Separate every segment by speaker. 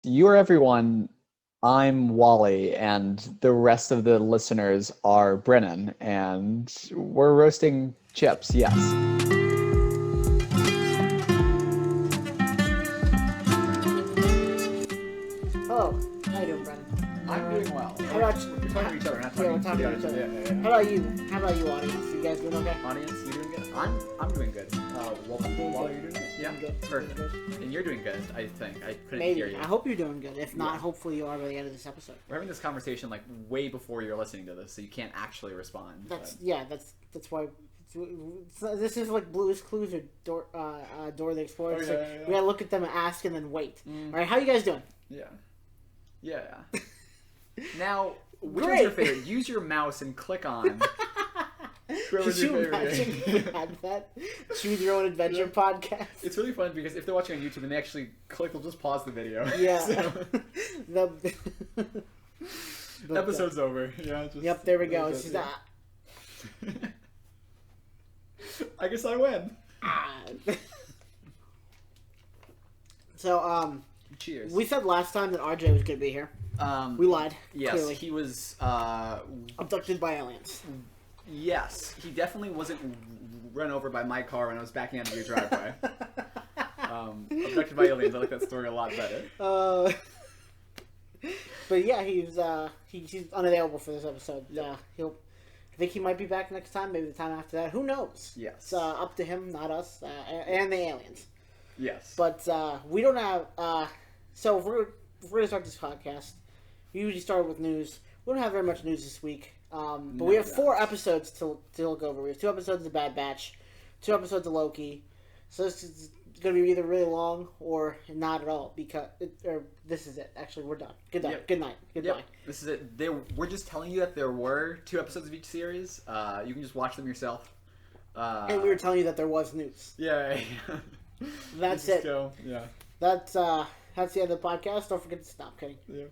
Speaker 1: You're everyone. I'm Wally, and the rest of the listeners are Brennan, and we're roasting chips, yes.
Speaker 2: Hello, how you doing, Brennan?
Speaker 1: I'm doing well.
Speaker 2: How about
Speaker 1: We're talking to each other, not
Speaker 2: Yeah, we're
Speaker 1: talking
Speaker 2: talking
Speaker 1: to
Speaker 2: to
Speaker 1: the
Speaker 2: each other.
Speaker 1: audience. Yeah.
Speaker 2: How about you? How about you, audience? You guys doing okay?
Speaker 1: Audience, you doing good? I'm doing good. Wally, you're doing good? Yeah,
Speaker 2: Doing good.
Speaker 1: perfect.
Speaker 2: Doing good.
Speaker 1: And you're doing good, I think. I couldn't
Speaker 2: Maybe.
Speaker 1: hear you.
Speaker 2: I hope you're doing good. If not,
Speaker 1: Yeah.
Speaker 2: hopefully you are by the end of this episode.
Speaker 1: We're having this conversation like way before you're listening to this, so you can't actually respond.
Speaker 2: That's why. This is like Blue's Clues or Dora the Explorer. It's like, we gotta look at them and ask and then wait. All right, how you guys doing?
Speaker 1: Yeah. Now, which
Speaker 2: Great.
Speaker 1: one's your favorite? Use your mouse and click on.
Speaker 2: Could you imagine if you had that? Choose your own adventure podcast.
Speaker 1: It's really fun because if they're watching on YouTube and they actually click, they'll just pause the video.
Speaker 2: Yeah.
Speaker 1: So,
Speaker 2: But,
Speaker 1: episode's over. Yeah. Just,
Speaker 2: Yep, there we go.
Speaker 1: that's
Speaker 2: It's
Speaker 1: it,
Speaker 2: just,
Speaker 1: I guess I win.
Speaker 2: So,
Speaker 1: Cheers.
Speaker 2: we said last time that RJ was gonna be here. We lied.
Speaker 1: Yes,
Speaker 2: Clearly.
Speaker 1: he was.
Speaker 2: Abducted by aliens.
Speaker 1: Yes, he definitely wasn't run over by my car when I was backing out of your driveway. Abducted by aliens. I like that story a lot better.
Speaker 2: But yeah, he's unavailable for this episode. I think he might be back next time, maybe the time after that. Who knows?
Speaker 1: Yes.
Speaker 2: It's up to him, not us, and the aliens.
Speaker 1: Yes.
Speaker 2: But we don't have. So if we're gonna start this podcast, we usually start with news. We don't have very much news this week. But we have 4 episodes to look over. We have 2 episodes of Bad Batch, 2 episodes of Loki. So this is going to be either really long or not at all. This is it. Actually, we're done. Good night.
Speaker 1: Yep.
Speaker 2: Good night. Goodbye.
Speaker 1: Yep. This is it. We're just telling you that there were 2 episodes of each series. You can just watch them yourself.
Speaker 2: And we were telling you that there was news.
Speaker 1: Yeah.
Speaker 2: That's
Speaker 1: Just
Speaker 2: it.
Speaker 1: Go. Yeah.
Speaker 2: That's the end of the podcast. Don't forget to stop kidding.
Speaker 1: Yeah.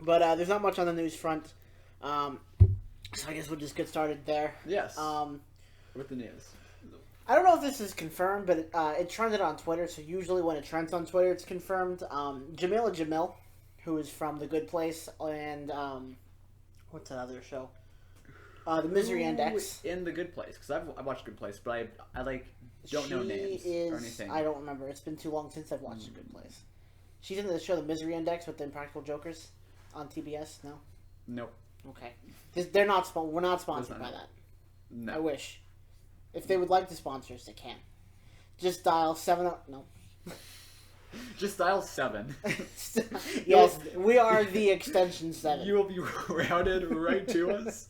Speaker 2: But there's not much on the news front. So I guess we'll just get started there.
Speaker 1: Yes. With the news.
Speaker 2: I don't know if this is confirmed, but it trended on Twitter. So usually when it trends on Twitter, it's confirmed. Jamila Jamil, who is from The Good Place, and what's that other show? The Misery Index.
Speaker 1: In The Good Place, because I watched Good Place, but I don't know names or anything.
Speaker 2: I don't remember. It's been too long since I've watched The Good Place. She's in the show The Misery Index with the Impractical Jokers on TBS. No.
Speaker 1: Nope.
Speaker 2: Okay. We're not sponsored by that.
Speaker 1: No.
Speaker 2: I wish. If they would like to sponsor us, they can. Just dial 7. No.
Speaker 1: Just dial 7.
Speaker 2: Yes, we are the extension 7.
Speaker 1: You will be routed right to us.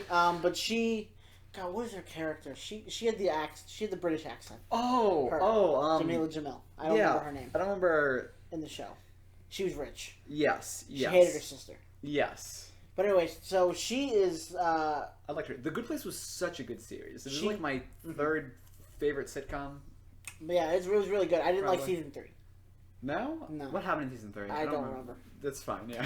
Speaker 2: But God, what is her character? She had the British accent. Jamila Jamil. I don't remember her name.
Speaker 1: I don't remember
Speaker 2: in the show. She was rich.
Speaker 1: Yes.
Speaker 2: She hated her sister.
Speaker 1: Yes.
Speaker 2: But anyways, so she is.
Speaker 1: I liked her. The Good Place was such a good series. It was like my 3rd favorite sitcom.
Speaker 2: Yeah, it was really good. I didn't like
Speaker 1: Probably.
Speaker 2: season 3.
Speaker 1: No.
Speaker 2: No.
Speaker 1: What happened in season 3?
Speaker 2: I don't remember.
Speaker 1: That's fine. Yeah.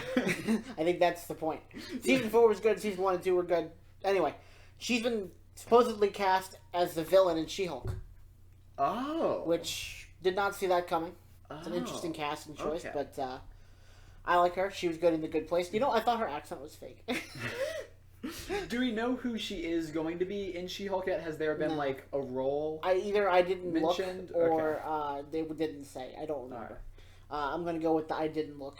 Speaker 2: I think that's the point. Season 4 was good. Season 1 and 2 were good. Anyway, she's been supposedly cast as the villain in She-Hulk.
Speaker 1: Oh.
Speaker 2: Which did not see that coming. It's an interesting casting choice,
Speaker 1: okay.
Speaker 2: but I like her. She was good in The Good Place. You know, I thought her accent was fake.
Speaker 1: Do we know who she is going to be in She-Hulk yet? Has there been like a role?
Speaker 2: I didn't
Speaker 1: mentioned?
Speaker 2: look or they didn't say. I don't remember. Right. I'm gonna go with the I didn't look.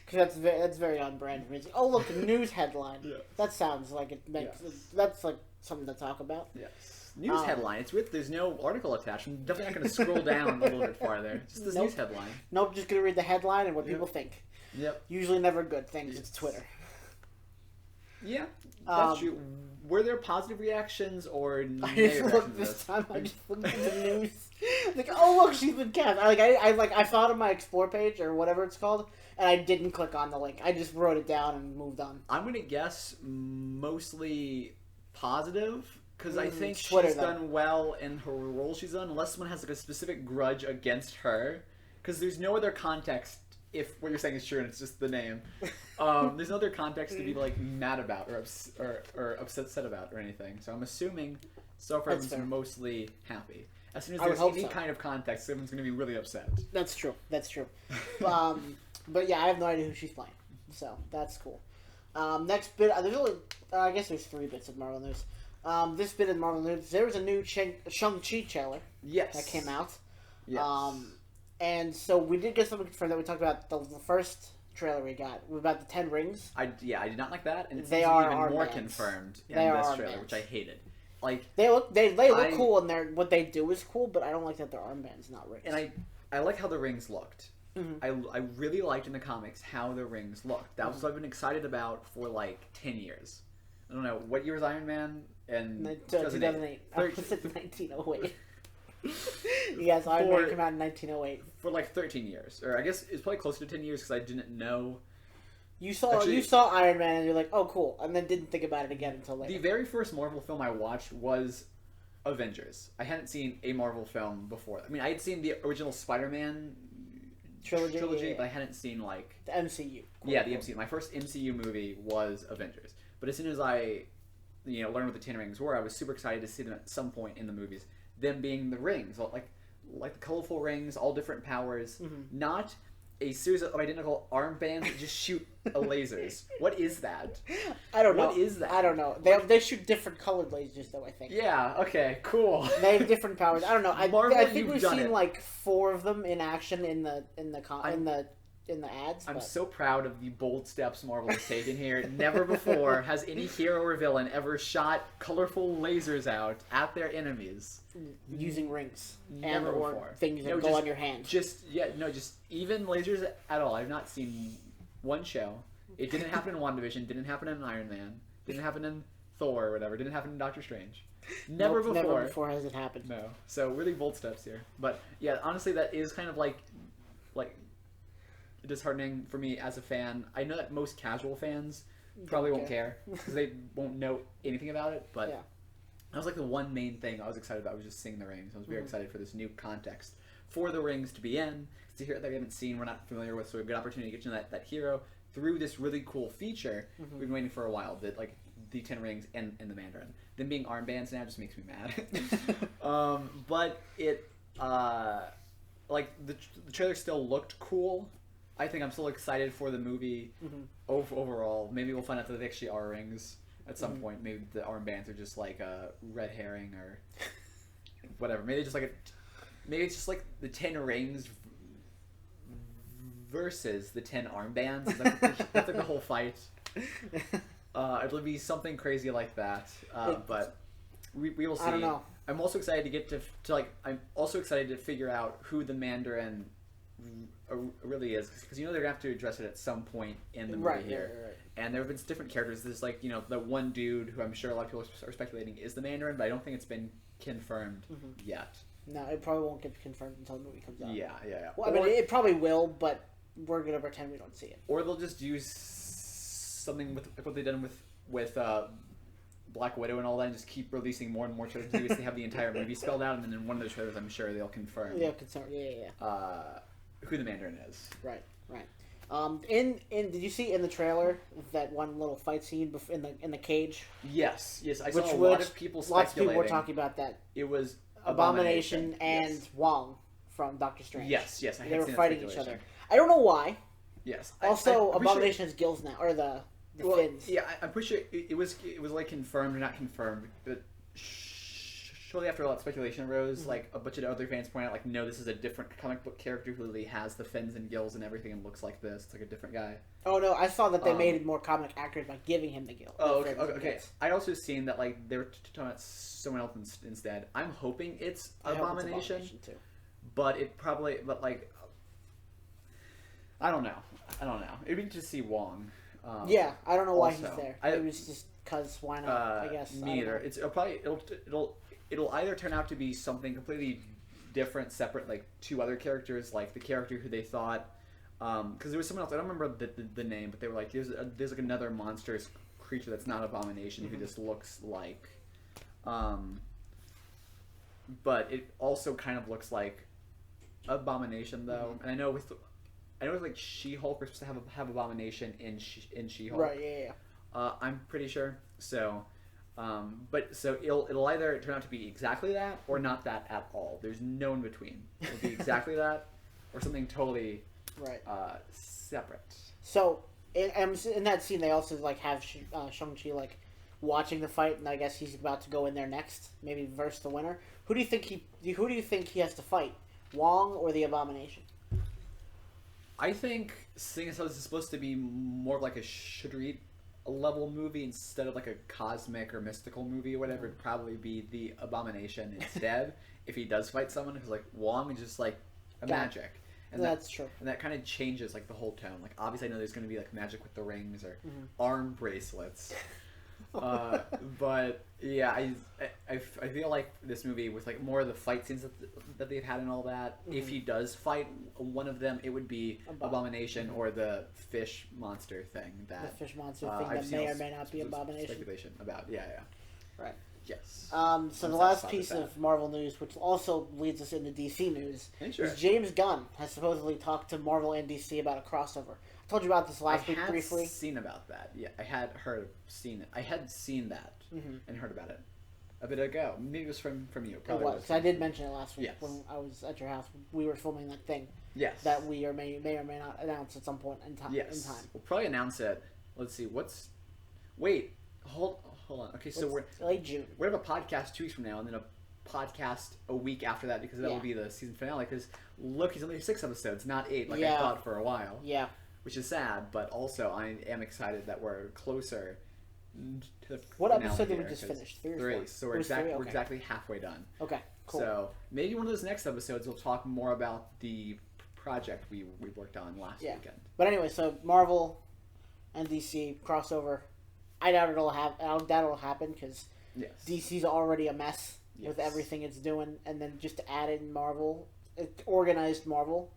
Speaker 2: Because that's very on brand for me. It's like, oh look, news headline.
Speaker 1: Yeah.
Speaker 2: That sounds like it makes that's like something to talk about.
Speaker 1: Yes. News headline. It's with there's no article attached. I'm definitely not going to scroll down a little bit farther. Just this news headline.
Speaker 2: Nope, just gonna read the headline and what people think.
Speaker 1: Yep.
Speaker 2: Usually never good things. It's Twitter.
Speaker 1: Yeah, that's true. Were there positive reactions or
Speaker 2: I
Speaker 1: negative
Speaker 2: just
Speaker 1: reactions
Speaker 2: looked
Speaker 1: to
Speaker 2: this
Speaker 1: this?
Speaker 2: time. I just looked at the news. Like, oh look, she's been cast. I saw it on my Explore page or whatever it's called, and I didn't click on the link. I just wrote it down and moved on.
Speaker 1: I'm gonna guess mostly positive because I think
Speaker 2: Twitter,
Speaker 1: she's done well in her role she's done, unless someone has like a specific grudge against her. Because there's no other context if what you're saying is true and it's just the name. There's no other context to be like mad about or upset about or anything. So I'm assuming so far everyone's mostly happy. As soon as
Speaker 2: I would
Speaker 1: there's
Speaker 2: hope
Speaker 1: any
Speaker 2: so.
Speaker 1: kind of context, someone's going to be really upset.
Speaker 2: That's true. That's true. But yeah, I have no idea who she's playing, so that's cool. Next bit, there's only, I guess there's 3 bits of Marvel news. This bit of Marvel news, there was a new Shang-Chi trailer
Speaker 1: Yes.
Speaker 2: that came out.
Speaker 1: Yes.
Speaker 2: And so we did get something confirmed that we talked about the first trailer we got about the 10 rings.
Speaker 1: I did not like that, and it's
Speaker 2: They
Speaker 1: even
Speaker 2: are
Speaker 1: more
Speaker 2: armbands.
Speaker 1: confirmed in
Speaker 2: They
Speaker 1: this
Speaker 2: are
Speaker 1: trailer,
Speaker 2: armbands.
Speaker 1: which I hated. Like
Speaker 2: They look cool, and what they do is cool, but I don't like that they're armbands, not rings.
Speaker 1: and I like how the rings looked.
Speaker 2: Mm-hmm.
Speaker 1: I really liked in the comics how the rings looked. That was what I've been excited about for like 10 years. I don't know what year was Iron Man and
Speaker 2: 2008. I was at 1908. Yes, Iron Man came out in 1908.
Speaker 1: For like 13 years, or I guess it's probably closer to 10 years because I didn't know.
Speaker 2: You saw Iron Man and you're like, oh cool, and then didn't think about it again until later.
Speaker 1: The very first Marvel film I watched was Avengers. I hadn't seen a Marvel film before. I mean, I had seen the original Spider-Man trilogy,
Speaker 2: yeah.
Speaker 1: but I hadn't seen like
Speaker 2: The MCU.
Speaker 1: the MCU. My first MCU movie was Avengers. But as soon as I, learned what the 10 rings were, I was super excited to see them at some point in the movies. Them being the rings, like the colorful rings, all different powers, not a series of identical armbands that just shoot lasers. What is that?
Speaker 2: I don't know.
Speaker 1: What is that?
Speaker 2: I don't know. They shoot different colored lasers, though. I think.
Speaker 1: Yeah. Okay. Cool.
Speaker 2: They have different powers. I don't know.
Speaker 1: Marvel,
Speaker 2: I think
Speaker 1: you've
Speaker 2: we've
Speaker 1: done
Speaker 2: seen
Speaker 1: it.
Speaker 2: like 4 of them in action in the ads.
Speaker 1: I'm
Speaker 2: but...
Speaker 1: so proud of the bold steps Marvel has taken here. Never before has any hero or villain ever shot colorful lasers out at their enemies.
Speaker 2: using rings
Speaker 1: Never
Speaker 2: or
Speaker 1: before.
Speaker 2: things that
Speaker 1: No,
Speaker 2: go
Speaker 1: just-
Speaker 2: on your hand.
Speaker 1: Just even lasers at all. I've not seen one show. It didn't happen in WandaVision. Didn't happen in Iron Man. Didn't happen in Thor or whatever. Didn't happen in Doctor Strange. Never before.
Speaker 2: Never before has it happened.
Speaker 1: No. So really bold steps here. But yeah, honestly, that is kind of like disheartening for me as a fan. I know that most casual fans probably won't care because they won't know anything about it. But
Speaker 2: Yeah.
Speaker 1: that was like the one main thing I was excited about was just seeing the rings. I was very excited for this new context for the rings to be in. It's a hero that we haven't seen, we're not familiar with, so a good opportunity to get to know that hero through this really cool feature we've been waiting for a while. That like the 10 rings and the Mandarin. Them being armbands now just makes me mad. But it like the trailer still looked cool. I think I'm still excited for the movie overall. Maybe we'll find out that they actually are rings at some point. Maybe the armbands are just like a red herring or whatever. Maybe just like maybe it's just like the 10 rings versus the 10 armbands. That's like the whole fight. It'll be something crazy like that. But we will see.
Speaker 2: I don't know.
Speaker 1: I'm also excited to get to like. I'm also excited to figure out who the Mandarin really is, because they're gonna have to address it at some point in the movie here.
Speaker 2: Right.
Speaker 1: And there have been different characters. There's like the one dude who I'm sure a lot of people are speculating is the Mandarin, but I don't think it's been confirmed yet.
Speaker 2: No, it probably won't get confirmed until the movie comes out.
Speaker 1: Yeah.
Speaker 2: Well, I mean, it probably will, but we're gonna pretend we don't see it.
Speaker 1: Or they'll just use something with like what they've done with Black Widow and all that, and just keep releasing more and more trailers until they have the entire movie spelled out, and then in one of those trailers, I'm sure they'll confirm.
Speaker 2: Yeah,
Speaker 1: Who the Mandarin is.
Speaker 2: Right. Did you see in the trailer that one little fight scene in the cage?
Speaker 1: Yes. I saw a lot of people speculating.
Speaker 2: Lots of people were talking about that.
Speaker 1: It was
Speaker 2: Abomination and Wong from Doctor Strange.
Speaker 1: Yes.
Speaker 2: They were fighting each other. I don't know why.
Speaker 1: Yes.
Speaker 2: Also, Abomination has gills now, or the fins.
Speaker 1: Yeah, I'm pretty sure it was like confirmed or not confirmed, but shortly after a lot of speculation arose, like a bunch of other fans point out, like, no, this is a different comic book character who literally has the fins and gills and everything and looks like this. It's like a different guy.
Speaker 2: Oh no, I saw that they made it more comic accurate by giving him the gills.
Speaker 1: Oh, okay. I also seen that like they were talking about someone else instead. I'm hoping it's Abomination
Speaker 2: too.
Speaker 1: But like I don't know. It'd be interesting to see Wong.
Speaker 2: Yeah, I don't know why
Speaker 1: also,
Speaker 2: he's there. It was just because why not? I guess.
Speaker 1: Me neither. It'll either turn out to be something completely different, separate, like 2 other characters, like the character who they thought, because there was someone else. I don't remember the name, but they were like, there's like another monstrous creature that's not Abomination who just looks like, but it also kind of looks like Abomination though, and I know with like She-Hulk, we're supposed to have Abomination in She-Hulk.
Speaker 2: Right. Yeah.
Speaker 1: I'm pretty sure. So, But so it'll either turn out to be exactly that or not that at all. There's no in between. It'll be exactly that or something totally
Speaker 2: right.
Speaker 1: Separate.
Speaker 2: So in that scene, they also like have Shang-Chi like watching the fight, and I guess he's about to go in there next, maybe verse the winner. Who do you think he has to fight, Wong or the Abomination?
Speaker 1: I think, seeing as how this is supposed to be more of like a street level movie instead of like a cosmic or mystical movie or whatever, it'd probably be the Abomination instead. If he does fight someone, because like Wong is just like a magic. And
Speaker 2: that's true.
Speaker 1: And that kind of changes like the whole tone. Like obviously I know there's going to be like magic with the rings or arm bracelets. But yeah, I feel like this movie with like more of the fight scenes that they've had and all that. If he does fight one of them, it would be Abomination or the fish monster thing. The
Speaker 2: fish monster thing that may or may not be Abomination.
Speaker 1: Speculation about
Speaker 2: right.
Speaker 1: Yes.
Speaker 2: So the last piece of Marvel news, which also leads us into DC news, is James Gunn has supposedly talked to Marvel and DC about a crossover. I told you about this last week briefly.
Speaker 1: I had seen about that. Yeah, I had seen it. I had seen that and heard about it a bit ago. Maybe it was from you.
Speaker 2: Probably it was. 'Cause I did mention it last week when I was at your house. We were filming that thing.
Speaker 1: Yes.
Speaker 2: That we may or may not announce at some point in time.
Speaker 1: Yes. We'll probably announce it. Let's see. Wait. Hold on. Okay, so we're
Speaker 2: late June.
Speaker 1: We have a podcast 2 weeks from now, and then a podcast a week after that because that will be the season finale. Because Loki's only 6 episodes, not 8, like I thought for a while.
Speaker 2: Yeah.
Speaker 1: Which is sad, but also I am excited that we're closer to the
Speaker 2: What episode did we just finish? 3 or 4?
Speaker 1: So we're exactly halfway done.
Speaker 2: Okay, cool.
Speaker 1: So maybe one of those next episodes we'll talk more about the project we worked on last weekend.
Speaker 2: But anyway, so Marvel and DC crossover. I doubt it'll happen because DC's already a mess with everything it's doing, and then just to add in Marvel, organized Marvel,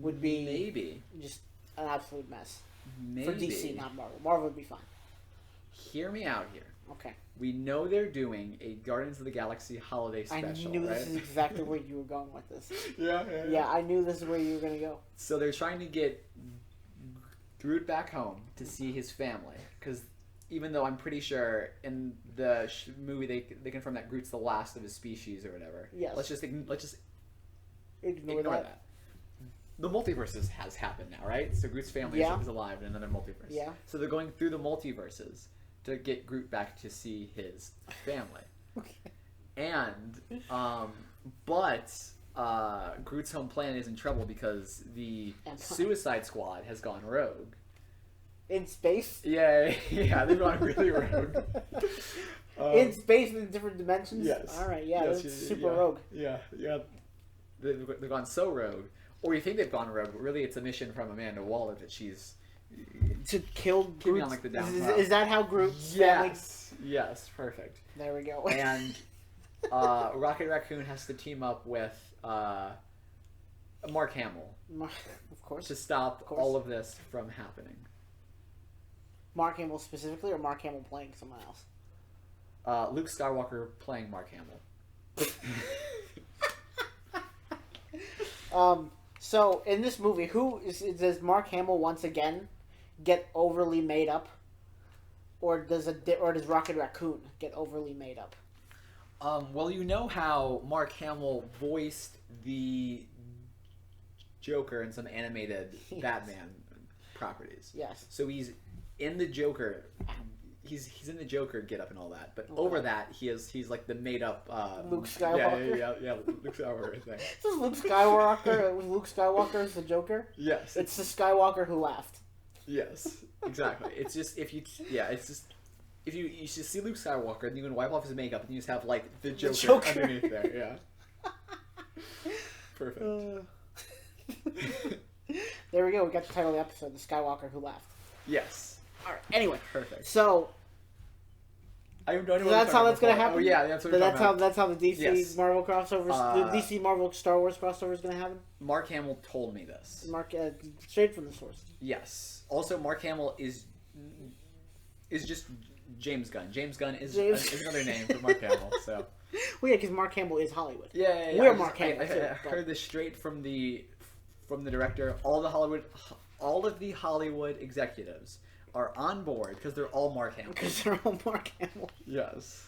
Speaker 2: would be
Speaker 1: maybe
Speaker 2: just an absolute mess.
Speaker 1: Maybe.
Speaker 2: For DC, not Marvel. Marvel would be fine.
Speaker 1: Hear me out here.
Speaker 2: Okay.
Speaker 1: We know they're doing a Guardians of the Galaxy holiday special.
Speaker 2: I knew this is exactly where you were going with this.
Speaker 1: Yeah,
Speaker 2: I knew this is where you were going to go.
Speaker 1: So they're trying to get Groot back home to see his family. Because even though I'm pretty sure in the movie they confirm that Groot's the last of his species or whatever.
Speaker 2: Yes.
Speaker 1: Let's just
Speaker 2: ignore that.
Speaker 1: The multiverses has happened now, right? So Groot's family is alive in another multiverse.
Speaker 2: Yeah.
Speaker 1: So they're going through the multiverses to get Groot back to see his family.
Speaker 2: Okay.
Speaker 1: And, but Groot's home planet is in trouble because the Suicide Squad has gone rogue.
Speaker 2: In space?
Speaker 1: Yeah, they've gone really rogue.
Speaker 2: In space in different dimensions?
Speaker 1: Yes.
Speaker 2: All right, that's super rogue.
Speaker 1: Yeah. They've gone so rogue. Or you think they've gone rogue, but really it's a mission from Amanda Waller that she's...
Speaker 2: To kill Groot?
Speaker 1: On, like, the
Speaker 2: is that how Groot's family...
Speaker 1: Yes, perfect.
Speaker 2: There we go.
Speaker 1: And Rocket Raccoon has to team up with Mark Hamill.
Speaker 2: Of course.
Speaker 1: To stop all of this from happening.
Speaker 2: Mark Hamill specifically, or Mark Hamill playing someone else?
Speaker 1: Luke Skywalker playing Mark Hamill.
Speaker 2: So in this movie, does Mark Hamill once again get overly made up, or does Rocket Raccoon get overly made up?
Speaker 1: Well, you know how Mark Hamill voiced the Joker in some animated Batman properties.
Speaker 2: Yes.
Speaker 1: So he's in the Joker. He's in the Joker get-up and all that, but over that he's like the made-up
Speaker 2: Luke Skywalker.
Speaker 1: Yeah, Luke Skywalker thing.
Speaker 2: This is Luke Skywalker. Luke Skywalker is the Joker.
Speaker 1: Yes,
Speaker 2: it's the Skywalker who laughed.
Speaker 1: Yes, exactly. It's just if you just see Luke Skywalker and you can wipe off his makeup and you just have like the Joker underneath there. Yeah, perfect.
Speaker 2: There we go. We got the title of the episode: The Skywalker Who Laughed.
Speaker 1: Yes.
Speaker 2: All right. Anyway,
Speaker 1: perfect.
Speaker 2: So that's how that's going to happen.
Speaker 1: Oh yeah, that's what
Speaker 2: that's how the DC Marvel crossovers, the DC Marvel Star Wars crossover is going to happen.
Speaker 1: Mark Hamill told me this.
Speaker 2: Straight from the source.
Speaker 1: Yes. Also, Mark Hamill is just James Gunn. James Gunn is another name for Mark Hamill. So.
Speaker 2: Well, yeah, because Mark Hamill is Hollywood.
Speaker 1: Yeah.
Speaker 2: We're Mark Hamill.
Speaker 1: I heard this straight from the director. All of the Hollywood executives are on board because they're all Mark Hamill.
Speaker 2: Because they're all Mark Hamill.
Speaker 1: Yes.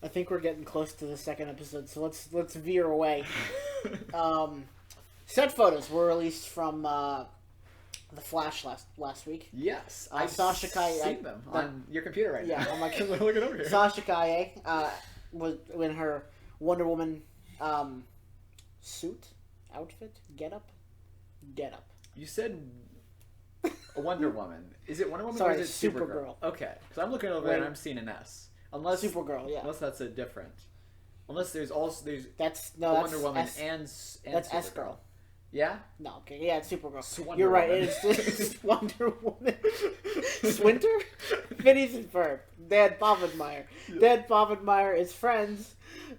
Speaker 2: I think we're getting close to the second episode, so let's veer away. Set photos were released from The Flash last week.
Speaker 1: Yes, I've seen them on your computer right now.
Speaker 2: Yeah, I'm like,
Speaker 1: look it over here.
Speaker 2: Sasha Calle was in her Wonder Woman suit, outfit, get up.
Speaker 1: You said a Wonder Woman. Is it Wonder Woman
Speaker 2: Sorry,
Speaker 1: or is it Supergirl? Okay, because I'm looking over there and I'm seeing an S. Unless
Speaker 2: Supergirl, yeah.
Speaker 1: Unless that's a different. Unless there's
Speaker 2: that's
Speaker 1: Wonder Woman
Speaker 2: S,
Speaker 1: and
Speaker 2: that's
Speaker 1: Supergirl.
Speaker 2: S-Girl.
Speaker 1: Yeah?
Speaker 2: No, okay, yeah, it's Supergirl.
Speaker 1: You're
Speaker 2: right, it's Wonder Woman. Swinter? Phineas and Ferb. Dan Povenmire. Yeah. Dan Povenmire is friends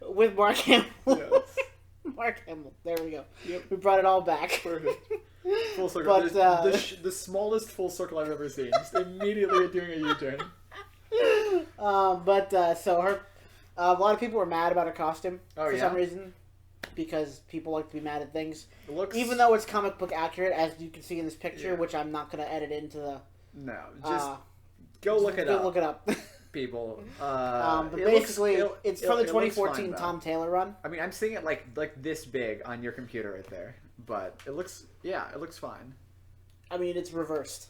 Speaker 2: with Mark Hamill.
Speaker 1: Yes.
Speaker 2: Mark Hamill. There we go.
Speaker 1: Yep.
Speaker 2: We brought it all back.
Speaker 1: Perfect. Full circle.
Speaker 2: But,
Speaker 1: the smallest full circle I've ever seen. Just immediately doing a U-turn.
Speaker 2: So her, a lot of people were mad about her costume for some reason, because people like to be mad at things. Even though it's comic book accurate, as you can see in this picture, which I'm not going to edit into the.
Speaker 1: No, just go look it up.
Speaker 2: Go look it up,
Speaker 1: people.
Speaker 2: But basically, it's from the 2014 Tom Taylor run.
Speaker 1: I mean, I'm seeing it like this big on your computer right there, but it looks fine.
Speaker 2: I mean, it's reversed.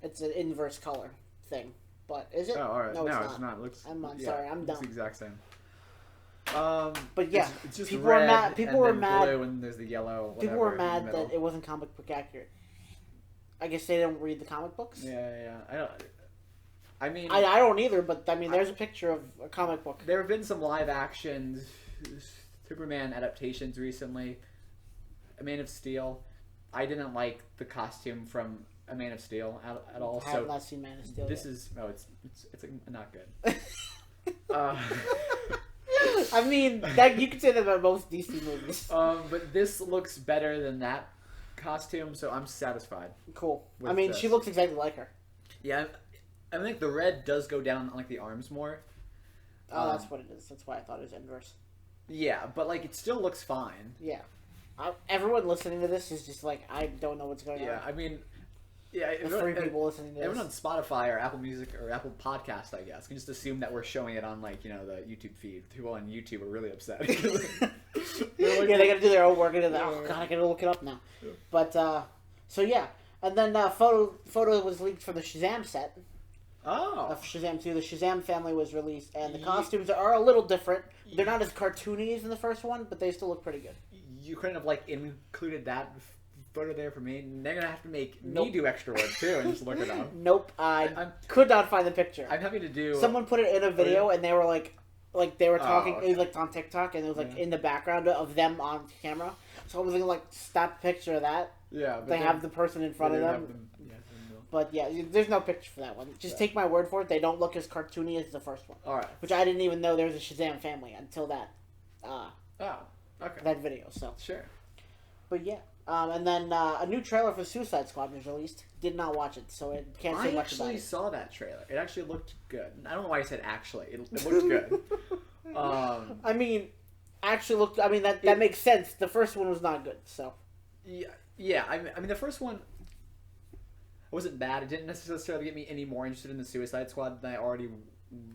Speaker 2: It's an inverse color thing. But is it?
Speaker 1: Oh, all right.
Speaker 2: No,
Speaker 1: it's not. It looks.
Speaker 2: Sorry, I'm dumb.
Speaker 1: It's the exact same.
Speaker 2: But yeah,
Speaker 1: it's just
Speaker 2: people
Speaker 1: red
Speaker 2: were mad. People were mad.
Speaker 1: Blue and there's the yellow.
Speaker 2: People were mad that it wasn't comic book accurate. I guess they don't read the comic books.
Speaker 1: Yeah. I don't. I mean,
Speaker 2: I don't either. But I mean, there's a picture of a comic book.
Speaker 1: There have been some live action Superman adaptations recently. A Man of Steel. I didn't like the costume from A Man of Steel at all.
Speaker 2: I have not seen Man of Steel.
Speaker 1: This
Speaker 2: yet.
Speaker 1: is it's not good.
Speaker 2: I mean, that you could say that about most DC movies.
Speaker 1: But this looks better than that costume, so I'm satisfied.
Speaker 2: Cool. I mean, she looks exactly like her.
Speaker 1: Yeah, I think the red does go down on like the arms more.
Speaker 2: Oh, that's what it is. That's why I thought it was inverse.
Speaker 1: Yeah, but like it still looks fine.
Speaker 2: Yeah. Everyone listening to this is just like, I don't know what's going on.
Speaker 1: Yeah, I mean, yeah.
Speaker 2: The three people listening to this.
Speaker 1: Everyone on Spotify or Apple Music or Apple Podcast, I guess, can just assume that we're showing it on like the YouTube feed. People on YouTube are really upset. Like,
Speaker 2: yeah, they gotta do their own work into that. Oh god, I gotta look it up now. Yeah. But so yeah, and then photo was leaked from the Shazam set.
Speaker 1: Oh.
Speaker 2: Of Shazam 2. The Shazam family was released, and the costumes are a little different. They're not as cartoony as in the first one, but they still look pretty good.
Speaker 1: You couldn't have like included that photo there for me. They're gonna have to make me do extra work too and just look it up.
Speaker 2: Nope, I could not find the picture.
Speaker 1: I'm having to do.
Speaker 2: Someone put it in a video, and they were like they were talking. It was like on TikTok, and it was like in the background of them on camera. So I was thinking like, snap a picture of that.
Speaker 1: Yeah, but
Speaker 2: they have the person in front of them. But yeah, there's no picture for that one. Just take my word for it. They don't look as cartoony as the first one.
Speaker 1: All right.
Speaker 2: Which I didn't even know there was a Shazam family until that.
Speaker 1: Okay.
Speaker 2: That video. So.
Speaker 1: Sure.
Speaker 2: But yeah, and then a new trailer for Suicide Squad was released. Did not watch it, so I can't say much about it.
Speaker 1: I actually saw that trailer. It actually looked good. I don't know why I said actually. It looked good.
Speaker 2: I mean, actually looked. I mean that makes sense. The first one was not good. So.
Speaker 1: Yeah. I mean the first one wasn't bad. It didn't necessarily get me any more interested in the Suicide Squad than I already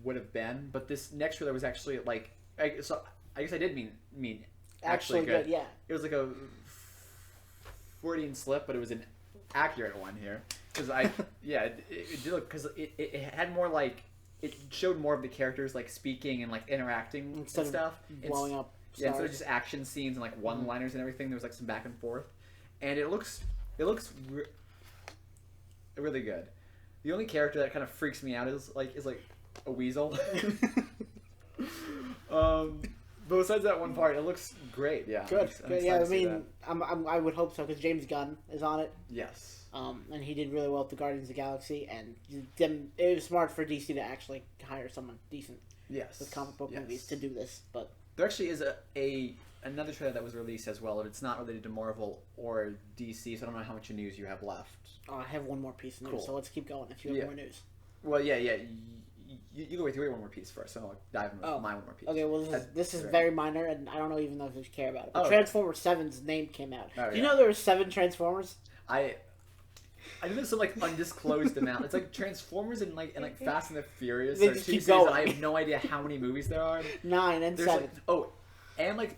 Speaker 1: would have been. But this next trailer was actually like, I guess I did mean actually good.
Speaker 2: Yeah.
Speaker 1: It was like a Freudian slip, but it was an accurate one here because it did look, because it had more like, it showed more of the characters like speaking and like interacting
Speaker 2: instead
Speaker 1: and stuff,
Speaker 2: blowing up.
Speaker 1: Yeah, instead of just action scenes and like one-liners and everything, there was like some back and forth, and it looks really good. The only character that kind of freaks me out is like a weasel. But besides that one part, it looks great. Yeah,
Speaker 2: good. Yeah, I mean, I would hope so because James Gunn is on it.
Speaker 1: Yes.
Speaker 2: And he did really well with the Guardians of the Galaxy, and it was smart for DC to actually hire someone decent.
Speaker 1: Yes.
Speaker 2: With comic book movies to do this, but
Speaker 1: there actually is another trailer that was released as well, but it's not related to Marvel or DC, so I don't know how much news you have left.
Speaker 2: Oh, I have one more piece of news, so let's keep going if you have more news.
Speaker 1: Well, yeah. You go with your one more piece first, and I'll dive into my one more piece.
Speaker 2: Okay, well, this is very minor, and I don't know even know if you care about it. But Transformers 7's name came out. Do you know there were 7 Transformers?
Speaker 1: I know there's some like undisclosed amount. It's like Transformers and like Fast and the Furious.
Speaker 2: They
Speaker 1: Are
Speaker 2: just
Speaker 1: two
Speaker 2: keep
Speaker 1: series that
Speaker 2: going.
Speaker 1: I have no idea how many movies there are.
Speaker 2: 9 and
Speaker 1: There's
Speaker 2: 7.
Speaker 1: like and like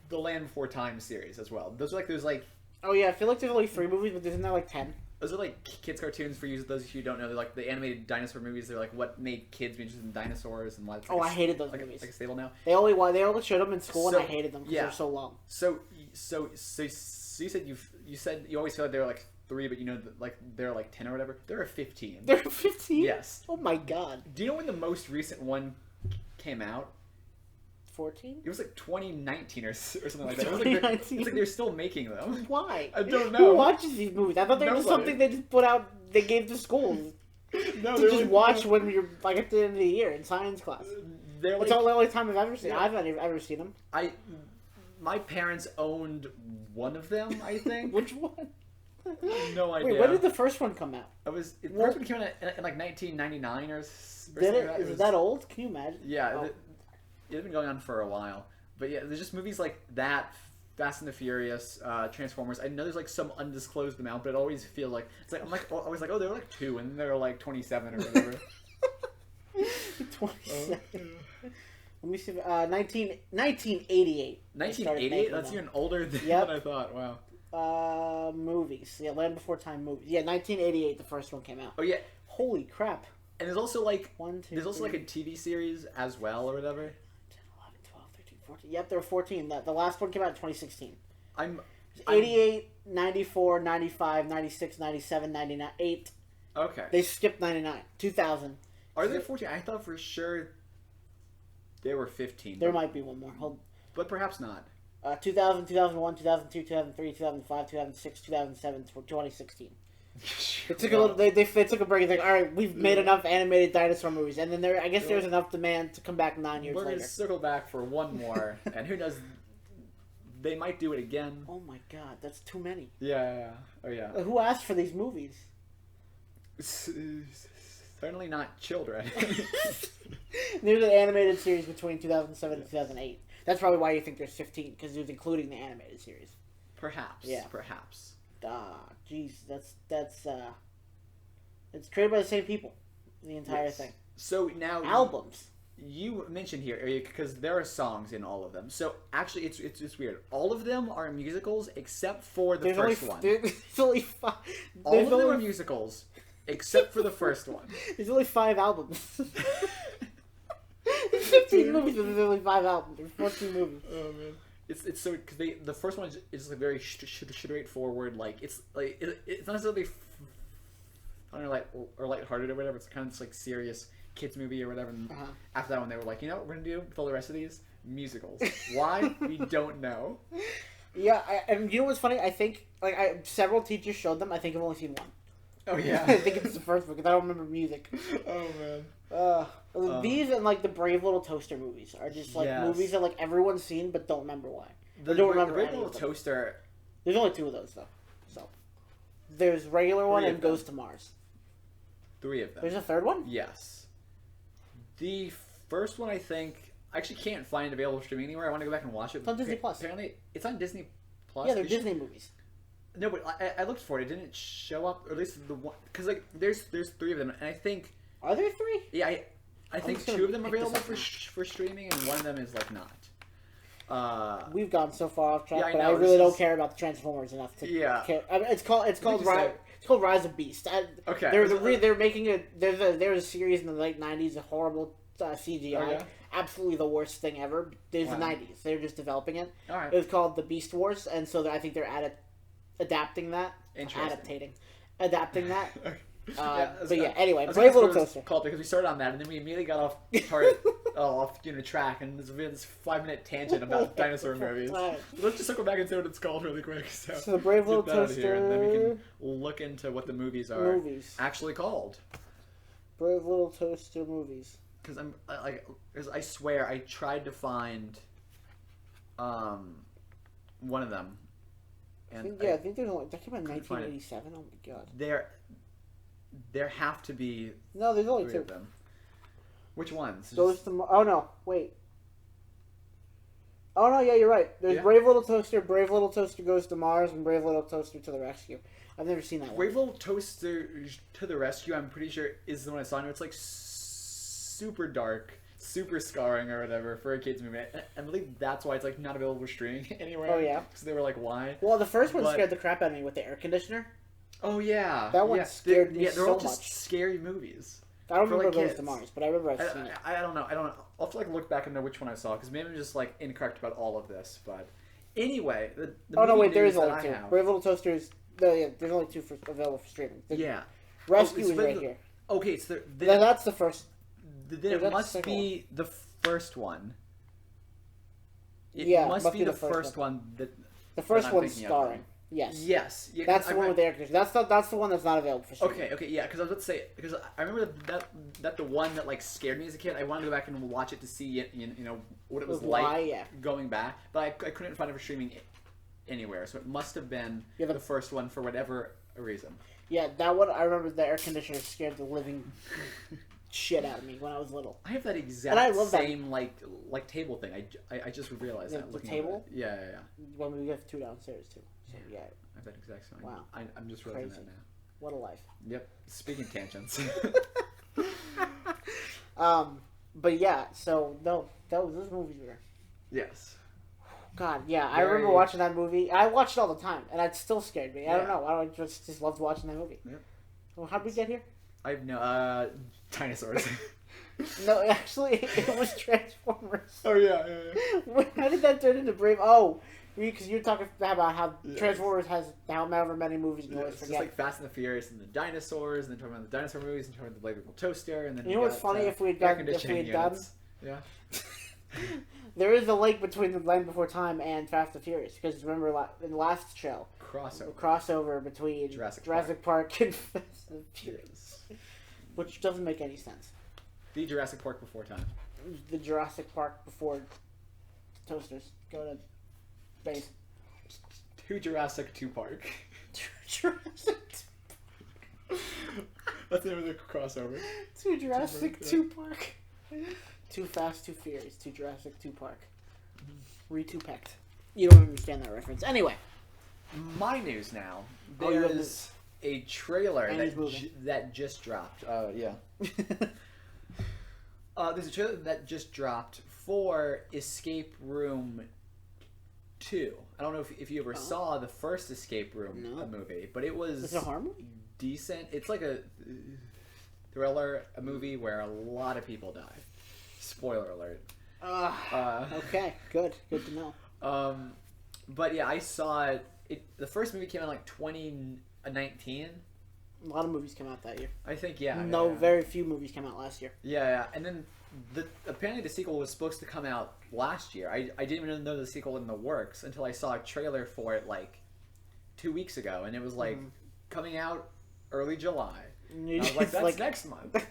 Speaker 1: the Land Before Time series as well. Those are like
Speaker 2: Oh yeah, I feel like there's only 3 movies, but isn't there like 10?
Speaker 1: those are like kids cartoons for you. Those who don't know, they're like the animated dinosaur movies. They're like what made kids be interested in dinosaurs and why. It's like
Speaker 2: I hated those
Speaker 1: like
Speaker 2: movies.
Speaker 1: Like a stable now.
Speaker 2: They only showed them in school, and I hated them because
Speaker 1: yeah.
Speaker 2: they're so long.
Speaker 1: So you said you said you always feel like they were like 3, but you know like they're like 10 or whatever. There are 15.
Speaker 2: There are 15.
Speaker 1: Yes.
Speaker 2: Oh my god.
Speaker 1: Do you know when the most recent one came out?
Speaker 2: 14?
Speaker 1: It was like 2019 or something like that.
Speaker 2: 2019.
Speaker 1: It's like they're still making them.
Speaker 2: Why?
Speaker 1: I don't know.
Speaker 2: Who watches these movies? I thought they were just
Speaker 1: Nobody.
Speaker 2: something they just put out. They gave to schools.
Speaker 1: No,
Speaker 2: To
Speaker 1: they're
Speaker 2: just
Speaker 1: like,
Speaker 2: watch when you're like at the end of the year in science class.
Speaker 1: They're
Speaker 2: It's
Speaker 1: like
Speaker 2: the only time I've ever seen.
Speaker 1: Yeah.
Speaker 2: I've ever seen them.
Speaker 1: My parents owned one of them. I think.
Speaker 2: Which one?
Speaker 1: No idea.
Speaker 2: Wait, when did the first one come out?
Speaker 1: The first one came out in like 1999 or
Speaker 2: Did
Speaker 1: something
Speaker 2: it?
Speaker 1: like that.
Speaker 2: Is it that old? Can you imagine?
Speaker 1: Yeah,
Speaker 2: Oh.
Speaker 1: it's been going on for a while. But yeah, there's just movies like that, Fast and the Furious, Transformers. I know there's like some undisclosed amount, but it always feels like it's like I'm like always like, oh, they were like 2, and then they were like 27 or whatever.
Speaker 2: 27. Let me see. 1988.
Speaker 1: 1988. That's even older than
Speaker 2: Yep.
Speaker 1: I thought. Wow.
Speaker 2: Movies. Yeah, Land Before Time movies. Yeah, 1988. The first one came out.
Speaker 1: Oh yeah,
Speaker 2: Holy crap!
Speaker 1: and there's also like
Speaker 2: 1, 2,
Speaker 1: there's also like a TV series as well or whatever.
Speaker 2: 10, 11, 12, 13, 14. Yep, there were 14. The last one came out in 2016.
Speaker 1: I'm
Speaker 2: 88, 94, 95, 96, 97, 99, 8.
Speaker 1: okay.
Speaker 2: They skipped 99. 2000.
Speaker 1: Are there 14? I thought for sure there were 15.
Speaker 2: There might be one more. Hold.
Speaker 1: But perhaps not.
Speaker 2: 2000, 2001, 2002, 2003, 2005, 2006, 2007, 2016. They took a little. They took a break. Like, all right, we've made enough animated dinosaur movies, and then I guess there was enough demand to come back 9 years
Speaker 1: We're
Speaker 2: later.
Speaker 1: gonna circle back for one more, and who knows? They might do it again.
Speaker 2: Oh my god, that's too many.
Speaker 1: Yeah. Oh yeah.
Speaker 2: Who asked for these movies?
Speaker 1: Certainly not children.
Speaker 2: There's an animated series between 2007 and 2008. That's probably why you think there's 15, because it was including the animated series.
Speaker 1: Perhaps.
Speaker 2: Yeah.
Speaker 1: Perhaps.
Speaker 2: Jeez, that's it's created by the same people. The entire thing.
Speaker 1: So now
Speaker 2: Albums.
Speaker 1: You mentioned here because there are songs in all of them. So actually, it's weird. All of them are musicals except for the first one.
Speaker 2: There's only 5.
Speaker 1: All of them are musicals except for the first one.
Speaker 2: There's only 5 albums. There's 15 movies, but there's only 5 albums. There's 14 movies.
Speaker 1: Oh man, it's so because the first one is like very straightforward. Like it's not necessarily funny or lighthearted or whatever. It's kind of just like serious kids movie or whatever. And after that one, they were like, you know what we're gonna do with all the rest of these musicals? Why we don't know.
Speaker 2: Yeah, and you know what's funny? I think several teachers showed them. I think I've only seen one.
Speaker 1: Oh yeah.
Speaker 2: I think it's the first one because I don't remember music.
Speaker 1: Oh man.
Speaker 2: These and like the Brave Little Toaster movies are just like movies that like everyone's seen but don't remember why.
Speaker 1: The Brave Little Toaster.
Speaker 2: There's only 2 of those though. So there's regular one and Goes to Mars.
Speaker 1: 3 of them.
Speaker 2: There's a third one?
Speaker 1: Yes. The first one I think I actually can't find available streaming anywhere. I want to go back and watch it.
Speaker 2: It's on Disney Plus.
Speaker 1: Apparently, it's on Disney Plus.
Speaker 2: Yeah, they're Disney movies.
Speaker 1: No, but I looked for it. It didn't show up, or at least the one, because like there's 3 of them, and I think.
Speaker 2: Are there 3?
Speaker 1: Yeah, I think 2 of them are available for streaming, and one of them is like not.
Speaker 2: We've gone so far off track,
Speaker 1: yeah,
Speaker 2: but I really don't care about the Transformers enough to care. I mean, it's called Rise of Beast.
Speaker 1: Okay.
Speaker 2: They're making there's a series in the late 90s, a horrible CGI.
Speaker 1: Oh, yeah?
Speaker 2: Absolutely the worst thing ever. There's the 90s. They're just developing it.
Speaker 1: All right.
Speaker 2: It was called The Beast Wars, and so I think they're adapting that. Adapting that. But yeah, anyway, Brave Little Toaster.
Speaker 1: Called because we started on that, and then we immediately got off track, and we had this 5-minute tangent about dinosaur movies. Let's just circle back and say what it's called really quick. So
Speaker 2: the Brave Little Toaster,
Speaker 1: here, and then we can look into what the movies are actually called.
Speaker 2: Brave Little Toaster movies.
Speaker 1: Because I swear I tried to find one of them. And
Speaker 2: I think there's only that came out in 1987. Oh my god.
Speaker 1: There have to be
Speaker 2: there's only
Speaker 1: 3
Speaker 2: 2
Speaker 1: of them. Which ones?
Speaker 2: Oh no, wait. Oh no, yeah, you're right. There's
Speaker 1: Yeah.
Speaker 2: Brave Little Toaster, Brave Little Toaster Goes to Mars, and Brave Little Toaster to the Rescue. I've never seen that one.
Speaker 1: Brave Little Toaster to the Rescue, I'm pretty sure, is the one I saw. And it's like super dark, super scarring or whatever for a kids movie. I believe that's why it's like not available for streaming anywhere.
Speaker 2: Oh yeah.
Speaker 1: Because they were like, why?
Speaker 2: Well, the first one
Speaker 1: But-
Speaker 2: scared the crap out of me with the air conditioner.
Speaker 1: Oh yeah.
Speaker 2: That one scared me
Speaker 1: they're
Speaker 2: so
Speaker 1: all just
Speaker 2: much.
Speaker 1: scary movies.
Speaker 2: I don't
Speaker 1: For,
Speaker 2: remember
Speaker 1: like,
Speaker 2: Goes to
Speaker 1: kids.
Speaker 2: Mars, but I remember I've seen it.
Speaker 1: I don't know. I'll have to like look back and know which one I saw because maybe I'm just like incorrect about all of this. But anyway, the
Speaker 2: Oh no,
Speaker 1: movie
Speaker 2: wait, there
Speaker 1: news
Speaker 2: is only
Speaker 1: that I
Speaker 2: two.
Speaker 1: have-
Speaker 2: Brave Little Toaster is no, yeah. There's only two available for streaming. The
Speaker 1: Yeah.
Speaker 2: Rescue
Speaker 1: Oh,
Speaker 2: is
Speaker 1: but
Speaker 2: right
Speaker 1: the-
Speaker 2: here.
Speaker 1: Okay, so
Speaker 2: That's the first.
Speaker 1: then
Speaker 2: that's
Speaker 1: it must
Speaker 2: the second
Speaker 1: be the first one. It
Speaker 2: Yeah,
Speaker 1: must be the first
Speaker 2: one.
Speaker 1: one that.
Speaker 2: The first
Speaker 1: I'm
Speaker 2: one's
Speaker 1: thinking of
Speaker 2: starring.
Speaker 1: then.
Speaker 2: Yes.
Speaker 1: Yes. Yeah,
Speaker 2: That's
Speaker 1: 'cause
Speaker 2: the one with the air conditioner. That's the one that's not available for streaming.
Speaker 1: Okay, yeah, because I was about to say because I remember that the one that like scared me as a kid. I wanted to go back and watch it to see it, you know what it was
Speaker 2: With
Speaker 1: like
Speaker 2: why, yeah.
Speaker 1: going back, but I couldn't find it for streaming anywhere. So it must have been
Speaker 2: Yeah,
Speaker 1: the first one for whatever reason.
Speaker 2: Yeah, that one I remember. The air conditioner scared the living shit out of me when I was little.
Speaker 1: I have that exact
Speaker 2: And I love that.
Speaker 1: same like table thing. I just realized
Speaker 2: The
Speaker 1: that looking
Speaker 2: table?
Speaker 1: at it. Yeah.
Speaker 2: Well, we have two downstairs too. So yeah,
Speaker 1: I have that exact same.
Speaker 2: Wow.
Speaker 1: I'm just realizing
Speaker 2: Crazy.
Speaker 1: that now.
Speaker 2: what a life.
Speaker 1: Yep. Speaking tangents.
Speaker 2: But yeah, so no, those movies were.
Speaker 1: Yes.
Speaker 2: God, yeah, I
Speaker 1: Very-
Speaker 2: remember watching that movie. I watched it all the time, and it still scared me. I don't
Speaker 1: Yeah.
Speaker 2: know. I just loved watching that movie.
Speaker 1: Yep.
Speaker 2: Well, how did we get here?
Speaker 1: I have no dinosaurs.
Speaker 2: No, actually, it was Transformers.
Speaker 1: Oh yeah.
Speaker 2: How did that turn into Brave? Oh, because you're talking about how
Speaker 1: Yes.
Speaker 2: Transformers has however many movies you
Speaker 1: Yeah,
Speaker 2: always
Speaker 1: it's just
Speaker 2: forget.
Speaker 1: like Fast and the Furious and the dinosaurs, and then talking about the dinosaur movies, and talking about the Blade Little Toaster, and then
Speaker 2: You know what's funny? If we had
Speaker 1: air
Speaker 2: done-
Speaker 1: conditioning units. Yeah.
Speaker 2: There is a link between The Land Before Time and Fast and Furious, because remember in the last show, the
Speaker 1: Crossover.
Speaker 2: crossover between
Speaker 1: Jurassic
Speaker 2: Park and Fast and Furious,
Speaker 1: Yes.
Speaker 2: which doesn't make any sense.
Speaker 1: The Jurassic Park before time.
Speaker 2: The Jurassic Park before toasters go to space.
Speaker 1: Two Jurassic 2 Park.
Speaker 2: Jurassic
Speaker 1: That's the name of the crossover.
Speaker 2: Two Jurassic
Speaker 1: Yeah.
Speaker 2: 2 Park. Too Fast, Too Furious, Two Jurassic 2 Park. Re-2-pecked. You don't understand that reference. Anyway.
Speaker 1: My news now.
Speaker 2: Oh, you have
Speaker 1: There's a trailer
Speaker 2: And he's moving.
Speaker 1: that just dropped. Yeah. There's a trailer that just dropped for Escape Room 2. I don't know if you ever saw the first Escape Room movie, but it was
Speaker 2: Is it a horror movie?
Speaker 1: decent. It's like a thriller, a movie where a lot of people die. Spoiler alert.
Speaker 2: Okay, good. Good to know.
Speaker 1: But yeah, I saw it. The first movie came out in like 2019.
Speaker 2: A lot of movies came out that year.
Speaker 1: I think, yeah.
Speaker 2: No,
Speaker 1: yeah.
Speaker 2: very few movies came out last year.
Speaker 1: Yeah. And then apparently the sequel was supposed to come out last year. I didn't even know the sequel in the works until I saw a trailer for it like 2 weeks ago, and it was like coming out early July.
Speaker 2: And
Speaker 1: I was like, that's next month.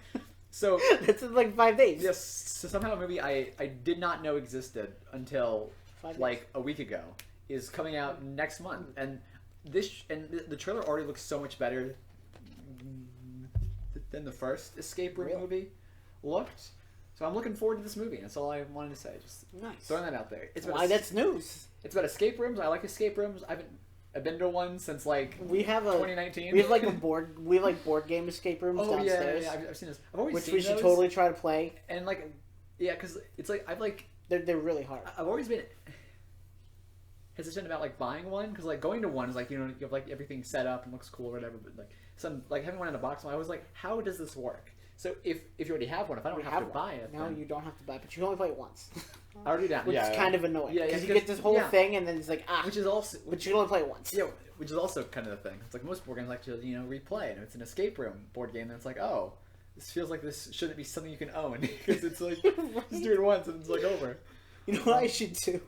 Speaker 1: So
Speaker 2: That's in like 5 days.
Speaker 1: yes, so somehow a movie I did not know existed until
Speaker 2: 5 days.
Speaker 1: like a week ago is coming out next month, and the trailer already looks so much better than the first Escape Room
Speaker 2: Really?
Speaker 1: movie looked. So I'm looking forward to this movie. That's all I wanted to say. Just
Speaker 2: Nice.
Speaker 1: throwing that out there. It's about
Speaker 2: Why, that's news.
Speaker 1: it's about escape rooms. I like escape rooms. I've been to one since like
Speaker 2: We have
Speaker 1: 2019.
Speaker 2: We have like board game escape rooms
Speaker 1: oh yeah,
Speaker 2: downstairs.
Speaker 1: yeah, I've seen this. I've always
Speaker 2: Which
Speaker 1: seen
Speaker 2: we should
Speaker 1: those,
Speaker 2: totally try to play.
Speaker 1: and like yeah, because it's like
Speaker 2: They're really hard.
Speaker 1: I've always been hesitant about like buying one because like going to one is like you have like everything set up and looks cool or whatever, but like having one in a box, I was like, how does this work? So if you already have one, if I don't have to buy it,
Speaker 2: No,
Speaker 1: then
Speaker 2: you don't have to buy it, but you can only play it once.
Speaker 1: I already down.
Speaker 2: Which
Speaker 1: yeah,
Speaker 2: is
Speaker 1: yeah.
Speaker 2: kind of annoying.
Speaker 1: Yeah, yeah,
Speaker 2: Because you
Speaker 1: because-
Speaker 2: get this whole
Speaker 1: yeah.
Speaker 2: thing and then it's like,
Speaker 1: which is also
Speaker 2: but you can only play it once.
Speaker 1: yeah, which is also kind of the thing. It's like most board games like to replay, and if it's an escape room board game, then it's like oh, this feels like this shouldn't be something you can own because it's like just do it once and it's like over.
Speaker 2: You know what I should do?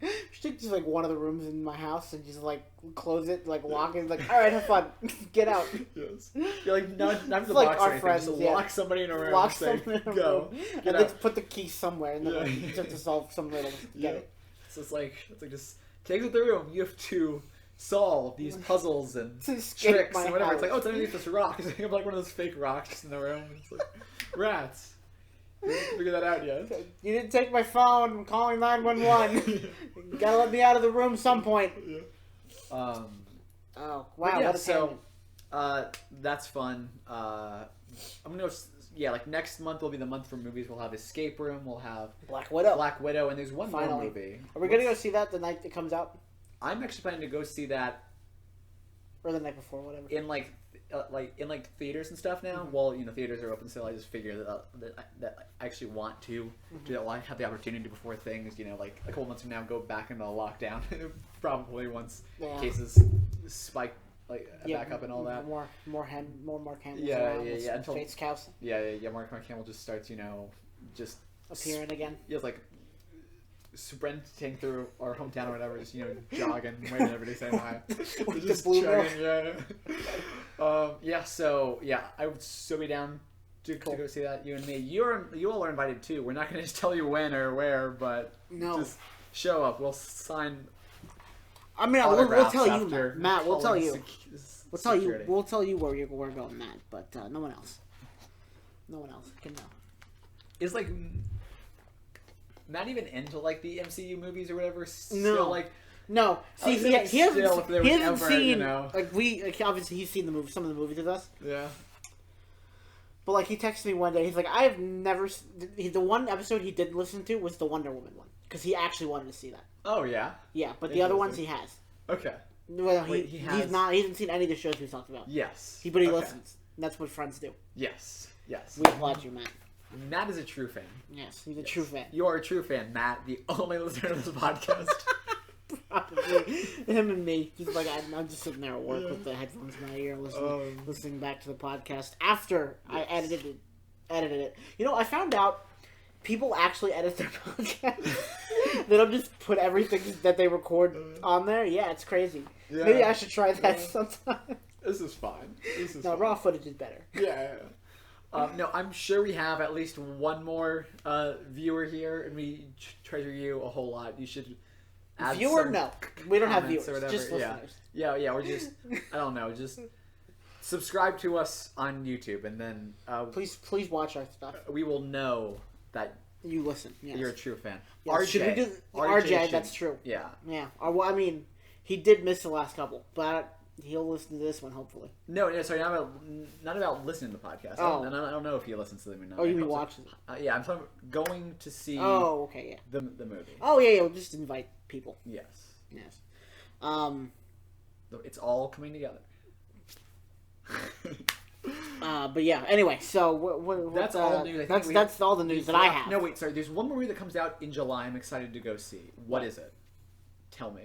Speaker 2: I should take just like one of the rooms in my house and just like close it, like lock it, like alright, have fun. Get out.
Speaker 1: Yes. You're like not for the
Speaker 2: Like
Speaker 1: box
Speaker 2: our
Speaker 1: or anything,
Speaker 2: friends,
Speaker 1: just
Speaker 2: yeah.
Speaker 1: lock somebody in a room.
Speaker 2: Lock
Speaker 1: and say,
Speaker 2: someone in a
Speaker 1: go.
Speaker 2: room.
Speaker 1: Get
Speaker 2: And
Speaker 1: out.
Speaker 2: then put the key somewhere and then
Speaker 1: Yeah.
Speaker 2: you have to solve some riddle to
Speaker 1: Yeah.
Speaker 2: get it.
Speaker 1: So it's like just take it to the room. You have to solve these puzzles and
Speaker 2: To escape
Speaker 1: tricks
Speaker 2: my
Speaker 1: and whatever. It's like
Speaker 2: house.
Speaker 1: oh, it's underneath this rock. It's like, like one of those fake rocks in the room. It's like rats. didn't figure that out yet.
Speaker 2: You didn't take my phone. I'm calling 911. You gotta let me out of the room some point.
Speaker 1: Yeah.
Speaker 2: Oh, wow.
Speaker 1: Yeah,
Speaker 2: what a
Speaker 1: so that's fun. I'm gonna go. Yeah, like next month will be the month for movies. We'll have Escape Room. We'll have
Speaker 2: Black Widow.
Speaker 1: And there's one more movie.
Speaker 2: Are we gonna go see that the night it comes out?
Speaker 1: I'm actually planning to go see that,
Speaker 2: or the night before, whatever.
Speaker 1: In like theaters and stuff now. Mm-hmm. Well, theaters are open still. I just figure that I actually want to do that. Well, I have the opportunity before things, like a couple months from now, go back into lockdown. Probably once cases spike. Back up and all that.
Speaker 2: More Mark Hamill.
Speaker 1: Yeah. Until
Speaker 2: Fate's Cows.
Speaker 1: Yeah. Mark Hamill just starts, just
Speaker 2: appearing again.
Speaker 1: Yeah, like sprinting through our hometown or whatever, just jogging, waiting for everybody saying hi.
Speaker 2: With
Speaker 1: just
Speaker 2: the blue
Speaker 1: yeah. So I would so be down to go see that. You and me. You all are invited too. We're not going to just tell you when or where, but just show up. We'll sign.
Speaker 2: I mean, we'll tell you, Matt. We'll tell you. We'll tell you where we're going, Matt. But no one else. No one else can know.
Speaker 1: Is not even into the MCU movies or whatever.
Speaker 2: No. See, he hasn't seen obviously he's seen some of the movies with us.
Speaker 1: Yeah.
Speaker 2: But he texted me one day. He's like, I have never. The one episode he didn't listen to was the Wonder Woman one because he actually wanted to see that.
Speaker 1: Oh yeah.
Speaker 2: Yeah, but the other ones he has.
Speaker 1: Okay.
Speaker 2: Well, he hasn't seen any of the shows we talked about.
Speaker 1: Yes.
Speaker 2: But he listens. That's what friends do.
Speaker 1: Yes.
Speaker 2: We applaud you, Matt.
Speaker 1: Matt is a true fan.
Speaker 2: Yes, he's a true fan.
Speaker 1: You are a true fan, Matt, the only listener to this podcast.
Speaker 2: Probably. Him and me. Just I'm just sitting there at work with the headphones in my ear listening back to the podcast after I edited it. I found out people actually edit their podcasts. They don't just put everything that they record on there. Yeah, it's crazy. Yeah. Maybe I should try that sometime.
Speaker 1: This is fine.
Speaker 2: Raw footage is better.
Speaker 1: Yeah. No, I'm sure we have at least one more viewer here, and we treasure you a whole lot. You should add
Speaker 2: viewer? No, we don't have viewers. Just listeners.
Speaker 1: Yeah. We're just I don't know. Just subscribe to us on YouTube, and then
Speaker 2: please watch our stuff.
Speaker 1: We will know that
Speaker 2: you listen. Yes.
Speaker 1: You're a true fan.
Speaker 2: Yes. RJ, should we do RJ? That's true.
Speaker 1: Yeah.
Speaker 2: Yeah. Well, I mean, he did miss the last couple, but he'll listen to this one hopefully.
Speaker 1: No, sorry, not about listening to the podcast.
Speaker 2: Oh.
Speaker 1: I don't know if he listens to them or not.
Speaker 2: Oh, you mean watching?
Speaker 1: Yeah, I'm talking about going to see.
Speaker 2: Oh, okay, yeah.
Speaker 1: The movie.
Speaker 2: Oh yeah, we'll just invite people.
Speaker 1: Yes.
Speaker 2: It's
Speaker 1: all coming together.
Speaker 2: But yeah. Anyway, so
Speaker 1: that's all news.
Speaker 2: That's all the news that I have.
Speaker 1: No, wait, sorry. There's one movie that comes out in July. I'm excited to go see. What is it? Tell me.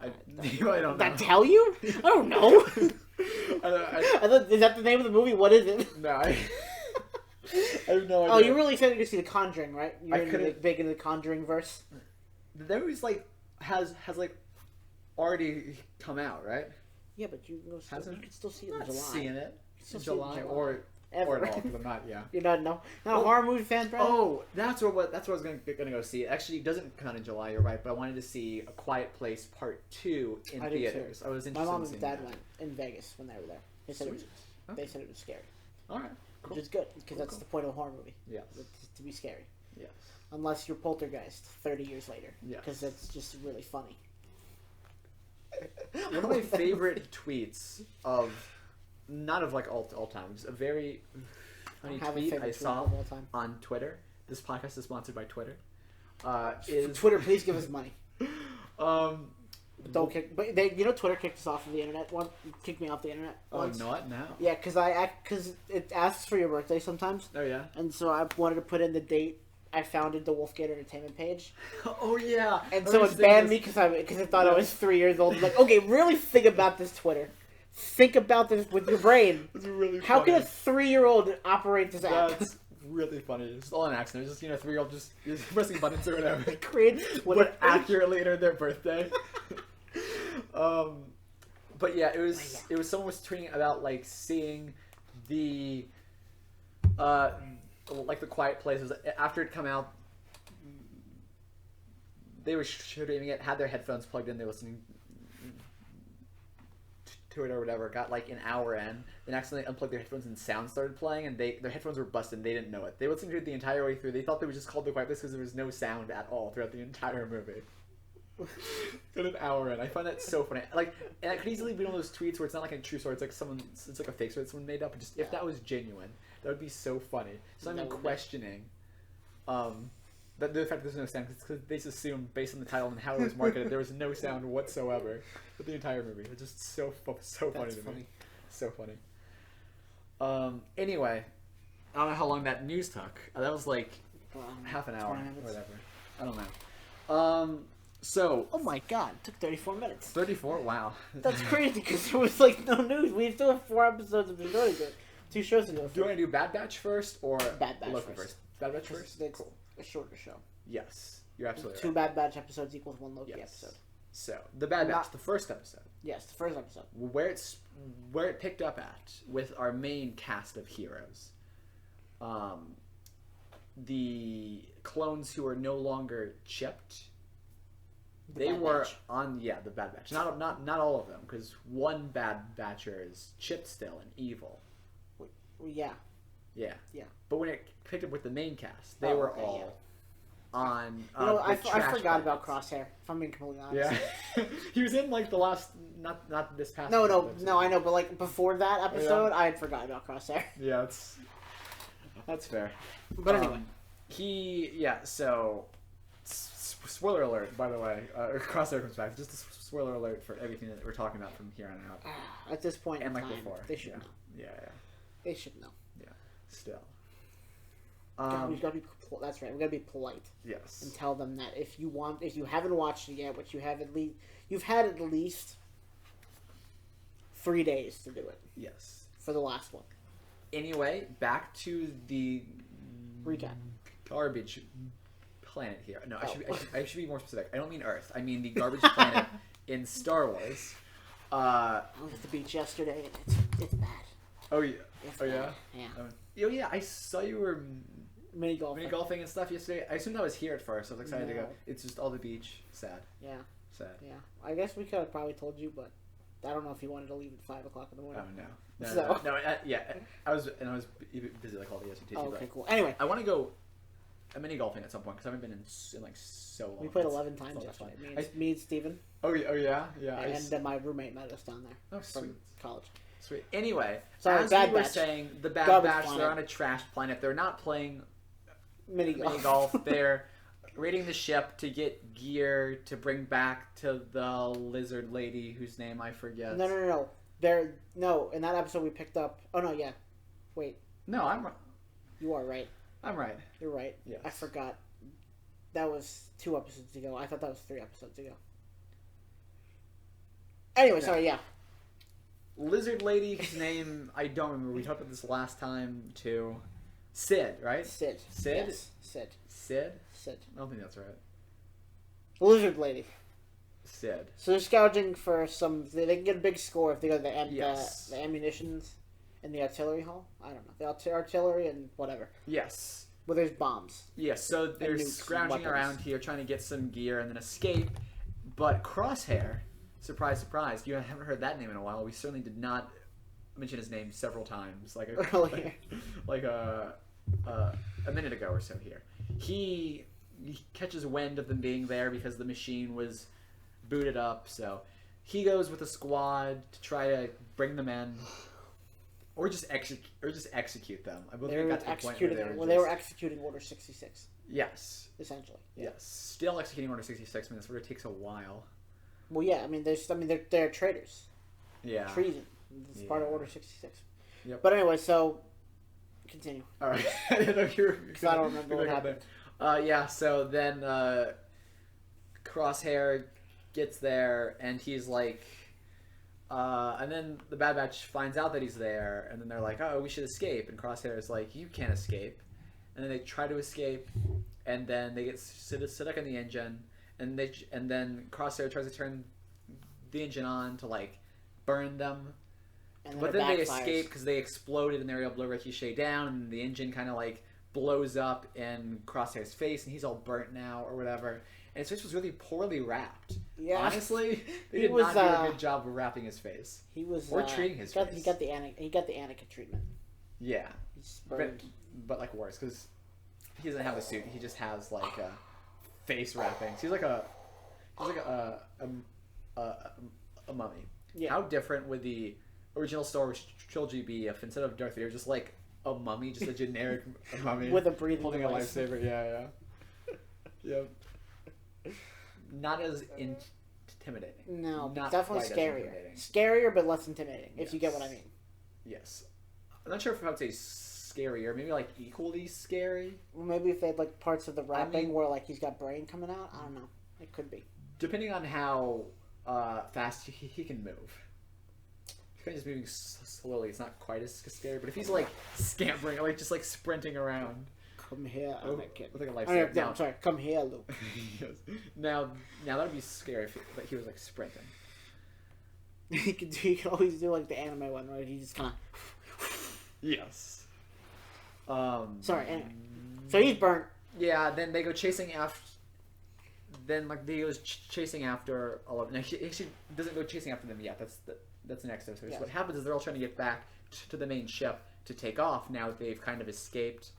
Speaker 1: I don't know.
Speaker 2: That tell you? I don't know. Is that the name of the movie? What is it?
Speaker 1: No, I have no idea.
Speaker 2: Oh, you're really excited to see The Conjuring, right? You're big into the Conjuring verse.
Speaker 1: The movie's has already come out, right?
Speaker 2: Yeah, but you can still see it in July.
Speaker 1: Seeing it in July or
Speaker 2: ever.
Speaker 1: Or at all, because I'm not. Yeah.
Speaker 2: You're not a horror movie fan, Brennan?
Speaker 1: Oh, that's what I was gonna go see. It actually doesn't come out in July. You're right, but I wanted to see A Quiet Place Part 2 in theaters. I was interested.
Speaker 2: My mom and dad went in Vegas when they were there. They said it was scary.
Speaker 1: All right. Cool.
Speaker 2: Which is good because that's the point of a horror movie.
Speaker 1: Yes.
Speaker 2: To be scary.
Speaker 1: Yes.
Speaker 2: Unless you're Poltergeist 30 years later.
Speaker 1: Yes.
Speaker 2: Because that's just really funny.
Speaker 1: One of my favorite tweets not of all time, just a very funny tweet I saw on Twitter. This podcast is sponsored by Twitter.
Speaker 2: Twitter, please give us money. Don't kick. But Twitter kicked us off of the internet. Kicked me off the internet. Once.
Speaker 1: Oh, not now.
Speaker 2: Yeah, because it asks for your birthday sometimes.
Speaker 1: Oh yeah.
Speaker 2: And so I wanted to put in the date I founded the Wolfgate Entertainment page.
Speaker 1: Oh yeah.
Speaker 2: And so it banned me because I thought I was 3 years old. Like, okay, really think about this, Twitter. Think about this with your brain.
Speaker 1: It's really
Speaker 2: How
Speaker 1: funny.
Speaker 2: can a 3-year-old operate this app?
Speaker 1: That's really funny. It's all an accident. It's just 3-year-old just pressing buttons or whatever.
Speaker 2: Create
Speaker 1: But accurately entered their birthday. But yeah, it was someone was tweeting about seeing the The Quiet Place was after it come out. They were shooting it, had their headphones plugged in, they were listening to it or whatever, got like an hour in, then accidentally unplugged their headphones and sound started playing, and their headphones were busted and they didn't know it. They listened to it the entire way through. They thought they were just called The Quiet Place because there was no sound at all throughout the entire movie. Got an hour in. I find that so funny. Like, and it could easily be one of those tweets where it's not like a true story. It's like it's like a fake story that someone made up. But just if that was genuine, that would be so funny. So I'm questioning, that the fact that there's no sound, because they just assume based on the title and how it was marketed, there was no sound whatsoever with the entire movie. It's just so funny to me. So funny. Anyway, I don't know how long that news took. That was like half an hour or whatever. I don't know. So.
Speaker 2: Oh my god, it took 34 minutes.
Speaker 1: 34? Wow.
Speaker 2: That's crazy because there was like no news. We still have 4 episodes of the show to go. 2 shows to go.
Speaker 1: Do you want to do Bad Batch first or
Speaker 2: Bad Batch
Speaker 1: Loki
Speaker 2: first?
Speaker 1: Bad Batch first?
Speaker 2: It's cool. A shorter show.
Speaker 1: Yes, you're absolutely
Speaker 2: 2
Speaker 1: right.
Speaker 2: Bad Batch episodes equals 1 Loki episode.
Speaker 1: So the Bad Batch, the first episode.
Speaker 2: Yes, the first episode.
Speaker 1: Where it picked up at with our main cast of heroes. The clones who are no longer chipped. They were on the Bad Batch. Not all of them, because one Bad Batcher is chipped still and evil.
Speaker 2: Yeah.
Speaker 1: Yeah.
Speaker 2: Yeah.
Speaker 1: But when it picked up with the main cast, they were all on.
Speaker 2: I forgot about Crosshair. If I'm being completely honest.
Speaker 1: Yeah. He was in like the last, not this past.
Speaker 2: No, I know, but like before that episode, I had forgotten about Crosshair.
Speaker 1: Yeah, that's fair.
Speaker 2: But anyway,
Speaker 1: So. Spoiler alert, by the way. Crosshair comes back. Just a spoiler alert for everything that we're talking about from here on out.
Speaker 2: At this point
Speaker 1: and
Speaker 2: in
Speaker 1: like
Speaker 2: time,
Speaker 1: before,
Speaker 2: they should know.
Speaker 1: Yeah.
Speaker 2: They should know.
Speaker 1: Yeah. Still.
Speaker 2: We've got to be. That's right. We got to be polite.
Speaker 1: Yes.
Speaker 2: And tell them that if you haven't watched it yet, which you've had at least 3 days to do it.
Speaker 1: Yes.
Speaker 2: For the last one.
Speaker 1: Anyway, back to the
Speaker 2: recap.
Speaker 1: Garbage planet here. No, I should be more specific. I don't mean Earth. I mean the garbage planet in Star Wars.
Speaker 2: I was at the beach yesterday, and it's bad.
Speaker 1: Oh yeah.
Speaker 2: It's
Speaker 1: bad.
Speaker 2: Yeah.
Speaker 1: Oh yeah. I saw you were
Speaker 2: mini golfing
Speaker 1: and stuff yesterday. I assumed I was here at first. I was excited to go. It's just all the beach. Sad.
Speaker 2: Yeah.
Speaker 1: Sad.
Speaker 2: Yeah. I guess we could have probably told you, but I don't know if you wanted to leave at 5 o'clock in the morning.
Speaker 1: Oh no. No. I was busy like all the yesterday.
Speaker 2: Oh, okay, cool. Anyway,
Speaker 1: I want to go mini golfing at some point because I haven't been in like so long.
Speaker 2: We played 11 times yesterday. Me and Steven.
Speaker 1: Oh yeah.
Speaker 2: And my roommate met us down there.
Speaker 1: Oh, sweet.
Speaker 2: From college.
Speaker 1: Sweet. Anyway,
Speaker 2: sorry,
Speaker 1: as
Speaker 2: Bad
Speaker 1: we were
Speaker 2: Batch.
Speaker 1: saying, the Bad
Speaker 2: Garbage
Speaker 1: Batch,
Speaker 2: planet.
Speaker 1: they're on a trash planet. They're not playing
Speaker 2: mini
Speaker 1: golf. They're raiding the ship to get gear to bring back to the lizard lady whose name I forget.
Speaker 2: No. In that episode we picked up. Oh no, yeah. Wait.
Speaker 1: No, I'm.
Speaker 2: You are right.
Speaker 1: I'm right.
Speaker 2: You're right.
Speaker 1: Yes.
Speaker 2: I forgot. That was 2 episodes ago. I thought that was 3 episodes ago. Anyway, sorry. Yeah.
Speaker 1: Lizard lady whose name I don't remember. We talked about this last time too. Sid, right?
Speaker 2: Sid. Yes. Sid.
Speaker 1: I don't think that's right.
Speaker 2: Lizard lady.
Speaker 1: Sid.
Speaker 2: So they're scrounging for some. They can get a big score if they go to the
Speaker 1: Yes.
Speaker 2: ammunitions in the artillery hall. I don't know. The artillery and whatever.
Speaker 1: Yes.
Speaker 2: Well, there's bombs.
Speaker 1: Yes, so they're scrounging around here trying to get some gear and then escape. But Crosshair, surprise, surprise, you haven't heard that name in a while. We certainly did not mention his name several times, like a minute ago or so here. He catches wind of them being there because the machine was booted up, so he goes with a squad to try to bring them in. Or just execute them. I believe they got to the point where
Speaker 2: they were executing Order 66.
Speaker 1: Yes.
Speaker 2: Essentially. Yeah.
Speaker 1: Yes. Still executing Order 66. I mean, this order takes a while.
Speaker 2: Well, yeah. I mean, they're traitors.
Speaker 1: Yeah.
Speaker 2: Treason. It's part of Order 66.
Speaker 1: Yep.
Speaker 2: But anyway, so continue.
Speaker 1: All right. I don't
Speaker 2: remember what happened.
Speaker 1: Yeah. So then Crosshair gets there, and he's like. And then the Bad Batch finds out that he's there, and then they're like, "Oh, we should escape." And Crosshair is like, "You can't escape." And then they try to escape, and then they get stuck in the engine, and then Crosshair tries to turn the engine on to like burn them, but then they escape because they exploded and they were able to ricochet down, and the engine kind of like blows up in Crosshair's face, and he's all burnt now or whatever. and his face was really poorly wrapped.
Speaker 2: Yeah.
Speaker 1: Honestly, they did not do a good job of wrapping his face.
Speaker 2: He was
Speaker 1: or treating his face.
Speaker 2: He got the Anakin treatment.
Speaker 1: Yeah,
Speaker 2: He's
Speaker 1: but like worse because he doesn't have the suit. He just has like a face wrapping. So he's like a mummy.
Speaker 2: Yeah.
Speaker 1: How different would the original Star Wars trilogy be if instead of Darth Vader, just like a mummy, just a generic mummy
Speaker 2: with a breathing
Speaker 1: holding
Speaker 2: device.
Speaker 1: a lightsaber? Yeah. Yep. Not as intimidating.
Speaker 2: No,
Speaker 1: not
Speaker 2: definitely scarier. Scarier, but less intimidating. If you get what I mean.
Speaker 1: Yes. I'm not sure if I would say scarier. Maybe like equally scary.
Speaker 2: Well, maybe if they had like parts of the wrapping where like he's got brain coming out. I don't know. It could be.
Speaker 1: Depending on how fast he can move. If he's kind of just moving slowly, it's not quite as scary. But if he's like scampering, like just like sprinting around.
Speaker 2: Come here, Anakin.
Speaker 1: With like a lightsaber.
Speaker 2: I'm sorry. Come here, Luke.
Speaker 1: Yes. Now that'd be scary if he was like sprinting.
Speaker 2: He could always do like the anime one, right? He just kind of.
Speaker 1: Yes.
Speaker 2: Sorry. Anyway, so he's burnt.
Speaker 1: Yeah. Then they go chasing after. Then like he goes chasing after all of. Now he actually doesn't go chasing after them yet. That's the next episode.
Speaker 2: Yes.
Speaker 1: So what happens is they're all trying to get back to the main ship to take off. Now that they've kind of escaped.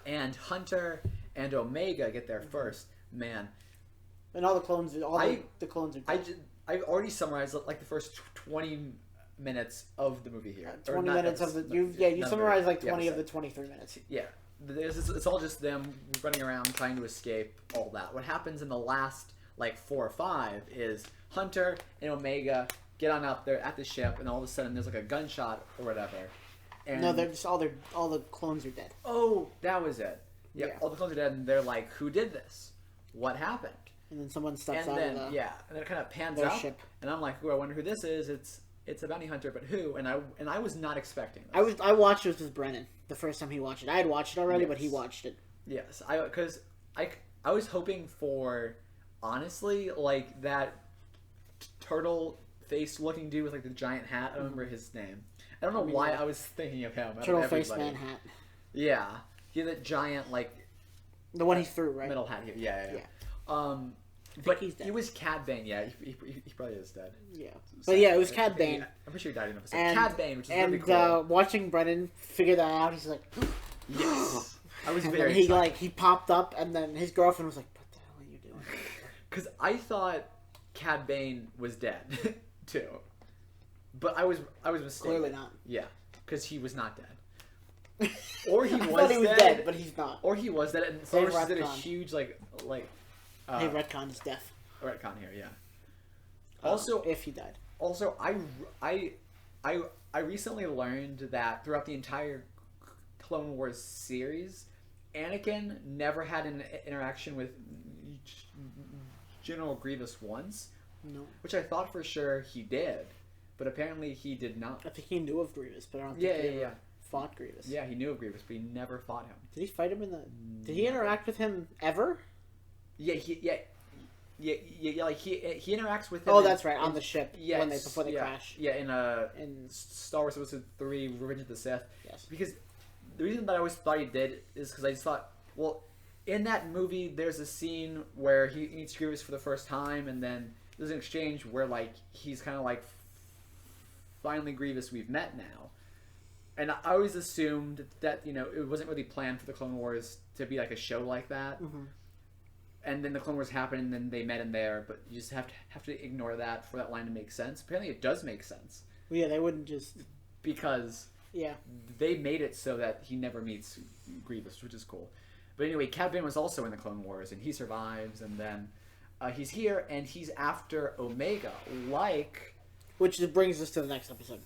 Speaker 1: And Hunter and Omega get there first. Man.
Speaker 2: And all the clones. The clones are dead.
Speaker 1: I've already summarized like the first 20 minutes of the movie here.
Speaker 2: 20 minutes of the you summarized like 20 of the 23 minutes.
Speaker 1: Yeah, it's all just them running around trying to escape all that. What happens in the last like 4 or 5 is Hunter and Omega get on up there at the ship, and all of a sudden there's like a gunshot or whatever. And
Speaker 2: no, they're just all the clones are dead.
Speaker 1: Oh, that was it.
Speaker 2: Yeah,
Speaker 1: all the clones are dead, and they're like, "Who did this? What happened?"
Speaker 2: And then someone steps
Speaker 1: out
Speaker 2: of the
Speaker 1: and then it kind of pans out,
Speaker 2: ship.
Speaker 1: And I'm like, "Ooh, I wonder who this is." It's a bounty hunter, but who? And I was not expecting this.
Speaker 2: I watched it with Brennan the first time he watched it. I had watched it already,
Speaker 1: Yes.
Speaker 2: but he watched it.
Speaker 1: Yes, because I was hoping for honestly like that turtle face looking dude with like the giant hat. I don't remember his name. I don't know why I was thinking of him.
Speaker 2: Turtle face man hat.
Speaker 1: Yeah, he had that giant like
Speaker 2: the one he threw right
Speaker 1: metal hat here. Yeah. But he was Cad Bane. Yeah, he probably is dead.
Speaker 2: Yeah,
Speaker 1: So,
Speaker 2: but yeah, it was Cad Bane.
Speaker 1: I'm pretty sure he died in an episode. Cad Bane, which is really cool.
Speaker 2: And watching Brennan figure that out, he's like,
Speaker 1: yes, I was
Speaker 2: and
Speaker 1: very.
Speaker 2: Then he popped up, and then his girlfriend was like, "What the hell are you doing?"
Speaker 1: Because I thought Cad Bane was dead too, but I was mistaken.
Speaker 2: Clearly not.
Speaker 1: Yeah, because he was not dead. Or he
Speaker 2: I
Speaker 1: was
Speaker 2: thought he was dead, but he's not.
Speaker 1: Or he was dead, and Star Wars did a huge like.
Speaker 2: They retconned his death.
Speaker 1: Retcon here, yeah. Also,
Speaker 2: if he died.
Speaker 1: Also, I recently learned that throughout the entire Clone Wars series, Anakin never had an interaction with General Grievous once.
Speaker 2: No.
Speaker 1: Which I thought for sure he did, but apparently he did not.
Speaker 2: I think he knew of Grievous, but I don't think he ever fought Grievous.
Speaker 1: Yeah, he knew of Grievous, but he never fought him.
Speaker 2: Did he fight him in the? Did he interact with him ever?
Speaker 1: Yeah, like he interacts with him.
Speaker 2: Oh, that's right, on the ship before they crash.
Speaker 1: Yeah, in Star Wars Episode 3, Revenge of the Sith.
Speaker 2: Yes.
Speaker 1: Because the reason that I always thought he did is because I just thought, well, in that movie, there's a scene where he meets Grievous for the first time, and then there's an exchange where like he's kind of like, finally Grievous, we've met now. And I always assumed that it wasn't really planned for the Clone Wars to be like a show like that.
Speaker 2: Mm-hmm.
Speaker 1: And then the Clone Wars happened, and then they met in there. But you just have to ignore that for that line to make sense. Apparently, it does make sense.
Speaker 2: Well, yeah, they wouldn't just
Speaker 1: because they made it so that he never meets Grievous, which is cool. But anyway, Cad Bane was also in the Clone Wars, and he survives. And then he's here, and he's after Omega,
Speaker 2: which brings us to the next episode.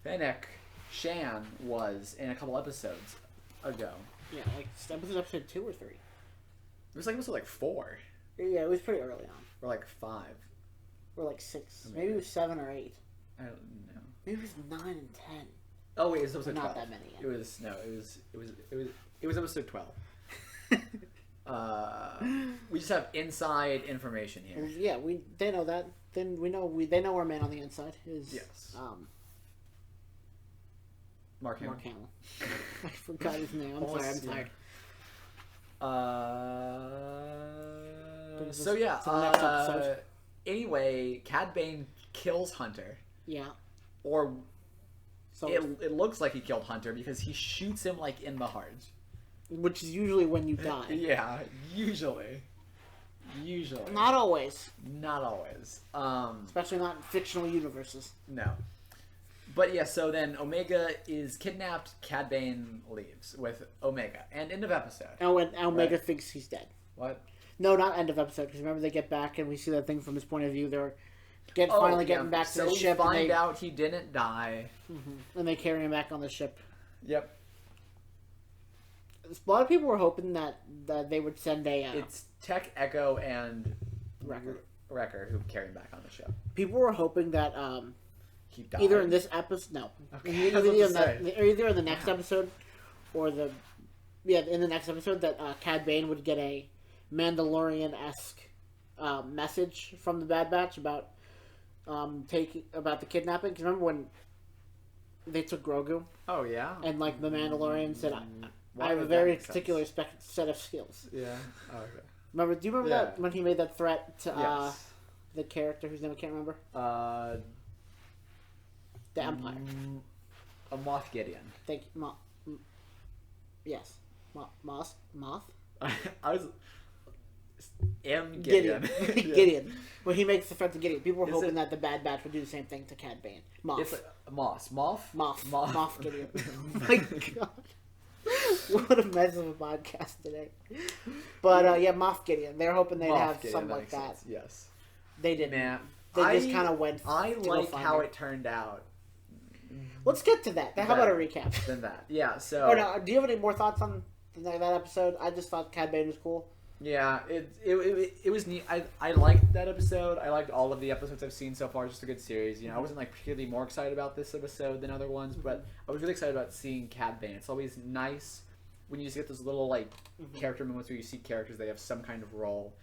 Speaker 1: Fennec Shan was in a couple episodes ago.
Speaker 2: Yeah, like episode 2 or 3.
Speaker 1: It was like 4.
Speaker 2: Yeah, it was pretty early on.
Speaker 1: Or like 5.
Speaker 2: Or like 6. Maybe it was 7 or 8.
Speaker 1: I don't know.
Speaker 2: Maybe it was 9 and 10.
Speaker 1: Oh wait, it was episode 12.
Speaker 2: Not that many. Yet.
Speaker 1: It was episode 12. We just have inside information here.
Speaker 2: Yeah, they know that. Then they know our man on the inside is Mark Hamill. I forgot his name. I'm sorry. I'm tired. To the next episode.
Speaker 1: Anyway, Cad Bane kills Hunter.
Speaker 2: Yeah.
Speaker 1: Or
Speaker 2: So
Speaker 1: it looks like he killed Hunter because he shoots him like in the heart.
Speaker 2: which is usually when you die.
Speaker 1: Yeah, usually.
Speaker 2: Not always.
Speaker 1: Not always.
Speaker 2: Especially not in fictional universes.
Speaker 1: No. But yeah, so then Omega is kidnapped, Cad Bane leaves with Omega. And end of episode.
Speaker 2: And when Omega thinks he's dead.
Speaker 1: What?
Speaker 2: No, not end of episode, because remember they get back and we see that thing from his point of view. They're finally getting back to the ship.
Speaker 1: So we find out he didn't die.
Speaker 2: Mm-hmm. And they carry him back on the ship.
Speaker 1: Yep.
Speaker 2: A lot of people were hoping that they would send a...
Speaker 1: It's Tech, Echo, and
Speaker 2: Wrecker
Speaker 1: who carry him back on the ship.
Speaker 2: People were hoping that
Speaker 1: he died.
Speaker 2: either in this episode... No.
Speaker 1: Okay,
Speaker 2: either in the next episode or in the next episode that Cad Bane would get a Mandalorian-esque message from the Bad Batch about the kidnapping. Because remember when they took Grogu?
Speaker 1: Oh, yeah?
Speaker 2: And like the Mandalorian said, I have a very particular set of skills.
Speaker 1: Yeah. Oh, okay.
Speaker 2: Remember? Do you remember that when he made that threat to
Speaker 1: Yes.
Speaker 2: the character whose name I can't remember? The Empire.
Speaker 1: A Moff Gideon.
Speaker 2: Thank you. Yes. Moth?
Speaker 1: I was... Gideon. Yeah.
Speaker 2: Gideon. When he makes the threat to Gideon. People were
Speaker 1: Is
Speaker 2: hoping
Speaker 1: it-
Speaker 2: that the Bad Batch would do the same thing to Cad Bane. Moth.
Speaker 1: Moff
Speaker 2: Gideon. My God. What a mess of a podcast today. But Moff Gideon. They were hoping they'd have something like that.
Speaker 1: Sense. Yes.
Speaker 2: They didn't.
Speaker 1: Man,
Speaker 2: They just kind of went.
Speaker 1: I
Speaker 2: to
Speaker 1: like
Speaker 2: go
Speaker 1: how
Speaker 2: find
Speaker 1: it turned out.
Speaker 2: Let's get to that. How about a recap?
Speaker 1: Than that. Yeah, so...
Speaker 2: Oh, no, do you have any more thoughts on that episode? I just thought Cad Bane was cool.
Speaker 1: Yeah, it was neat. I liked that episode. I liked all of the episodes I've seen so far. It's just a good series. You know, I wasn't like particularly more excited about this episode than other ones, but I was really excited about seeing Cad Bane. It's always nice when you just get those little like character moments where you see characters they have some kind of role,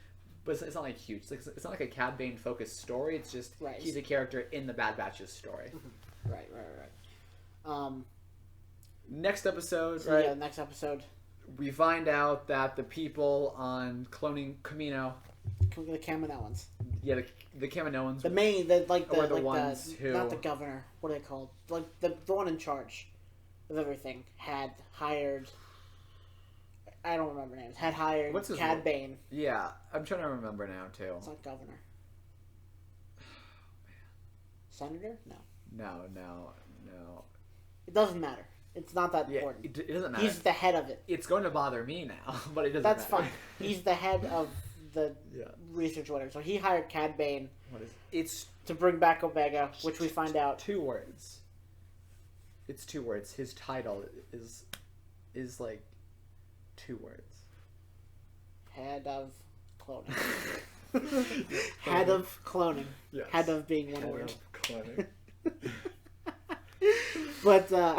Speaker 1: but it's not like huge. It's not like a Cad Bane focused story. It's just he's a character in the Bad Batch's story.
Speaker 2: Mm-hmm. Right.
Speaker 1: Next episode,
Speaker 2: so,
Speaker 1: right?
Speaker 2: Yeah, next episode.
Speaker 1: We find out that the people on cloning Camino,
Speaker 2: The Kaminoans.
Speaker 1: yeah, the Kaminoans,
Speaker 2: The main, the
Speaker 1: ones who,
Speaker 2: not the governor. What are they called? Like the one in charge of everything had hired. I don't remember names. Had hired Cad Bane.
Speaker 1: Yeah, I'm trying to remember now too.
Speaker 2: It's not governor. Senator? No.
Speaker 1: No.
Speaker 2: It doesn't matter. It's not that important.
Speaker 1: It doesn't matter.
Speaker 2: He's the head of it.
Speaker 1: It's going to bother me now, but it doesn't
Speaker 2: That's
Speaker 1: matter.
Speaker 2: fine. He's the head of the research whatever. So he hired Cad Bane to bring back Omega, which we find out.
Speaker 1: 2 words. It's 2 words. His title is like 2 words.
Speaker 2: Head of cloning. Head of cloning.
Speaker 1: Yes.
Speaker 2: Head of being one
Speaker 1: Head
Speaker 2: word.
Speaker 1: of cloning.
Speaker 2: But
Speaker 1: so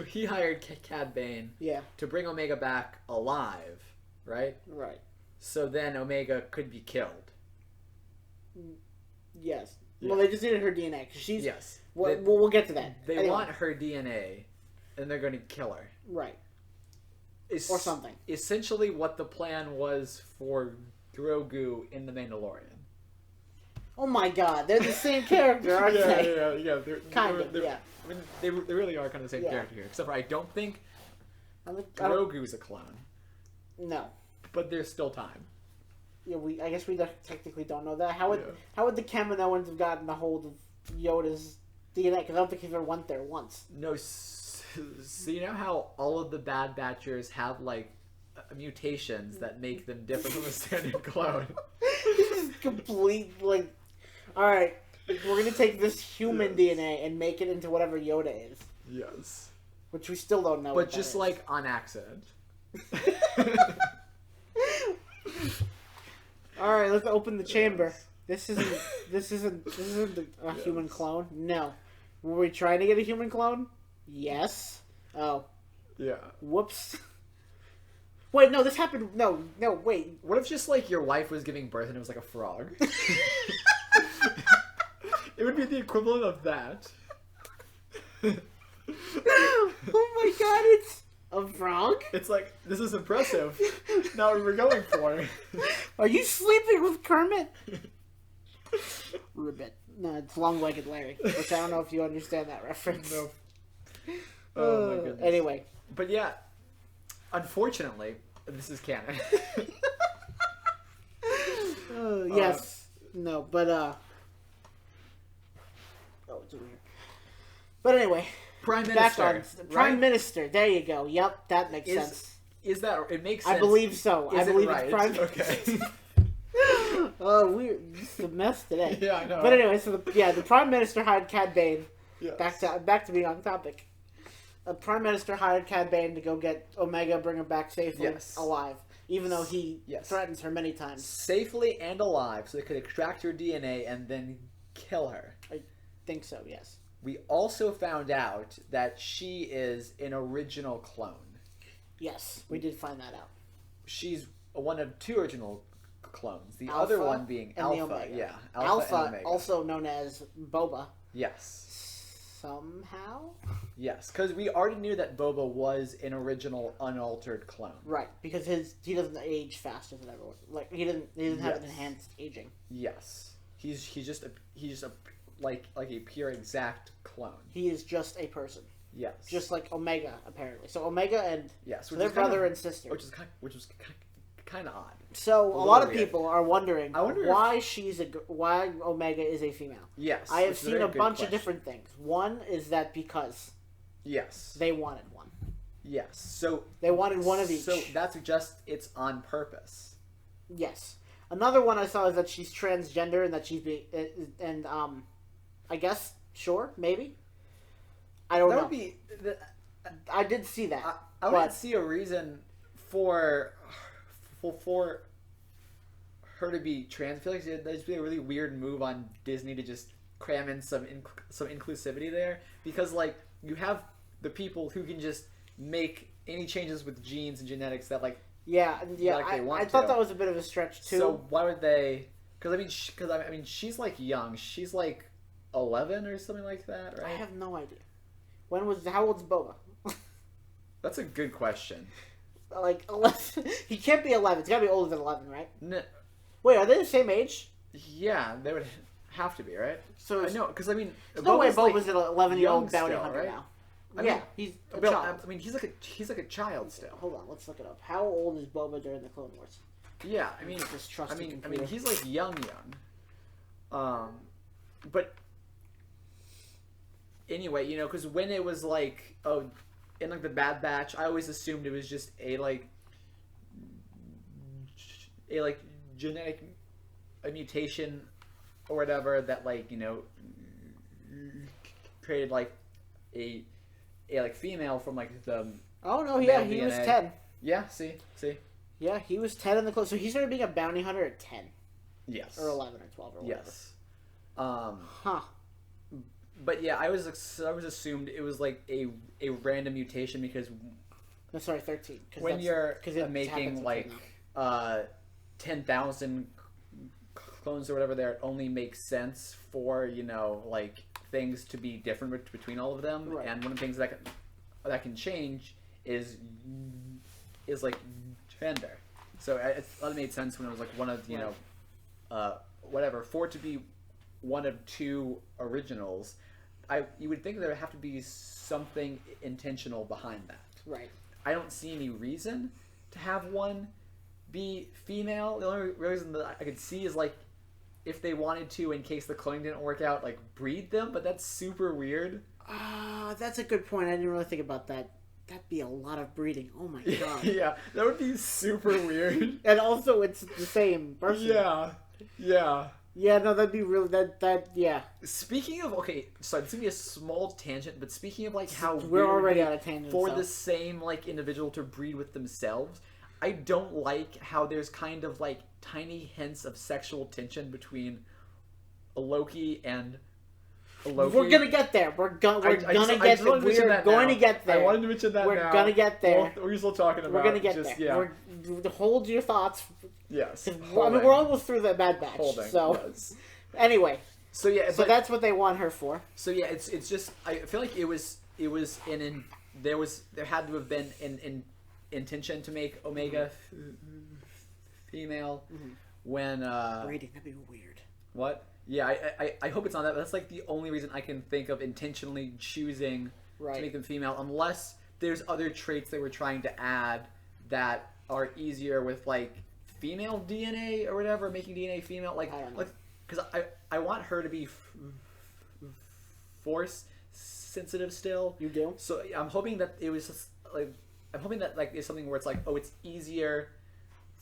Speaker 1: he hired Cad Bane to bring Omega back alive, right?
Speaker 2: Right.
Speaker 1: So then Omega could be killed.
Speaker 2: Yes.
Speaker 1: Yeah.
Speaker 2: Well, they just needed her DNA. Cause she's...
Speaker 1: Yes.
Speaker 2: We'll get to that.
Speaker 1: They want her DNA, and they're going to kill her.
Speaker 2: Right. Or something.
Speaker 1: Essentially what the plan was for Grogu in The Mandalorian.
Speaker 2: Oh my God, they're the same character, aren't they?
Speaker 1: Yeah.
Speaker 2: Kind of, yeah.
Speaker 1: I mean, they really are kind of the same character here. Except for I don't think Grogu's a clone.
Speaker 2: No.
Speaker 1: But there's still time.
Speaker 2: Yeah, I guess we technically don't know that. How would the Kaminoans have gotten a hold of Yoda's DNA? Because I don't think he ever went there once.
Speaker 1: No, so you know how all of the Bad Batchers have, like, mutations that make them different from a standard clone?
Speaker 2: This is complete, like... Alright, we're gonna take this human DNA and make it into whatever Yoda is.
Speaker 1: Yes.
Speaker 2: Which we still don't know.
Speaker 1: But just, like, on accident.
Speaker 2: Alright, let's open the chamber. This isn't a human clone. No. Were we trying to get a human clone? Yes. Oh.
Speaker 1: Yeah.
Speaker 2: Whoops. Wait, no, this happened. No, wait.
Speaker 1: What if just, like, your wife was giving birth and it was like a frog? It would be the equivalent of that.
Speaker 2: Oh my God, it's... A frog?
Speaker 1: It's like, this is impressive. Not what we were going for.
Speaker 2: Are you sleeping with Kermit? Ribbit. No, it's Long-Legged Larry, which I don't know if you understand that reference.
Speaker 1: No. Oh my goodness.
Speaker 2: Anyway.
Speaker 1: But yeah, unfortunately, this is canon.
Speaker 2: Yes. No, but, oh, it's over here. But anyway.
Speaker 1: Prime Minister.
Speaker 2: Back on Prime Minister. There you go. Yep, that makes sense.
Speaker 1: Is that... It makes sense.
Speaker 2: I believe so. I believe
Speaker 1: right?
Speaker 2: it's Prime
Speaker 1: Okay.
Speaker 2: Oh, weird. This is a mess today.
Speaker 1: Yeah, I know.
Speaker 2: But anyway, so the Prime Minister hired Cad Bane.
Speaker 1: Yes.
Speaker 2: Back to being on topic. The Prime Minister hired Cad Bane to go get Omega, bring her back safely alive, even though he threatens her many times.
Speaker 1: Safely and alive, so they could extract her DNA and then kill her.
Speaker 2: I think so. Yes.
Speaker 1: We also found out that she is an original clone.
Speaker 2: Yes, we did find that out.
Speaker 1: She's one of two original clones. The
Speaker 2: Alpha
Speaker 1: other one being
Speaker 2: and the
Speaker 1: Alpha.
Speaker 2: Omega.
Speaker 1: Yeah,
Speaker 2: Alpha
Speaker 1: and Omega.
Speaker 2: also known as Boba.
Speaker 1: Yes.
Speaker 2: Somehow?
Speaker 1: Yes, because we already knew that Boba was an original unaltered clone.
Speaker 2: Right, because he doesn't age faster than everyone. Like he doesn't have an enhanced aging.
Speaker 1: Yes. He's just a like a pure exact clone.
Speaker 2: He is just a person.
Speaker 1: Yes.
Speaker 2: Just like Omega, apparently. So Omega and
Speaker 1: so
Speaker 2: their brother and sister.
Speaker 1: Which was kind of odd.
Speaker 2: So a lot of people are wondering why why Omega is a female.
Speaker 1: Yes.
Speaker 2: I have seen a bunch of different things. One is that because they wanted one.
Speaker 1: Yes. So
Speaker 2: they wanted one of each.
Speaker 1: So that's it's on purpose.
Speaker 2: Yes. Another one I saw is that she's transgender and that she's I guess, sure, maybe. I don't know. I did see that.
Speaker 1: I wouldn't see a reason for her to be trans. I feel like that'd just be a really weird move on Disney to just cram in some inclusivity there, because like you have the people who can just make any changes with genes and genetics that like I thought that was a bit of a stretch too. So why would they? Because I mean she's like young. She's like 11 or something like that, right?
Speaker 2: I have no idea. How old's Boba?
Speaker 1: That's a good question.
Speaker 2: Like 11. He can't be 11. It's gotta be older than 11, right?
Speaker 1: No.
Speaker 2: Wait, are they the same age?
Speaker 1: Yeah, they would have to be, right?
Speaker 2: So
Speaker 1: I know, because I mean,
Speaker 2: no way Boba's an 11-year-old bounty hunter
Speaker 1: right?
Speaker 2: now.
Speaker 1: I mean, he's a child. I mean, he's like a child still.
Speaker 2: Hold on, let's look it up. How old is Boba during the Clone Wars?
Speaker 1: Yeah, I mean, he's like young. But anyway, you know, because when it was like, in like the Bad Batch, I always assumed it was just a genetic mutation or whatever that like, you know, created like a female from like the
Speaker 2: oh no, yeah, he was 10.
Speaker 1: Yeah, see.
Speaker 2: Yeah, he was 10 in the clone. So he started being a bounty hunter at 10.
Speaker 1: Yes.
Speaker 2: Or 11 or 12 or whatever.
Speaker 1: Yes. But yeah, I was assumed it was like a random mutation because.
Speaker 2: No, sorry, 13.
Speaker 1: When you're making like 10,000 clones or whatever, there it only makes sense for, you know, like things to be different between all of them,
Speaker 2: right.
Speaker 1: And one of the things that can change is like gender. So it made sense when it was like one of, you know, whatever, for it to be one of two originals. You would think there would have to be something intentional behind that.
Speaker 2: Right.
Speaker 1: I don't see any reason to have one be female. The only reason that I could see is like if they wanted to, in case the cloning didn't work out, like breed them, but that's super weird.
Speaker 2: That's a good point. I didn't really think about that. That'd be a lot of breeding. Oh my god.
Speaker 1: Yeah, that would be super weird.
Speaker 2: And also, it's the same person.
Speaker 1: Yeah.
Speaker 2: Yeah, no, that'd be really yeah.
Speaker 1: Speaking of, okay, sorry, this is gonna be a small tangent, but speaking of like how
Speaker 2: we're already on a tangent
Speaker 1: for the same like individual to breed with themselves, I don't like how there's kind of like tiny hints of sexual tension between Loki and Loki.
Speaker 2: We're gonna get there. We're gonna get there. We're going to get there.
Speaker 1: I wanted to mention that.
Speaker 2: We're gonna get there.
Speaker 1: We're still talking about.
Speaker 2: We're gonna get there.
Speaker 1: Yeah.
Speaker 2: Hold your thoughts.
Speaker 1: Yes.
Speaker 2: I mean, we're almost through the Bad Batch. Yes. Anyway.
Speaker 1: So yeah.
Speaker 2: So that's what they want her for.
Speaker 1: So yeah, it's just I feel like it was an there had to have been an intention to make Omega female when
Speaker 2: Breeding, that'd be weird.
Speaker 1: what? Yeah, I hope it's not that. But that's like the only reason I can think of intentionally choosing to make them female, unless there's other traits they were trying to add that are easier with like female DNA or whatever, making DNA female. Like because I want her to be force sensitive still.
Speaker 2: You do?
Speaker 1: So I'm hoping that it was just, like I'm hoping that like it's something where it's like, oh, it's easier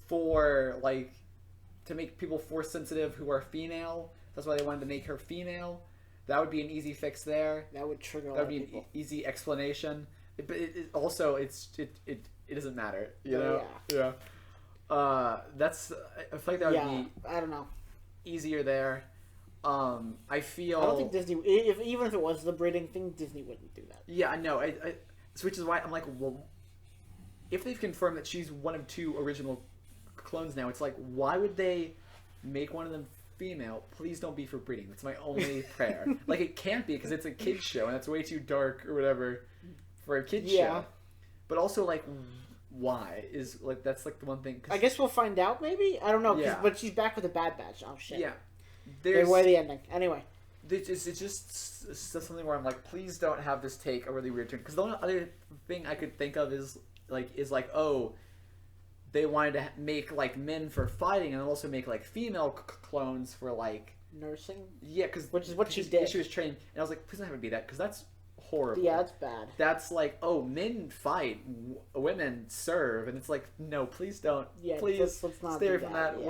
Speaker 1: for like to make people force sensitive who are female. That's why they wanted to make her female. That would be an easy fix there.
Speaker 2: That would trigger a lot
Speaker 1: That
Speaker 2: of
Speaker 1: would be
Speaker 2: people.
Speaker 1: an easy explanation. But it also it doesn't matter. You know?
Speaker 2: Yeah.
Speaker 1: That's I feel like that would be
Speaker 2: I don't know.
Speaker 1: easier there. I feel.
Speaker 2: I don't think Disney, even if it was the breeding thing, Disney wouldn't do that.
Speaker 1: Yeah, I know. Which is why I'm like, well, if they've confirmed that she's one of 2 original clones now, it's like, why would they make one of them female? Please don't be for breeding. That's my only prayer. Like, it can't be because it's a kids show and that's way too dark or whatever for a kids show. But also, like, why is like that's like the one thing?
Speaker 2: I guess we'll find out. Maybe I don't know.
Speaker 1: Yeah.
Speaker 2: But she's back with a Bad Batch. Oh shit.
Speaker 1: Yeah.
Speaker 2: There's way the ending. Anyway.
Speaker 1: It's just something where I'm like, please don't have this take a really weird turn. Because the only other thing I could think of is like, oh, they wanted to make like men for fighting and also make like female clones for like
Speaker 2: nursing.
Speaker 1: Yeah,
Speaker 2: which is what she did.
Speaker 1: She was trained, and I was like, please don't have it be that because that's horrible.
Speaker 2: Yeah, that's bad.
Speaker 1: That's like, oh, men fight, women serve, and it's like, no, please don't.
Speaker 2: Yeah,
Speaker 1: please
Speaker 2: let's not
Speaker 1: stay away
Speaker 2: do
Speaker 1: from
Speaker 2: that.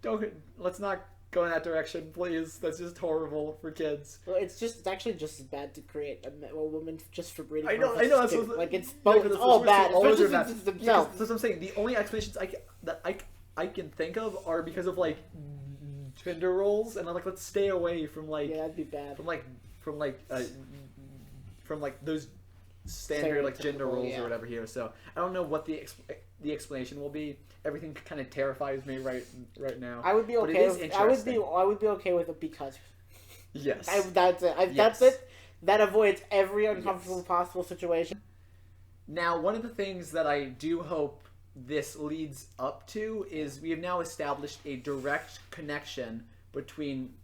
Speaker 1: Yeah. Let's not go in that direction, please. That's just horrible for kids.
Speaker 2: Well, it's actually just as bad to create a woman just for breeding.
Speaker 1: I know. That's
Speaker 2: like it's both. It's all bad. Especially since it's themselves.
Speaker 1: That's what I'm saying. The only explanations I can think of are because of like gender roles, and I'm like, let's stay away from like
Speaker 2: that'd be bad.
Speaker 1: From those standard like gender roles or whatever here. So I don't know what the explanation will be. Everything kind of terrifies me right now.
Speaker 2: I would be okay. I would be okay with it because.
Speaker 1: Yes.
Speaker 2: That's it. That's it. That avoids every uncomfortable possible situation.
Speaker 1: Now, one of the things that I do hope this leads up to is we have now established a direct connection between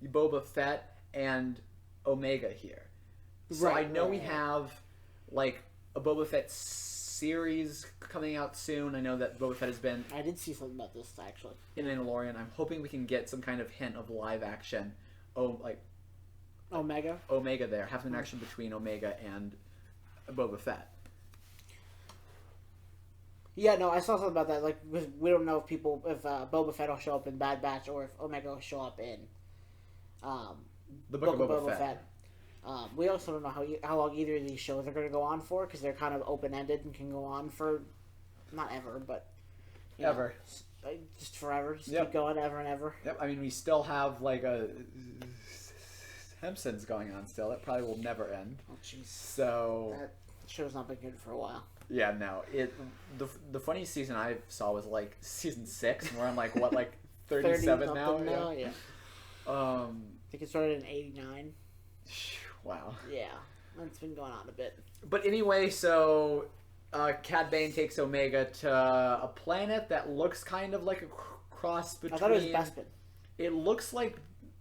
Speaker 1: Boba Fett and Omega here. So I know we have like a Boba Fett series coming out soon. I know that Boba Fett has been.
Speaker 2: I did see something about this actually.
Speaker 1: In Mandalorian, I'm hoping we can get some kind of hint of live action.
Speaker 2: Omega
Speaker 1: there. Have an action between Omega and Boba Fett.
Speaker 2: Yeah, no, I saw something about that. Like, we don't know if Boba Fett will show up in Bad Batch or if Omega will show up in
Speaker 1: the Book of Boba Fett.
Speaker 2: We also don't know how long either of these shows are going to go on for because they're kind of open-ended and can go on for not ever, but
Speaker 1: ever.
Speaker 2: Just forever. Just keep going ever and ever.
Speaker 1: Yep. I mean, we still have like a Simpsons going on still. That probably will never end.
Speaker 2: Oh, jeez.
Speaker 1: So
Speaker 2: that show's not been good for a while.
Speaker 1: Yeah, no. The funny season I saw was like season 6, where I'm like, what, like 37 now?
Speaker 2: Yeah. I think it started in 89.
Speaker 1: Wow.
Speaker 2: Yeah, it's been going on a bit.
Speaker 1: But anyway, so Cad Bane takes Omega to a planet that looks kind of like a cross between.
Speaker 2: I thought it was Bespin.
Speaker 1: It looks like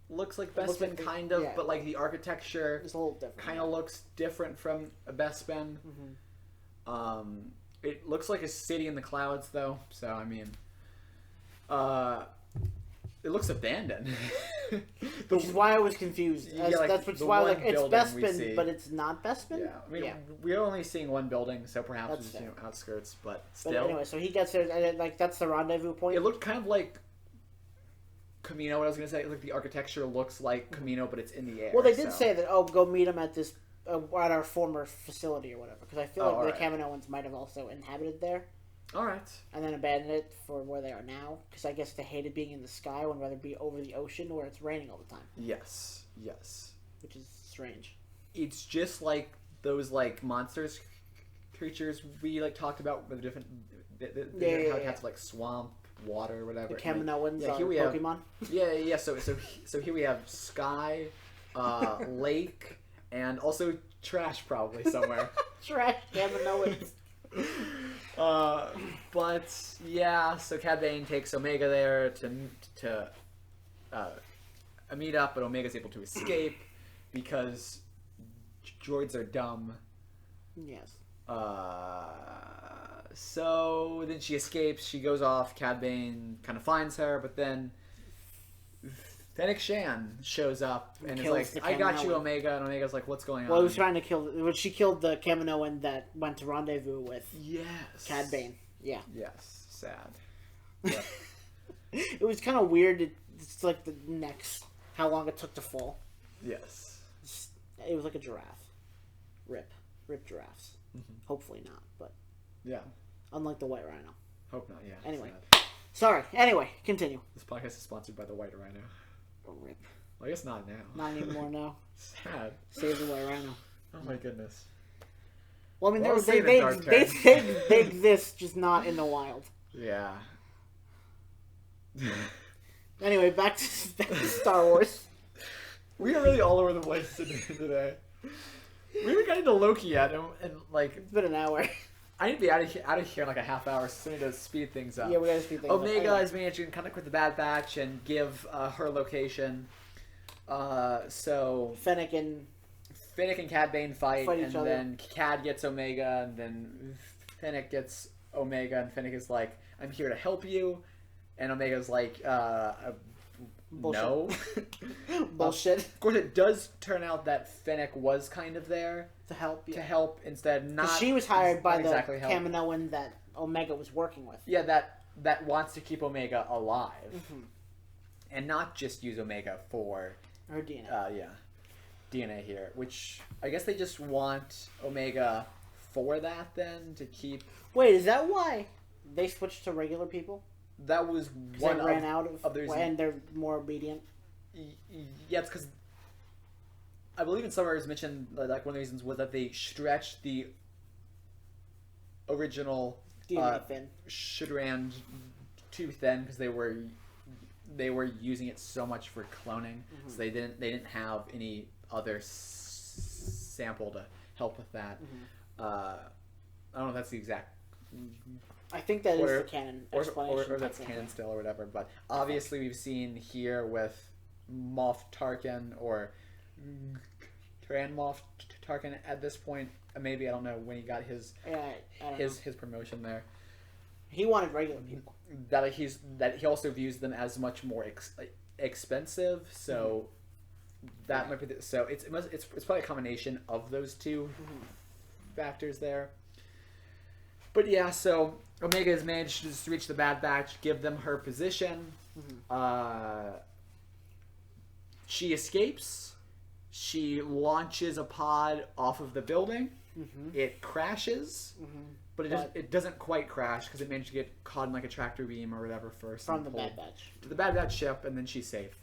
Speaker 1: Bespin, kind of, but like the architecture
Speaker 2: is a little different.
Speaker 1: Kind of looks different from a Bespin.
Speaker 2: Mm-hmm.
Speaker 1: It looks like a city in the clouds, though. So I mean, it looks abandoned.
Speaker 2: Which is why I was confused. That's why I was like, it's Bespin, but it's not Bespin?
Speaker 1: Yeah. I mean, we're only seeing one building, so perhaps it's outskirts, but still.
Speaker 2: But anyway, so he gets there, and like that's the rendezvous point.
Speaker 1: It looked kind of like Camino, what I was going to say. Like the architecture looks like Camino, but it's in the air.
Speaker 2: Well, they did say that, go meet him at this, at our former facility or whatever, because I feel like the Kaminoans might have also inhabited there.
Speaker 1: Alright.
Speaker 2: And then abandoned it for where they are now, because I guess they hated being in the sky, would rather be over the ocean where it's raining all the time.
Speaker 1: Yes.
Speaker 2: Which is strange.
Speaker 1: It's just like those like monsters, creatures we like talked about with the different how it has like swamp, water, whatever.
Speaker 2: The Kaminoans
Speaker 1: here we
Speaker 2: Pokemon.
Speaker 1: So here we have sky, lake, and also trash probably somewhere.
Speaker 2: Trash Kaminoans.
Speaker 1: But yeah, so Cad Bane takes Omega there to meet up, but Omega's able to escape because droids are dumb.
Speaker 2: Yes.
Speaker 1: So then she escapes. She goes off. Cad Bane kind of finds her, but then Fennec Shan shows up and is like, "I got you, Omega." And Omega's like, "What's going on?"
Speaker 2: Well, he was trying to kill. Well, she killed the Kaminoan that went to rendezvous with.
Speaker 1: Yes.
Speaker 2: Cad Bane. Yeah.
Speaker 1: Yes. Sad.
Speaker 2: Yep. It was kind of weird. It's like the necks. How long it took to fall.
Speaker 1: Yes.
Speaker 2: It was like a giraffe. Rip giraffes. Mm-hmm. Hopefully not, but
Speaker 1: yeah.
Speaker 2: Unlike the white rhino.
Speaker 1: Hope not. Yeah.
Speaker 2: Anyway.
Speaker 1: Sad.
Speaker 2: Sorry. Anyway, continue.
Speaker 1: This podcast is sponsored by the white rhino.
Speaker 2: Oh, rip.
Speaker 1: Well, I guess not now.
Speaker 2: Not anymore now.
Speaker 1: Sad.
Speaker 2: Save the white rhino.
Speaker 1: Oh my goodness.
Speaker 2: Well, I mean, they exist, just not in the wild.
Speaker 1: Yeah.
Speaker 2: Anyway, back to Star Wars.
Speaker 1: We are really all over the place today. We haven't got into Loki yet, and like
Speaker 2: it's been an hour.
Speaker 1: I need to be out of here in like a half hour, so we need to speed things up.
Speaker 2: Yeah, we gotta speed things up.
Speaker 1: Omega is managing to connect with the Bad Batch and give her location. So
Speaker 2: Fennec and
Speaker 1: Cad Bane fight and
Speaker 2: each other.
Speaker 1: then Cad gets Omega, and then Fennec gets Omega, and Fennec is like, "I'm here to help you," and Omega's like, "No."
Speaker 2: Bullshit.
Speaker 1: Of course, it does turn out that Fennec was kind of there
Speaker 2: to help. Yeah.
Speaker 1: To help instead, not.
Speaker 2: She was hired by the
Speaker 1: exactly
Speaker 2: Kaminoan that Omega was working with.
Speaker 1: Yeah, that wants to keep Omega alive, and not just use Omega for
Speaker 2: her DNA.
Speaker 1: DNA here, which I guess they just want Omega for that then to keep.
Speaker 2: Wait, is that why they switched to regular people?
Speaker 1: That was one
Speaker 2: they ran out of
Speaker 1: their
Speaker 2: and they're more obedient.
Speaker 1: Yeah, it's because I believe in somewhere it was mentioned like one of the reasons was that they stretched the original
Speaker 2: DNA thin.
Speaker 1: Shudran too thin because they were using it so much for cloning, so they didn't have any other sample to help with that. I don't know if that's the exact.
Speaker 2: I think that is the canon explanation.
Speaker 1: Or that's canon still or whatever. But obviously we've seen here with Moff Tarkin or Grand Moff Tarkin at this point. Maybe I don't know when he got his promotion there.
Speaker 2: He wanted regular people.
Speaker 1: That he also views them as much more expensive. So that might be so it's probably a combination of those two factors there. But yeah, so Omega has managed to reach the Bad Batch, give them her position. She escapes. She launches a pod off of the building. It crashes, but it doesn't quite crash because it managed to get caught in like a tractor beam or whatever first.
Speaker 2: From the Bad Batch.
Speaker 1: To the Bad Batch ship, and then she's safe.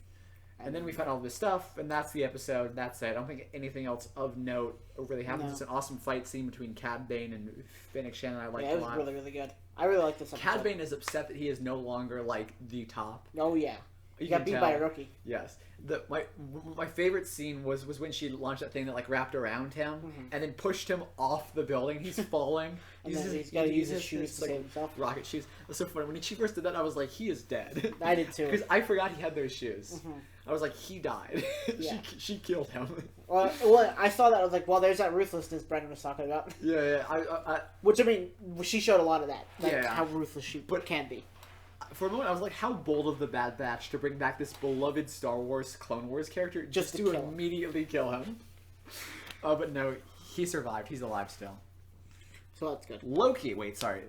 Speaker 1: And then we find all this stuff, and that's the episode. That's it. I don't think anything else of note really happens. No. It's an awesome fight scene between Cad Bane and Fennec Shan. I like a lot.
Speaker 2: Yeah, it was really, really good. I really like this episode.
Speaker 1: Cad Bane is upset that he is no longer like the top.
Speaker 2: Oh yeah, he got beat by a rookie.
Speaker 1: Yes. My favorite scene was when she launched that thing that like wrapped around him and then pushed him off the building. He's falling.
Speaker 2: He's got to use his shoes to save himself.
Speaker 1: Rocket shoes. That's so funny. When she first did that, I was like, he is dead.
Speaker 2: I did too.
Speaker 1: Because I forgot he had those shoes. I was like, he died.
Speaker 2: Yeah.
Speaker 1: she killed him.
Speaker 2: Well, I saw that. I was like, well, there's that ruthlessness Brennan was talking about.
Speaker 1: Yeah.
Speaker 2: Which, I mean, she showed a lot of that. Like,
Speaker 1: yeah.
Speaker 2: How ruthless she can be.
Speaker 1: For a moment, I was like, how bold of the Bad Batch to bring back this beloved Star Wars, Clone Wars character just to immediately kill him. But no, he survived. He's alive still.
Speaker 2: So that's good.
Speaker 1: Loki, wait, sorry.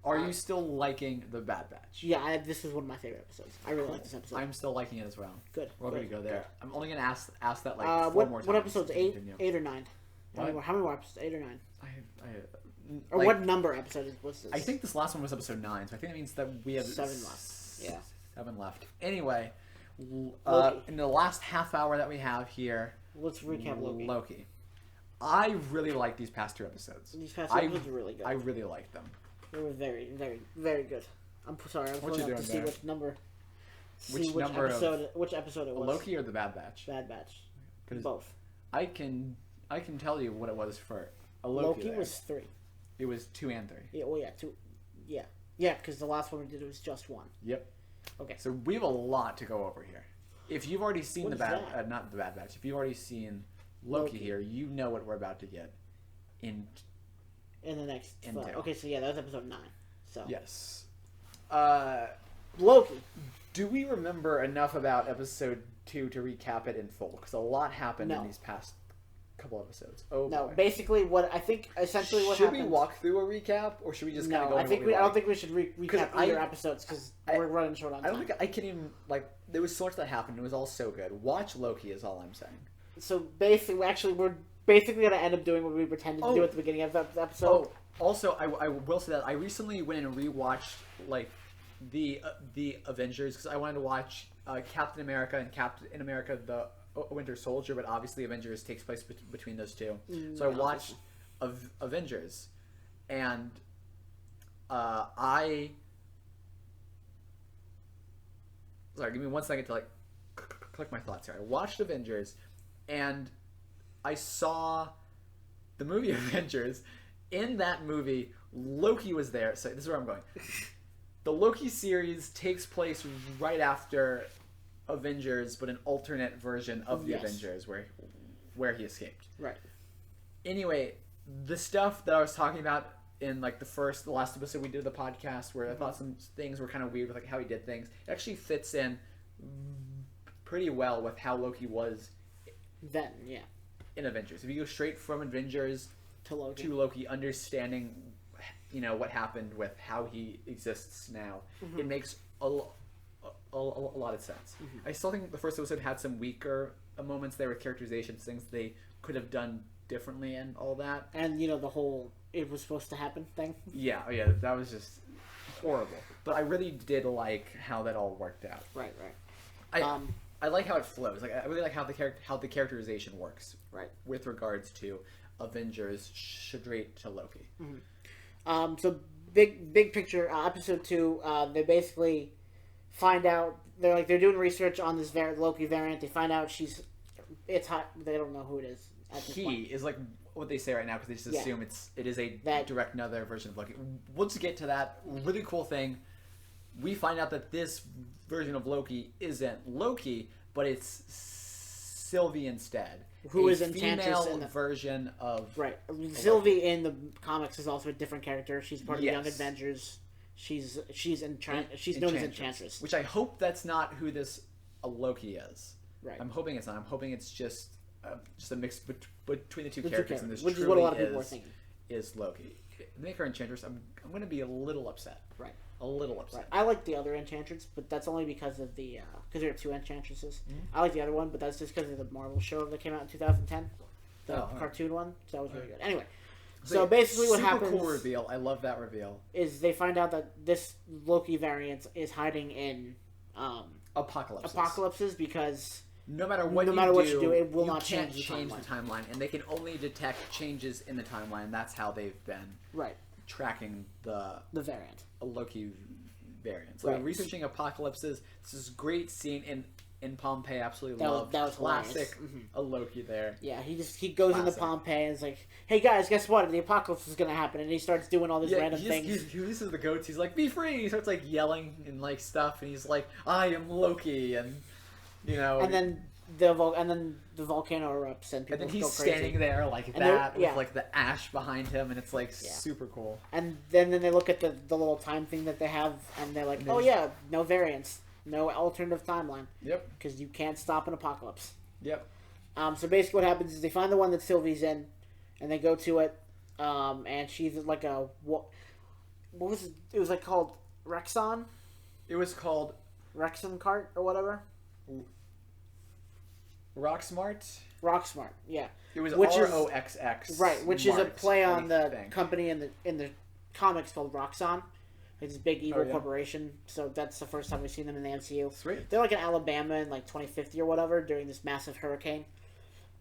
Speaker 1: Are you still liking the Bad Batch?
Speaker 2: Yeah, this is one of my favorite episodes. I really like this episode.
Speaker 1: I'm still liking it as well.
Speaker 2: Good.
Speaker 1: We're going to go there. Good. I'm only going to ask that like four more times.
Speaker 2: What episodes? 8 or 9? How many more episodes? 8 or 9? Or what number episode was this?
Speaker 1: I think this last one was episode 9, so I think that means that we have
Speaker 2: 7 left. Yeah.
Speaker 1: 7 left. Anyway, in the last half hour that we have here,
Speaker 2: let's recap
Speaker 1: Loki. I really like these past 2 episodes.
Speaker 2: These past 2 episodes were really good.
Speaker 1: I really like them.
Speaker 2: They were very, very, very good. I'm sorry, I was pulling up to see which number. Which episode it was.
Speaker 1: Loki or the Bad Batch?
Speaker 2: Bad Batch. Both.
Speaker 1: I can I can tell you what it was for a Loki.
Speaker 2: Loki was 3.
Speaker 1: It was 2 and 3.
Speaker 2: Yeah, well, yeah, 2. Yeah. Yeah, because the last one we did, it was just 1.
Speaker 1: Yep.
Speaker 2: Okay.
Speaker 1: So we have a lot to go over here. If you've already seen
Speaker 2: What is
Speaker 1: not the Bad Batch, if you've already seen Loki here, you know what we're about to get in
Speaker 2: the next.
Speaker 1: into.
Speaker 2: Okay, so yeah, that was episode 9. So.
Speaker 1: Yes.
Speaker 2: Loki.
Speaker 1: Do we remember enough about episode 2 to recap it in full? Because a lot happened in these past couple episodes. Oh
Speaker 2: no,
Speaker 1: boy.
Speaker 2: basically what essentially what happened.
Speaker 1: Should we walk through a recap, or should we just kind of go?
Speaker 2: I don't think we should recap either episodes because we're running short on time.
Speaker 1: I don't think I can even There was so much that happened. It was all so good. Watch Loki is all I'm saying.
Speaker 2: So basically, we're basically gonna end up doing what we pretended to do at the beginning of the episode.
Speaker 1: Oh, also, I will say that I recently went and rewatched the Avengers because I wanted to watch Captain America and Captain America the Winter Soldier, but obviously Avengers takes place between those two. So I watched Avengers, and sorry, give me 1 second to collect my thoughts here. I watched Avengers, and I saw the movie Avengers. In that movie, Loki was there. So this is where I'm going. The Loki series takes place right after Avengers, but an alternate version of the Avengers where he escaped.
Speaker 2: Right.
Speaker 1: Anyway, the stuff that I was talking about in the last episode we did of the podcast, where I thought some things were kind of weird with how he did things, it actually fits in pretty well with how Loki was
Speaker 2: then, yeah,
Speaker 1: in Avengers. If you go straight from Avengers
Speaker 2: to
Speaker 1: Loki, understanding what happened with how he exists now, it makes a lot of sense. I still think the first episode had some weaker moments there with characterizations, things they could have done differently and all that.
Speaker 2: And the whole it was supposed to happen thing.
Speaker 1: Yeah, that was just horrible. But I really did like how that all worked out.
Speaker 2: Right.
Speaker 1: I like how it flows. I really like how the characterization works.
Speaker 2: Right.
Speaker 1: With regards to Avengers straight to Loki.
Speaker 2: So big picture, episode 2. They basically find out they're doing research on this Loki variant. They find out it's hot. They don't know who it is.
Speaker 1: He is what they say right now because they just assume it is a direct another version of Loki. Let's get to that really cool thing. We find out that this version of Loki isn't Loki, but it's Sylvie instead.
Speaker 2: Who is Enchantress
Speaker 1: in the version of
Speaker 2: Sylvie in the comics is also a different character. She's part of the Young Avengers. She's known as Enchantress.
Speaker 1: Which I hope that's not who this Loki is.
Speaker 2: Right.
Speaker 1: I'm hoping it's not. I'm hoping it's just a mix between the two characters, and this
Speaker 2: which is what a lot of people are thinking.
Speaker 1: Is Loki. Make her Enchantress. I'm going to be a little upset.
Speaker 2: Right.
Speaker 1: A little upset.
Speaker 2: Right. I like the other Enchantress, but that's only because of because there are 2 Enchantresses. I like the other one, but that's just because of the Marvel show that came out in 2010, the cartoon one. So that was really good. Anyway, so basically what happens...
Speaker 1: Super cool reveal. I love that reveal.
Speaker 2: Is they find out that this Loki variant is hiding in apocalypses because...
Speaker 1: No matter what you do, it will not change the timeline. And they can only detect changes in the timeline. That's how they've been tracking the
Speaker 2: variant.
Speaker 1: A Loki variant. So researching apocalypses. This is a great scene in Pompeii. Absolutely love. That was classic. A Loki there.
Speaker 2: Yeah, he goes into Pompeii and is like, "Hey guys, guess what? The apocalypse is gonna happen." And he starts doing all these random things.
Speaker 1: He uses the goats. He's like, "Be free!" He starts yelling and stuff. And he's like, "I am Loki," and
Speaker 2: And then the volcano erupts and people
Speaker 1: and then he's
Speaker 2: go crazy.
Speaker 1: Standing there that with the ash behind him, and it's super cool.
Speaker 2: And then they look at the little time thing that they have, and they're like, "Oh yeah, no variants, no alternative timeline."
Speaker 1: Yep.
Speaker 2: Because you can't stop an apocalypse.
Speaker 1: Yep.
Speaker 2: So basically, what happens is they find the one that Sylvie's in, and they go to it, and she's like what was it? It was called Rexon.
Speaker 1: It was called
Speaker 2: Rexon Cart or whatever.
Speaker 1: Rocksmart,
Speaker 2: yeah.
Speaker 1: It was ROXX.
Speaker 2: Right, which is a play on the company in the comics called Roxxon. It's this big evil corporation. So that's the first time we've seen them in the MCU.
Speaker 1: Sweet.
Speaker 2: They're in Alabama in 2050 or whatever during this massive hurricane.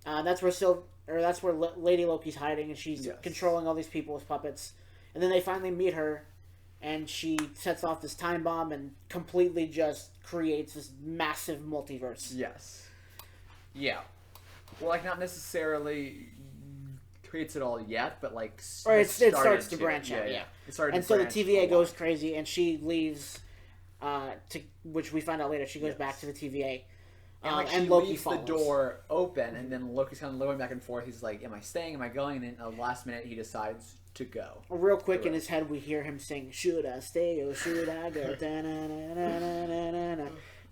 Speaker 2: That's where Lady Loki's hiding, and she's controlling all these people as puppets. And then they finally meet her, and she sets off this time bomb and completely just creates this massive multiverse.
Speaker 1: Yes. Yeah. Well, not necessarily
Speaker 2: creates
Speaker 1: it all yet, but like
Speaker 2: or it starts to branch out. Yeah.
Speaker 1: It started.
Speaker 2: And so the TVA goes crazy, and she leaves. Which we find out later. She goes back to the TVA.
Speaker 1: And Loki leaves follows. The door open, and then Loki's kind of going back and forth. He's like, "Am I staying? Am I going?" And then at the last minute, he decides to go.
Speaker 2: Real quick in his head, we hear him sing, "Should I stay or should I go?"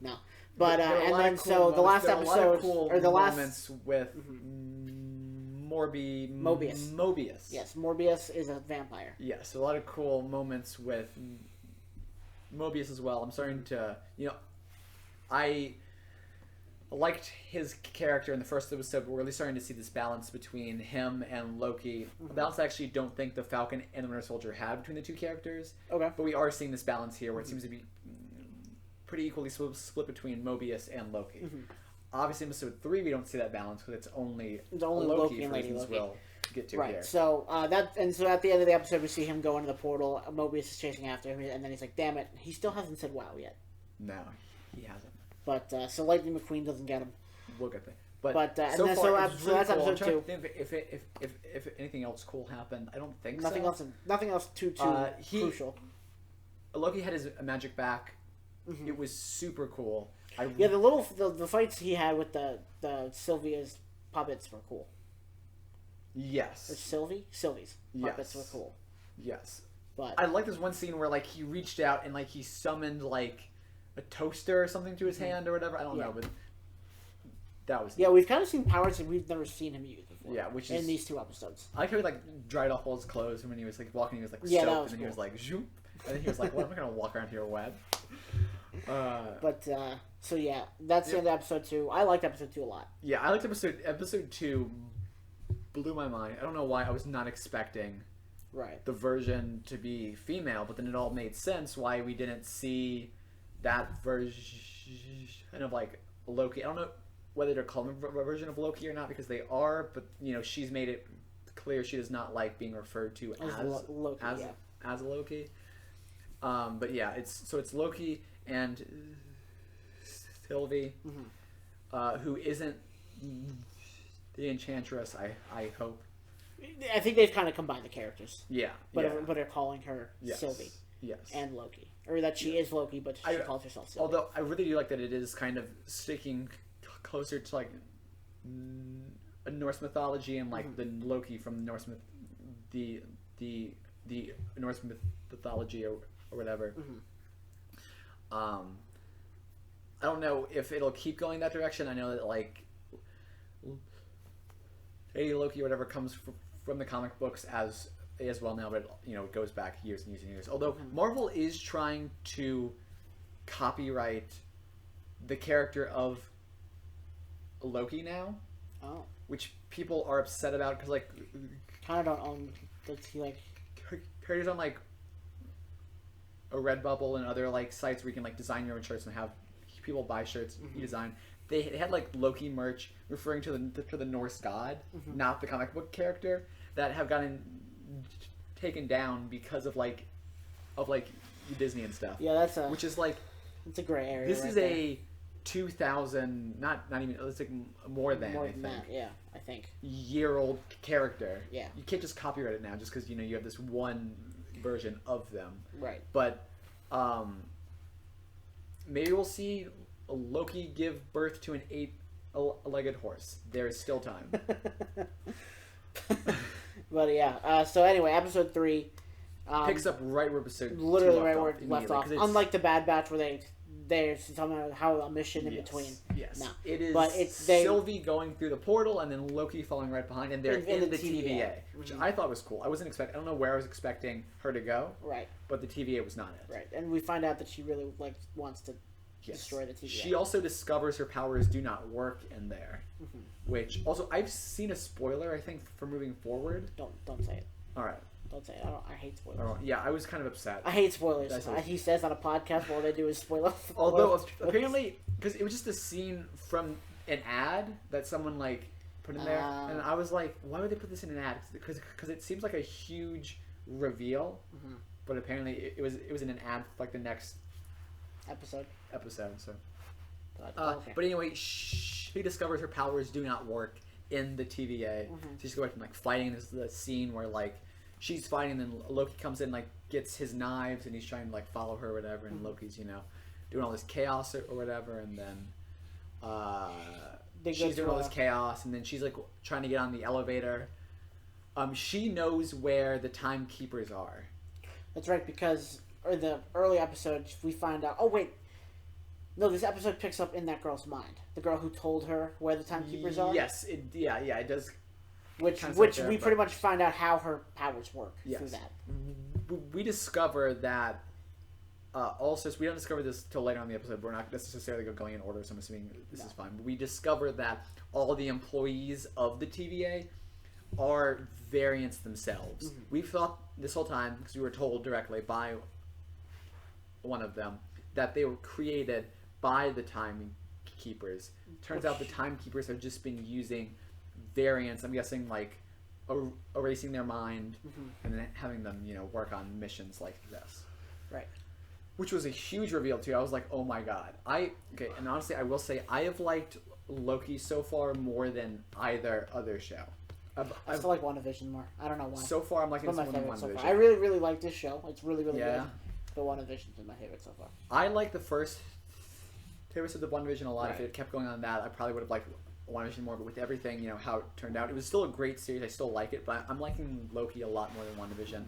Speaker 2: No, but and then so the last episode or the last
Speaker 1: moments with Mobius.
Speaker 2: Yes, Morbius is a vampire.
Speaker 1: Yes, a lot of cool moments with Mobius as well. I'm starting to, I liked his character in the first episode, but we're really starting to see this balance between him and Loki. A balance I actually don't think the Falcon and the Winter Soldier had between the two characters.
Speaker 2: Okay.
Speaker 1: But we are seeing this balance here where it seems to be pretty equally split between Mobius and Loki. Obviously, in episode 3, we don't see that balance because it's only Loki and Lady Loki. We'll get to here.
Speaker 2: So so at the end of the episode, we see him go into the portal. Mobius is chasing after him, and then he's like, "Damn it, he still hasn't said wow yet."
Speaker 1: No, he hasn't.
Speaker 2: But so Lightning McQueen doesn't get him.
Speaker 1: We'll get there.
Speaker 2: But
Speaker 1: so that's episode 2. If anything else cool happened, I don't think
Speaker 2: nothing
Speaker 1: so.
Speaker 2: Nothing else too crucial.
Speaker 1: Loki had his magic back. It was super cool.
Speaker 2: The fights he had with the Sylvia's puppets were cool.
Speaker 1: Yes.
Speaker 2: Or Sylvie's puppets were cool.
Speaker 1: Yes.
Speaker 2: But
Speaker 1: I like this one scene where he reached out and he summoned a toaster or something to his hand or whatever. I don't know, but that was
Speaker 2: we've kind of seen powers that we've never seen him use before.
Speaker 1: Yeah, which is
Speaker 2: in these 2 episodes.
Speaker 1: I like how he dried off all his clothes, and when he was walking, he was soaked, and then he was zoom, and then he was like, "Well, I'm not gonna walk around here wet."
Speaker 2: But so that's the end of episode 2. I liked episode 2 a lot.
Speaker 1: Yeah, I liked episode 2. Blew my mind. I don't know why. I was not expecting the version to be female, but then it all made sense why we didn't see that version of Loki. I don't know whether they're calling a version of Loki or not, because they are, but she's made it clear she does not like being referred to as Loki. But yeah, it's Loki and Sylvie, who isn't the Enchantress. I hope.
Speaker 2: I think they've kind of combined the characters.
Speaker 1: Yeah,
Speaker 2: but they're calling her Sylvie.
Speaker 1: Yes.
Speaker 2: And Loki, or that she is Loki, but she calls herself Sylvie.
Speaker 1: Although I really do like that it is kind of sticking closer to a Norse mythology and the Loki from Norse the Norse mythology or whatever. I don't know if it'll keep going that direction. I know that Lady Loki or whatever comes from the comic books as well now, but it goes back years and years and years. Although Marvel is trying to copyright the character of Loki now, which people are upset about because
Speaker 2: kind of don't own
Speaker 1: characters on a Redbubble and other sites where you can design your own shirts and have people buy shirts you design. They had Loki merch referring to the Norse god, not the comic book character, that have gotten taken down because of Disney and stuff.
Speaker 2: Yeah,
Speaker 1: which is
Speaker 2: it's a gray area.
Speaker 1: This is a 2000, not even, it's more than that.
Speaker 2: Yeah, I think
Speaker 1: year-old character.
Speaker 2: Yeah,
Speaker 1: you can't just copyright it now just because you have this one version of them.
Speaker 2: Right.
Speaker 1: But maybe we'll see Loki give birth to an 8-legged horse. There is still time.
Speaker 2: But yeah. So anyway, episode 3
Speaker 1: picks up right where episode
Speaker 2: literally
Speaker 1: 2
Speaker 2: right where it left off. Unlike the Bad Batch, where there's talking how a mission in between.
Speaker 1: Yes.
Speaker 2: No.
Speaker 1: It is Sylvie going through the portal and then Loki following right behind, and they're in the TVA, which I thought was cool. I don't know where I was expecting her to go.
Speaker 2: Right.
Speaker 1: But the TVA was not it.
Speaker 2: Right. And we find out that she really wants to destroy the TVA.
Speaker 1: She also discovers her powers do not work in there. Which also, I've seen a spoiler, I think, for moving forward.
Speaker 2: Don't say it.
Speaker 1: All right.
Speaker 2: Don't say it. I hate spoilers.
Speaker 1: Yeah, I was kind of upset.
Speaker 2: I hate spoilers. He says on a podcast, all they do is spoil.
Speaker 1: Although apparently, because it was just a scene from an ad that someone put in there, and I was like, why would they put this in an ad? Because it seems like a huge reveal, but apparently it was in an ad for the next episode. So. But anyway, she discovers her powers do not work in the TVA.
Speaker 2: Mm-hmm.
Speaker 1: So she's going from like fighting. This is the scene where like she's fighting, and then Loki comes in, like gets his knives, and he's trying to like follow her or whatever. And Loki's doing all this chaos or whatever, and then she's doing all this chaos, and then she's like trying to get on the elevator. She knows where the timekeepers are.
Speaker 2: That's right, because in the early episodes we find out. Oh wait, no, this episode picks up in that girl's mind. The girl who told her where the timekeepers are.
Speaker 1: Yes, it does.
Speaker 2: Which we pretty much find out how her powers work through that.
Speaker 1: We discover that. Also, we don't discover this till later on in the episode. We're not necessarily going in order, so I'm assuming this is fine. But we discover that all the employees of the TVA are variants themselves. Mm-hmm. We've thought this whole time, because we were told directly by one of them, that they were created by the timekeepers. Turns out the timekeepers have just been using variants, I'm guessing, like erasing their mind and then having them, work on missions like this.
Speaker 2: Right.
Speaker 1: Which was a huge reveal too. I was like, oh my god. And honestly, I will say I have liked Loki so far more than either other show.
Speaker 2: I still like WandaVision more. I don't know why.
Speaker 1: So far, I'm liking this more than WandaVision.
Speaker 2: So far. I really, really like this show. It's really, really good. But WandaVision's been my favorite so far.
Speaker 1: I like the first two episodes of WandaVision a lot. Right. If it kept going on that, I probably would have liked WandaVision more. But with everything, how it turned out, it was still a great series. I still like it, but I'm liking Loki a lot more than WandaVision.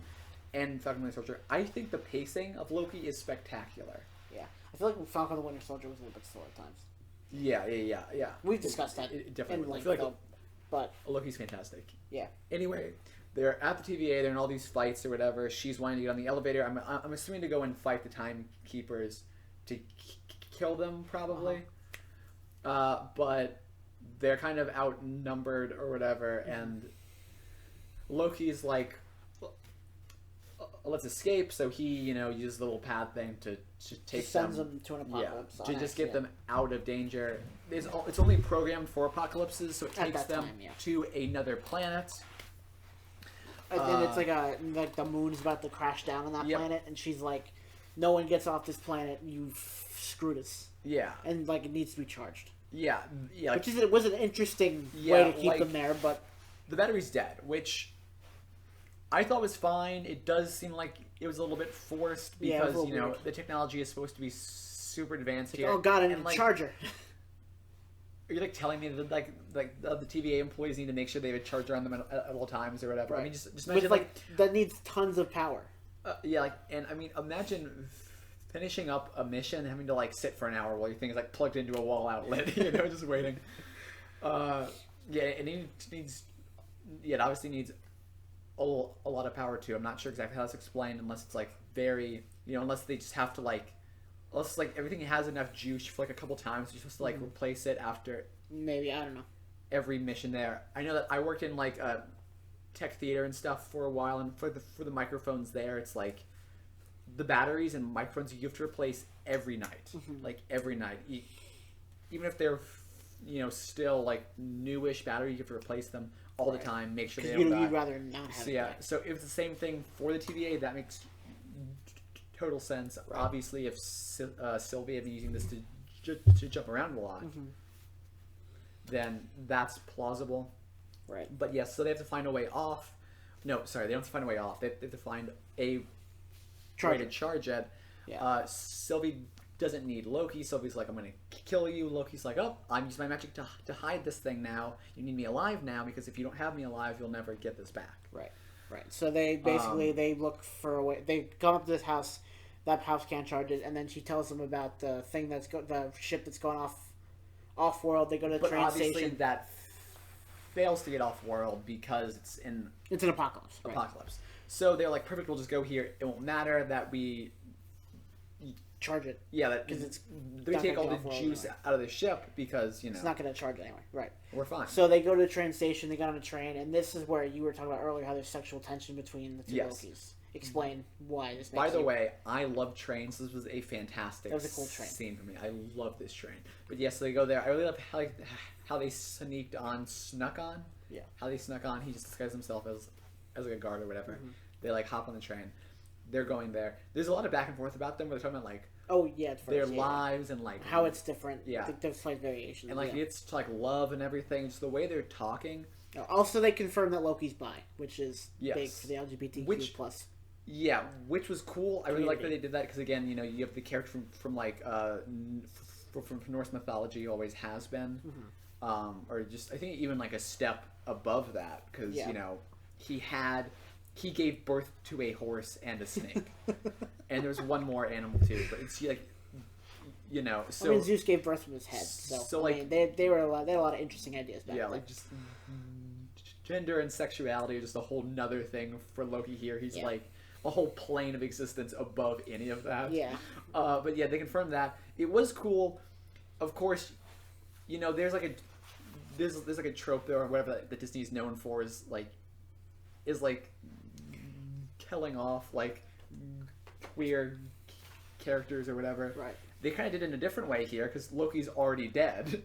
Speaker 1: And Falcon and the Winter Soldier, I think the pacing of Loki is spectacular.
Speaker 2: Yeah. I feel like Falcon and the Winter Soldier was a little bit slow at times.
Speaker 1: Yeah.
Speaker 2: We've discussed that.
Speaker 1: Definitely. I feel like but Loki's fantastic.
Speaker 2: Yeah.
Speaker 1: Anyway, they're at the TVA. They're in all these fights or whatever. She's wanting to get on the elevator. I'm assuming to go and fight the timekeepers to kill them, probably. But they're kind of outnumbered or whatever, and Loki's like, let's escape. So he, uses the little pad thing to take
Speaker 2: sends them to an apocalypse.
Speaker 1: To just get them out of danger. It's only programmed for apocalypses, so it takes them to another planet.
Speaker 2: And then it's like the moon's about to crash down on that planet, and she's like, "No one gets off this planet. You've screwed us."
Speaker 1: Yeah.
Speaker 2: And like it needs to be charged.
Speaker 1: Yeah.
Speaker 2: Which it was an interesting way to keep them there, but
Speaker 1: the battery's dead, which I thought was fine. It does seem like it was a little bit forced because the technology is supposed to be super advanced here.
Speaker 2: Oh god, and a charger.
Speaker 1: Are you telling me that the TVA employees need to make sure they have a charger on them at all times or whatever? Right. I mean, just imagine
Speaker 2: that needs tons of power.
Speaker 1: Imagine finishing up a mission and having to sit for an hour while your thing is plugged into a wall outlet, just waiting. It needs. It obviously needs a lot of power too. I'm not sure exactly how that's explained unless it's very, unless they just have to unless everything has enough juice for a couple times. You're supposed to replace it after.
Speaker 2: Maybe, I don't know.
Speaker 1: Every mission there. I know that I worked in a tech theater and stuff for a while, and for the microphones there, it's the batteries and microphones you have to replace every night, every night. Even if they're still newish battery, you have to replace them all the time. Make sure they don't die.
Speaker 2: You'd rather not have.
Speaker 1: So if it's the same thing for the TVA, that makes total sense. Right. Obviously, if Sylvie had been using this to jump around a lot, then that's plausible.
Speaker 2: Right.
Speaker 1: But yes, so they have to find a way off. No, sorry, they don't have to find a way off. They have to find a way to charge it. Yeah. Sylvie doesn't need Loki. Sylvie's like, I'm going to kill you. Loki's like, oh, I'm using my magic to hide this thing now. You need me alive now, because if you don't have me alive, you'll never get this back.
Speaker 2: Right. So they basically, they look for a way. They come up to this house. That house can't charge it, and then she tells them about the thing the ship that's going off world. They go to the train station.
Speaker 1: Obviously that fails to get off world because it's an
Speaker 2: apocalypse.
Speaker 1: Right. So they're like, perfect. We'll just go here. It won't matter that we
Speaker 2: charge it.
Speaker 1: Yeah, because they take all the juice out of the ship because
Speaker 2: it's not going to charge it anyway. Right.
Speaker 1: We're fine.
Speaker 2: So they go to the train station. They get on a train, and this is where you were talking about earlier how there's sexual tension between the two Lokis. Explain why this makes
Speaker 1: By the way, I love trains. This was a fantastic
Speaker 2: a cool train
Speaker 1: scene for me. I love this train. But yes, so they go there. I really love how they snuck on.
Speaker 2: Yeah.
Speaker 1: How they snuck on. He just disguised himself as a guard or whatever. They hop on the train. They're going there. There's a lot of back and forth about them where they're talking about
Speaker 2: Oh yeah, at first,
Speaker 1: their lives and like
Speaker 2: how it's different.
Speaker 1: Yeah,
Speaker 2: I think there's slight variations.
Speaker 1: And like it's to like love and everything. Just the way they're talking.
Speaker 2: Also, they confirmed that Loki's bi, which is big for the LGBTQ plus.
Speaker 1: Yeah, which was cool. I really like that they did that because again, you have the character from like from Norse mythology always has been, or just I think even like a step above that because he gave birth to a horse and a snake, and there's one more animal too, but it's like. So
Speaker 2: I mean, Zeus gave birth from his head, so like I mean, they had a lot of interesting ideas back then.
Speaker 1: Like just gender and sexuality are just a whole nother thing for Loki here. He's like a whole plane of existence above any of that.
Speaker 2: Yeah.
Speaker 1: But yeah, they confirmed that. It was cool. Of course, there's like a trope there or whatever that Disney's known for is killing off like queer characters or whatever.
Speaker 2: Right.
Speaker 1: They kind of did it in a different way here because Loki's already dead.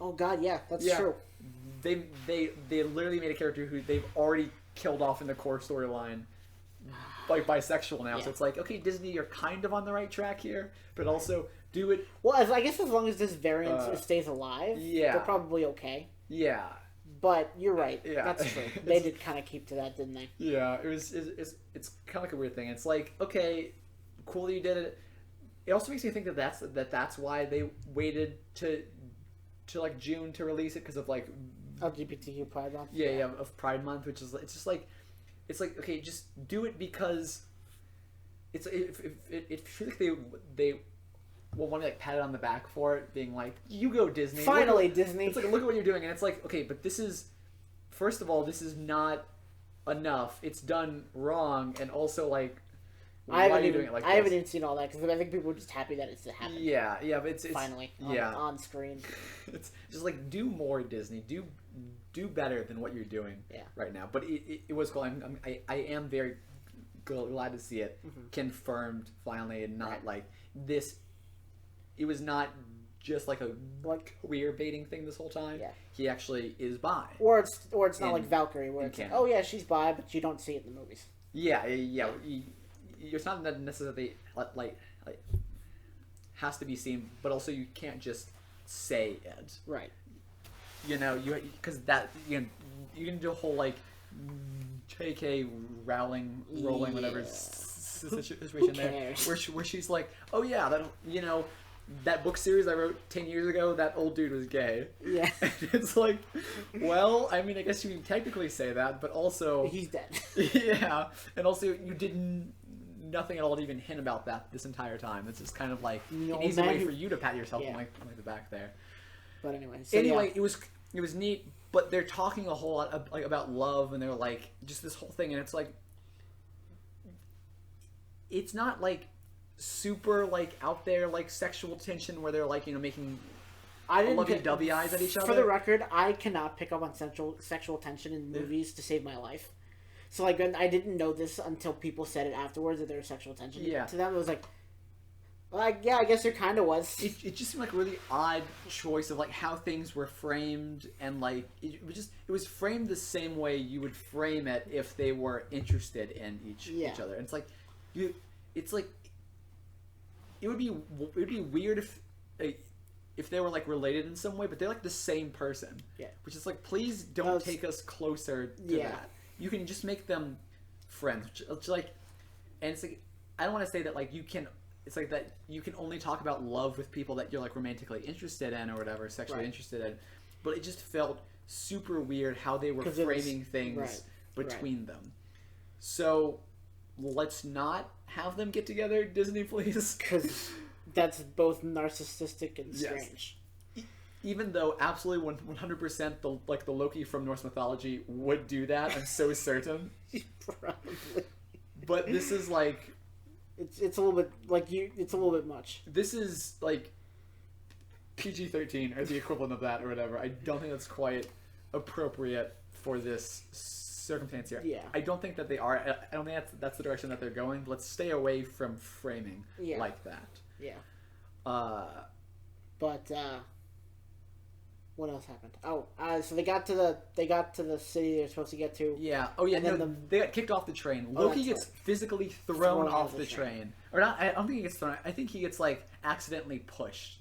Speaker 2: Oh God, yeah, that's true.
Speaker 1: They literally made a character who they've already killed off in the core storyline, like bisexual now. Yeah. So it's like, okay, Disney, you're kind of on the right track here, but also do it.
Speaker 2: Well, I guess as long as this variant stays alive, they're probably okay.
Speaker 1: Yeah.
Speaker 2: But you're right. Yeah. That's true. They did kind of keep to that, didn't they?
Speaker 1: Yeah, it's kind of like a weird thing. It's like, okay, cool that you did it. It also makes me think that that's why they waited to like June to release it because of like
Speaker 2: LGBTQ Pride Month.
Speaker 1: Yeah, of Pride Month, which is it's like okay, just do it because it feels like they will want to like pat it on the back for it, being like, you go Disney.
Speaker 2: Finally, Disney.
Speaker 1: It's like look at what you're doing, and it's like okay, but this is first of all this is not enough. It's done wrong, and also like.
Speaker 2: I haven't even seen all that because I think people are just happy that it's happened.
Speaker 1: Yeah, but it's
Speaker 2: finally on screen.
Speaker 1: It's just like do more Disney, do better than what you're doing right now. But it was cool. I am very glad to see it confirmed finally, and not like this. It was not just like a queer baiting thing this whole time. Yeah, he actually is bi.
Speaker 2: Or it's not like Valkyrie where it's like, oh yeah, she's bi, but you don't see it in the movies.
Speaker 1: Yeah. It's not necessarily like has to be seen, but also you can't just say it.
Speaker 2: Right.
Speaker 1: Because that you can do a whole like J.K. Rowling rolling whatever situation there, where she's like, oh yeah, that book series I wrote 10 years ago, that old dude was gay.
Speaker 2: Yeah.
Speaker 1: And it's like, well, I mean, I guess you can technically say that, but also
Speaker 2: he's dead.
Speaker 1: Yeah, and also you didn't. Nothing at all to even hint about that this entire time. It's just kind of like an easy way for you to pat yourself on like the back there.
Speaker 2: But anyway,
Speaker 1: it was neat. But they're talking a whole lot about love, and they're like just this whole thing, and it's like it's not like super like out there like sexual tension where they're like making lovey-dovey eyes at each other.
Speaker 2: For the record, I cannot pick up on sexual tension in movies to save my life. So, like, I didn't know this until people said it afterwards that there was sexual tension to them. It was like, yeah, I guess there kind of was.
Speaker 1: It just seemed like a really odd choice of, like, how things were framed. And, like, it was framed the same way you would frame it if they were interested in each other. And it's like, it would be weird if they were, like, related in some way, but they're, like, the same person.
Speaker 2: Yeah.
Speaker 1: Which is, like, please don't take us closer to that. You can just make them friends. It's like, and it's like, I don't want to say that like you can. It's like that you can only talk about love with people that you're like romantically interested in or whatever, sexually interested in. But it just felt super weird how they were framing things between them. So let's not have them get together, Disney, please.
Speaker 2: Because that's both narcissistic and strange.
Speaker 1: Even though absolutely 100% the Loki from Norse mythology would do that, I'm so certain.
Speaker 2: Probably.
Speaker 1: But this is like
Speaker 2: it's a little bit like it's a little bit much.
Speaker 1: This is like PG-13 or the equivalent of that or whatever. I don't think that's quite appropriate for this circumstance here.
Speaker 2: Yeah.
Speaker 1: I don't think that they are. I don't think that's the direction that they're going. Let's stay away from framing like that.
Speaker 2: Yeah.
Speaker 1: But
Speaker 2: What else happened? Oh, so they got to the city they're supposed to get to.
Speaker 1: Yeah. Oh yeah.
Speaker 2: And
Speaker 1: No,
Speaker 2: then
Speaker 1: they got kicked off the train.
Speaker 2: Oh,
Speaker 1: Loki
Speaker 2: that's
Speaker 1: gets
Speaker 2: right.
Speaker 1: physically thrown off the train. Or not. I don't think he gets thrown. I think he gets like accidentally pushed.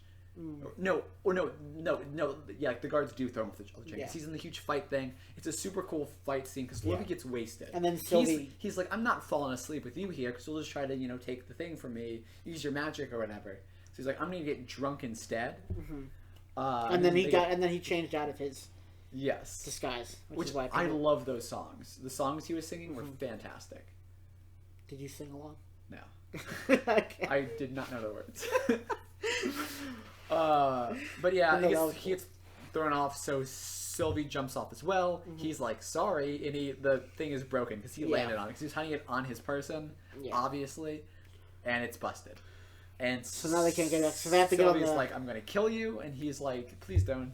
Speaker 1: No. Yeah, like the guards do throw him off the train.
Speaker 2: Yeah.
Speaker 1: He's in the huge fight thing. It's a super cool fight scene because Loki gets wasted.
Speaker 2: And then Sylvie...
Speaker 1: he's like, I'm not falling asleep with you here because you'll just try to take the thing from me, use your magic or whatever. So he's like, I'm gonna get drunk instead.
Speaker 2: Mm-hmm. And then he changed out of his disguise,
Speaker 1: which is why I love those songs. The songs he was singing were fantastic.
Speaker 2: Did you sing along?
Speaker 1: No,
Speaker 2: okay.
Speaker 1: I did not know the words. But yeah, he gets thrown off. So Sylvie jumps off as well. Mm-hmm. He's like sorry, and the thing is broken because he landed on it. Because he's hiding it on his person, obviously, and it's busted. And
Speaker 2: so now they can't get back. So they have to get on the...
Speaker 1: like, I'm going to kill you. And he's like, please don't.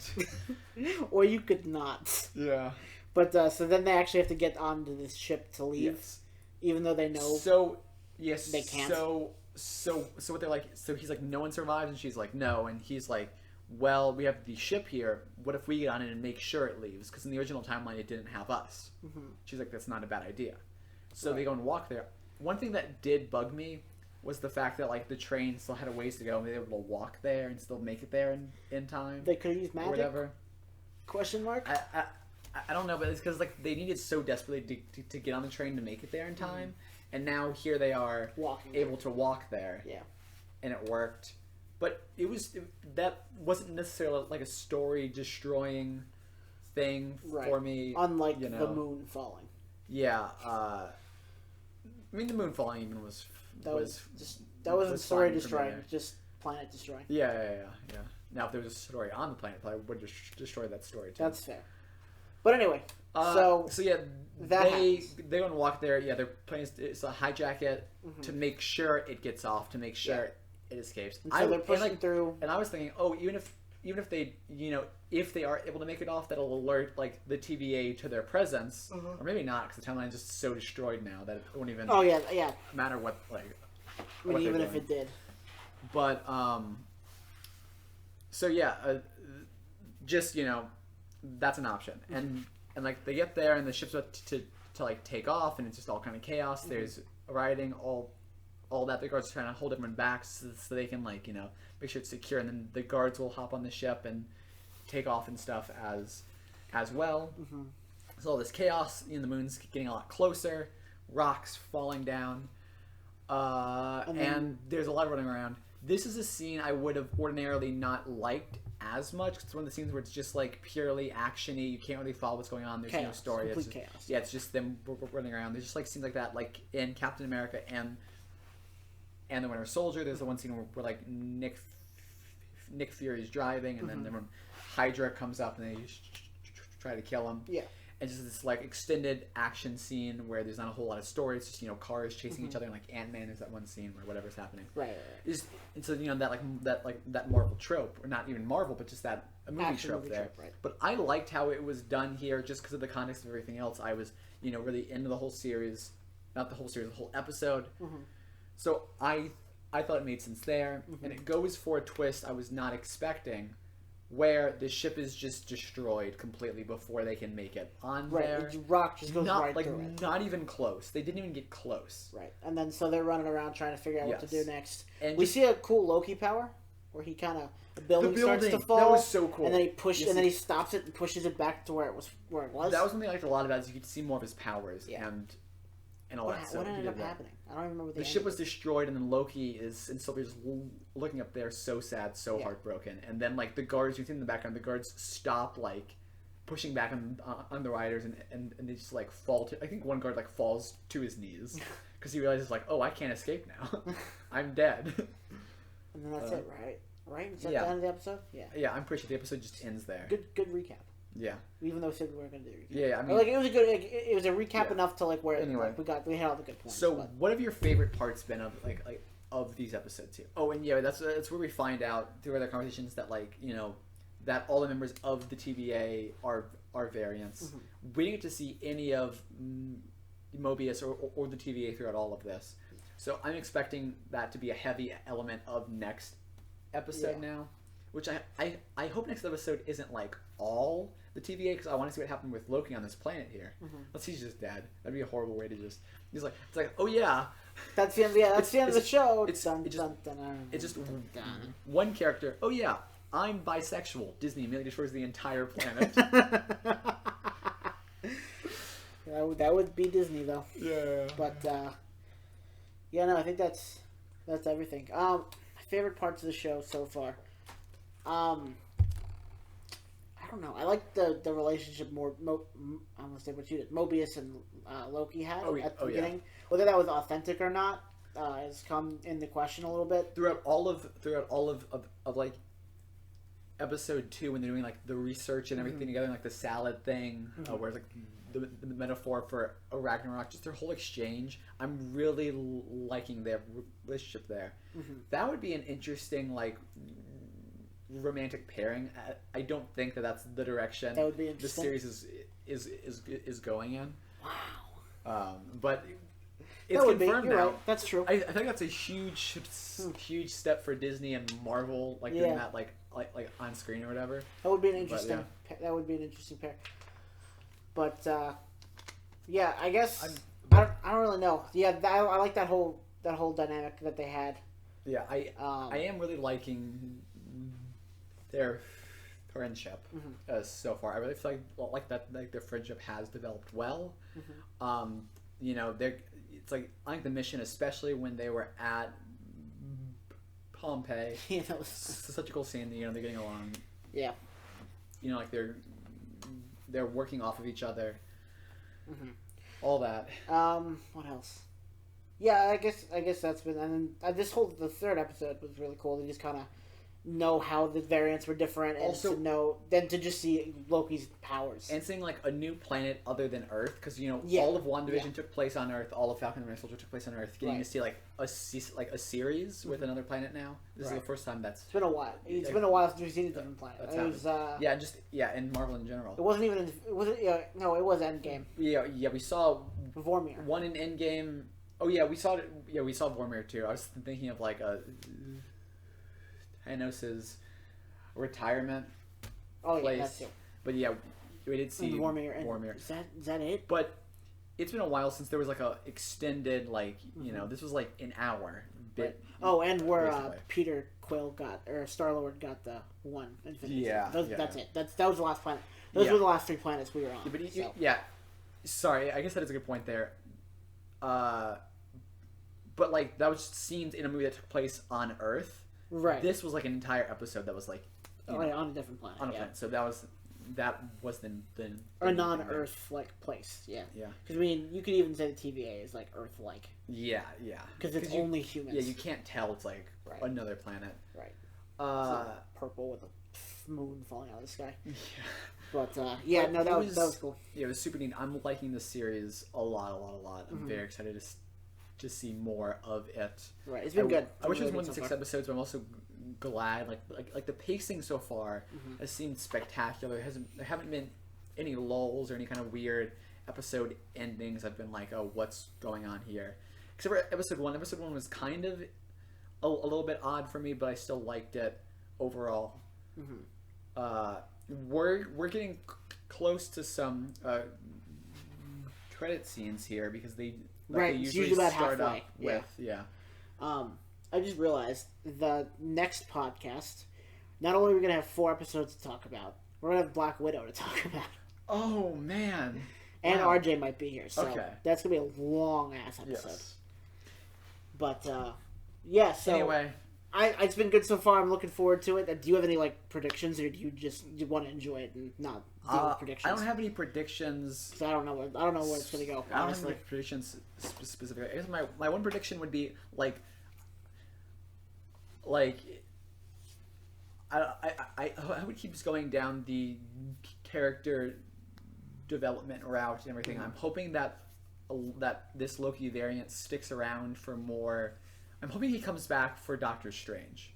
Speaker 2: Or you could not.
Speaker 1: Yeah.
Speaker 2: But so then they actually have to get onto this ship to leave. Yes. Even though they know they can't.
Speaker 1: So what they're like, so he's like, no one survives. And she's like, no. And he's like, well, we have the ship here. What if we get on it and make sure it leaves? Because in the original timeline, it didn't have us. Mm-hmm. She's like, that's not a bad idea. So they go and walk there. One thing that did bug me was the fact that like the train still had a ways to go and they were able to walk there and still make it there in time.
Speaker 2: They could have used magic.
Speaker 1: Or whatever.
Speaker 2: Question mark.
Speaker 1: I don't know, but it's because like they needed so desperately to get on the train to make it there in time, and now here they are able to walk there.
Speaker 2: Yeah.
Speaker 1: And it worked, but that wasn't necessarily like a story destroying thing for me.
Speaker 2: Unlike the moon falling.
Speaker 1: Yeah. I mean, the moon falling even was. That
Speaker 2: wasn't story destroying, just planet destroying.
Speaker 1: Yeah. Now, if there was a story on the planet, I would destroy that story too.
Speaker 2: That's fair. But anyway, so
Speaker 1: yeah, they go and walk there. Yeah, they're planning to hijack it to make sure it gets off, to make sure it escapes.
Speaker 2: And so they're pushing through.
Speaker 1: And I was thinking, even if they, if they are able to make it off, that'll alert like the TVA to their presence, or maybe not, because the timeline is just so destroyed now that it won't even.
Speaker 2: Oh yeah.
Speaker 1: Matter what
Speaker 2: I mean, even if it did.
Speaker 1: But so yeah, just that's an option, and like they get there and the ship's about to like take off, and it's just all kind of chaos. There's rioting, all that. The guards are trying to hold everyone back so they can like make sure it's secure, and then the guards will hop on the ship and take off and stuff as well. Mm-hmm. So all this chaos, the moon's getting a lot closer, rocks falling down, and there's a lot of running around. This is a scene I would have ordinarily not liked as much. It's one of the scenes where it's just like purely actiony. You can't really follow what's going on. There's no story.
Speaker 2: Complete
Speaker 1: it's just,
Speaker 2: chaos.
Speaker 1: Yeah, it's just them running around. There's just like scenes like that, like in Captain America and the Winter Soldier. There's the one scene where like Nick Fury's driving, and then Hydra comes up and they try to kill him.
Speaker 2: Yeah.
Speaker 1: And just this like extended action scene where there's not a whole lot of story. It's just cars chasing each other, and like Ant-Man. There's that one scene where whatever's happening.
Speaker 2: Right.
Speaker 1: And so that Marvel trope, or not even Marvel, but just that movie trope there.
Speaker 2: Right.
Speaker 1: But I liked how it was done here, just because of the context of everything else. I was really into the whole series, not the whole series, the whole episode. Mm-hmm. So I thought it made sense there, and it goes for a twist I was not expecting, where the ship is just destroyed completely before they can make it on there.
Speaker 2: The rock just goes right through it.
Speaker 1: Not even close. They didn't even get close.
Speaker 2: Right. And then so they're running around trying to figure out what to do next.
Speaker 1: And
Speaker 2: we see a cool Loki power where he kind of the building starts to fall.
Speaker 1: That was so cool.
Speaker 2: And then then he stops it and pushes it back to where it was. That
Speaker 1: was something I liked a lot about. Is you could see more of his powers and all that.
Speaker 2: What ended up happening? I don't even remember
Speaker 1: the ship was destroyed, and then Loki and Sylvie's looking up there, so sad, so heartbroken. And then like the guards, you see in the background, the guards stop like pushing back on the riders, and they just like fall to. I think one guard like falls to his knees because he realizes like, oh, I can't escape now. I'm dead.
Speaker 2: And then that's it, right? Right? Is that the end of the episode? Yeah.
Speaker 1: Yeah, I'm pretty sure the episode just ends there.
Speaker 2: Good recap.
Speaker 1: Yeah.
Speaker 2: Even though we said we weren't going to do a recap.
Speaker 1: Yeah, I mean,
Speaker 2: like it was a good. It was a recap enough to like where
Speaker 1: anyway
Speaker 2: we had all the good points.
Speaker 1: So, what have your favorite parts been of of these episodes here? Oh, and that's where we find out through other conversations that that all the members of the TVA are variants. Mm-hmm. We didn't get to see any of Mobius or the TVA throughout all of this, so I'm expecting that to be a heavy element of next episode now. which I hope next episode isn't like all the TVA, because I want to see what happened with Loki on this planet here. Let's see, he's just dead. That'd be a horrible way to just. He's like, it's like, oh yeah.
Speaker 2: That's the end. Yeah, that's the end of the show.
Speaker 1: It's just one character. Oh yeah, I'm bisexual. Disney immediately destroys the entire planet.
Speaker 2: That would be Disney though.
Speaker 1: Yeah.
Speaker 2: But yeah, no, I think that's everything. My favorite parts of the show so far. I don't know. I like the relationship more. I'm gonna say what you did. Mobius and Loki had at the beginning. Yeah. Whether that was authentic or not has come into question a little bit.
Speaker 1: Throughout all of like episode 2, when they're doing like the research and everything together, and like the salad thing, where it's like the metaphor for a Ragnarok, just their whole exchange. I'm really liking their relationship there. That would be an interesting like romantic pairing. I don't think that's the direction
Speaker 2: that would be interesting.
Speaker 1: The series is going in.
Speaker 2: Wow.
Speaker 1: But it's confirmed now.
Speaker 2: Right. That's true.
Speaker 1: I think that's a huge step for Disney and Marvel, like doing that like on screen or whatever.
Speaker 2: That would be an interesting. That would be an interesting pair. But yeah, I guess I don't really know. Yeah, I like that whole dynamic that they had.
Speaker 1: Yeah, I am really liking their friendship so far. I really feel like that their friendship has developed well. You know, it's like I like the mission, especially when they were at Pompeii.
Speaker 2: Yeah, that was
Speaker 1: such a cool scene. You know, they're getting along.
Speaker 2: Yeah. You
Speaker 1: know, like they're working off of each other. All that.
Speaker 2: What else? Yeah, I guess that's been, and then the third episode was really cool. They just kind of know how the variants were different, and also to just see Loki's powers
Speaker 1: and seeing like a new planet other than Earth, because you know all of WandaVision took place on Earth, all of Falcon and Winter Soldier took place on Earth. Getting to see like a series with another planet now. This is the first time that's.
Speaker 2: It's been a while. It's been a while since we've seen a different planet. It was
Speaker 1: and Marvel in general.
Speaker 2: It wasn't even. It was Endgame.
Speaker 1: Yeah, we saw
Speaker 2: Vormir.
Speaker 1: One in Endgame. Oh yeah, we saw it. Yeah, we saw Vormir too. I was thinking of like Thanos' retirement place.
Speaker 2: That's it.
Speaker 1: But yeah, we did see
Speaker 2: Vormir. Is that it?
Speaker 1: But it's been a while since there was like a extended you know, this was like an hour bit.
Speaker 2: Right. Oh, and where Peter Quill Star-Lord got the one Infinity.
Speaker 1: Yeah,
Speaker 2: that's it. That was the last planet. Those were the last 3 planets we were on.
Speaker 1: Sorry, I guess that is a good point there. But like that was scenes in a movie that took place on Earth.
Speaker 2: Right.
Speaker 1: This was like an entire episode that was like
Speaker 2: on a different planet.
Speaker 1: On a planet. So that was the
Speaker 2: a non-Earth like place. Yeah.
Speaker 1: Yeah.
Speaker 2: Because I mean, you could even say the TVA is like Earth-like.
Speaker 1: Yeah.
Speaker 2: Because it's only humans.
Speaker 1: Yeah, you can't tell it's like another planet.
Speaker 2: Right. It's like purple with a moon falling out of the sky. Yeah. But that was cool.
Speaker 1: Yeah, it was super neat. I'm liking this series a lot. I'm very excited to see more of it.
Speaker 2: Right, it's been good.
Speaker 1: I wish it was more than 6 episodes, but I'm also glad. Like the pacing so far has seemed spectacular. There haven't been any lulls or any kind of weird episode endings. I've been like, oh, what's going on here? Except for episode 1. Episode 1 was kind of a little bit odd for me, but I still liked it overall. We're getting close to some credit scenes here because they usually
Speaker 2: about
Speaker 1: start
Speaker 2: halfway.
Speaker 1: up with
Speaker 2: I just realized the next podcast, not only are we gonna have 4 episodes to talk about, we're gonna have Black Widow to talk about.
Speaker 1: Oh man!
Speaker 2: And RJ might be here, so that's gonna be a long ass episode.
Speaker 1: Yes.
Speaker 2: But so
Speaker 1: anyway.
Speaker 2: It's been good so far. I'm looking forward to it. Do you have any predictions, or do you just want to enjoy it and not deal with predictions?
Speaker 1: I don't have any predictions.
Speaker 2: I don't know where it's gonna go.
Speaker 1: I don't have any predictions specifically. I guess my one prediction would be like I would keep just going down the character development route and everything. I'm hoping that this Loki variant sticks around for more. I'm hoping he comes back for Doctor Strange.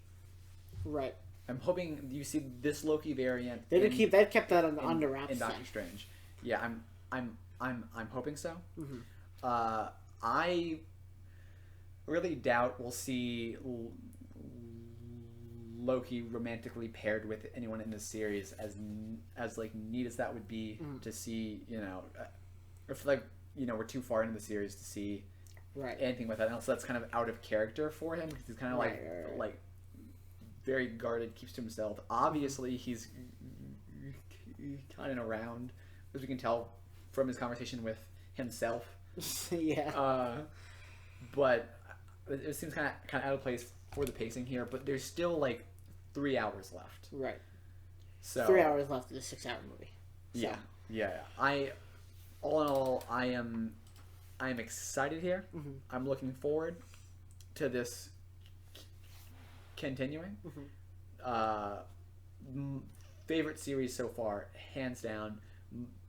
Speaker 2: Right.
Speaker 1: I'm hoping you see this Loki variant.
Speaker 2: They've kept that under wraps.
Speaker 1: In Doctor Strange. Yeah, I'm hoping so. I really doubt we'll see Loki romantically paired with anyone in this series, as like neat as that would be to see, if like we're too far into the series to see anything with that. And also that's kind of out of character for him because he's kind of like very guarded, keeps to himself. Obviously, he's kind of around, as we can tell from his conversation with himself.
Speaker 2: Yeah.
Speaker 1: But it seems kind of out of place for the pacing here. But there's still like 3 hours left.
Speaker 2: Right.
Speaker 1: So
Speaker 2: 3 hours left of the 6-hour movie. So.
Speaker 1: Yeah. All in all, I am excited here.
Speaker 2: Mm-hmm.
Speaker 1: I'm looking forward to this continuing. Favorite series so far, hands down.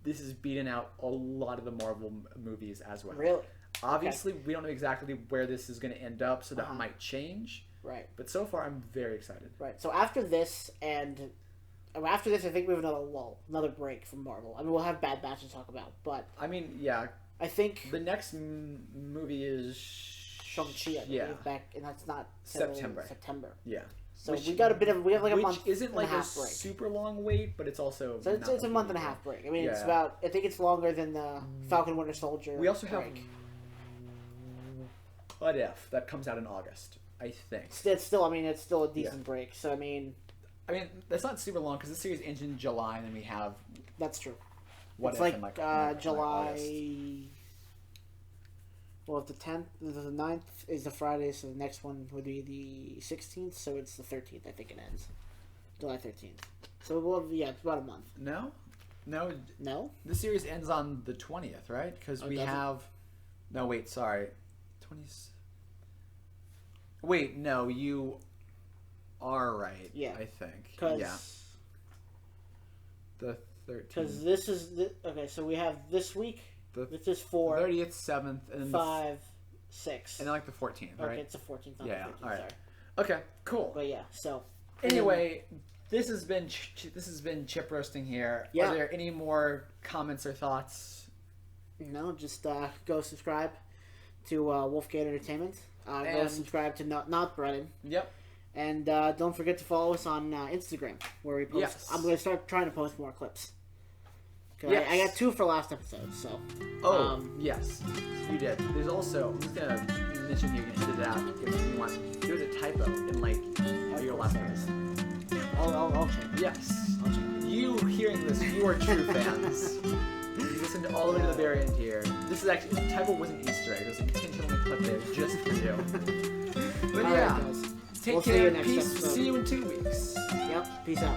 Speaker 1: This is beating out a lot of the Marvel movies as well.
Speaker 2: Really?
Speaker 1: Obviously, we don't know exactly where this is going to end up, so that might change.
Speaker 2: Right.
Speaker 1: But so far, I'm very excited.
Speaker 2: Right. So after this, I think we have another lull, another break from Marvel. I mean, we'll have Bad Batch to talk about, but
Speaker 1: I mean, yeah.
Speaker 2: I think
Speaker 1: the next movie is
Speaker 2: Shang-Chi. I believe, back, and that's not
Speaker 1: September.
Speaker 2: Yeah. So we got we have like a month.
Speaker 1: Which isn't like a
Speaker 2: break.
Speaker 1: super long wait, but it's also
Speaker 2: so it's a month and a half break. I mean, it's about. I think it's longer than the Falcon Winter Soldier.
Speaker 1: We also
Speaker 2: break.
Speaker 1: have What If that comes out in August, I think.
Speaker 2: It's still a decent break. So I mean,
Speaker 1: that's not super long because the series ends in July, and then we have.
Speaker 2: That's true.
Speaker 1: What
Speaker 2: it's
Speaker 1: If
Speaker 2: like July.
Speaker 1: August.
Speaker 2: Well, if the 10th, the 9th is the Friday, so the next one would be the 16th, so it's the 13th, I think it ends. July 13th. So, it's about a month.
Speaker 1: No?
Speaker 2: No?
Speaker 1: The series ends on the 20th, right? Because we have... No, wait, sorry. 20... Wait, no, you are right, I think. Yeah. The 13th.
Speaker 2: Because this is... Okay, so we have this week... This is 4.
Speaker 1: 30th, 7th, and
Speaker 2: 5, 6.
Speaker 1: And then like the 14th, right?
Speaker 2: Okay, it's the 14th, not the 15th,
Speaker 1: all right.
Speaker 2: Sorry.
Speaker 1: Okay, cool.
Speaker 2: But yeah, so...
Speaker 1: Anyway, this has been Chip Roasting here.
Speaker 2: Yeah.
Speaker 1: Are there any more comments or thoughts?
Speaker 2: No, just go subscribe to Wolfgate Entertainment. Go subscribe to Not Brennan.
Speaker 1: Yep.
Speaker 2: And don't forget to follow us on Instagram, where we post...
Speaker 1: Yes.
Speaker 2: I'm going to start trying to post more clips.
Speaker 1: Yes.
Speaker 2: I got 2 for last episode, so...
Speaker 1: yes. You did. There's also... I'm just going to mention here, you can edit it out if you want. There's a typo in, like, your last post.
Speaker 2: I'll check.
Speaker 1: Yes. I'll check. You hearing this, you are true fans. You listened all the way to the very end here. This is actually... The typo wasn't Easter egg. It was intentionally put there just for you. But
Speaker 2: all
Speaker 1: yeah.
Speaker 2: Right,
Speaker 1: take care. Peace. See you in 2 weeks.
Speaker 2: Yep. Peace out.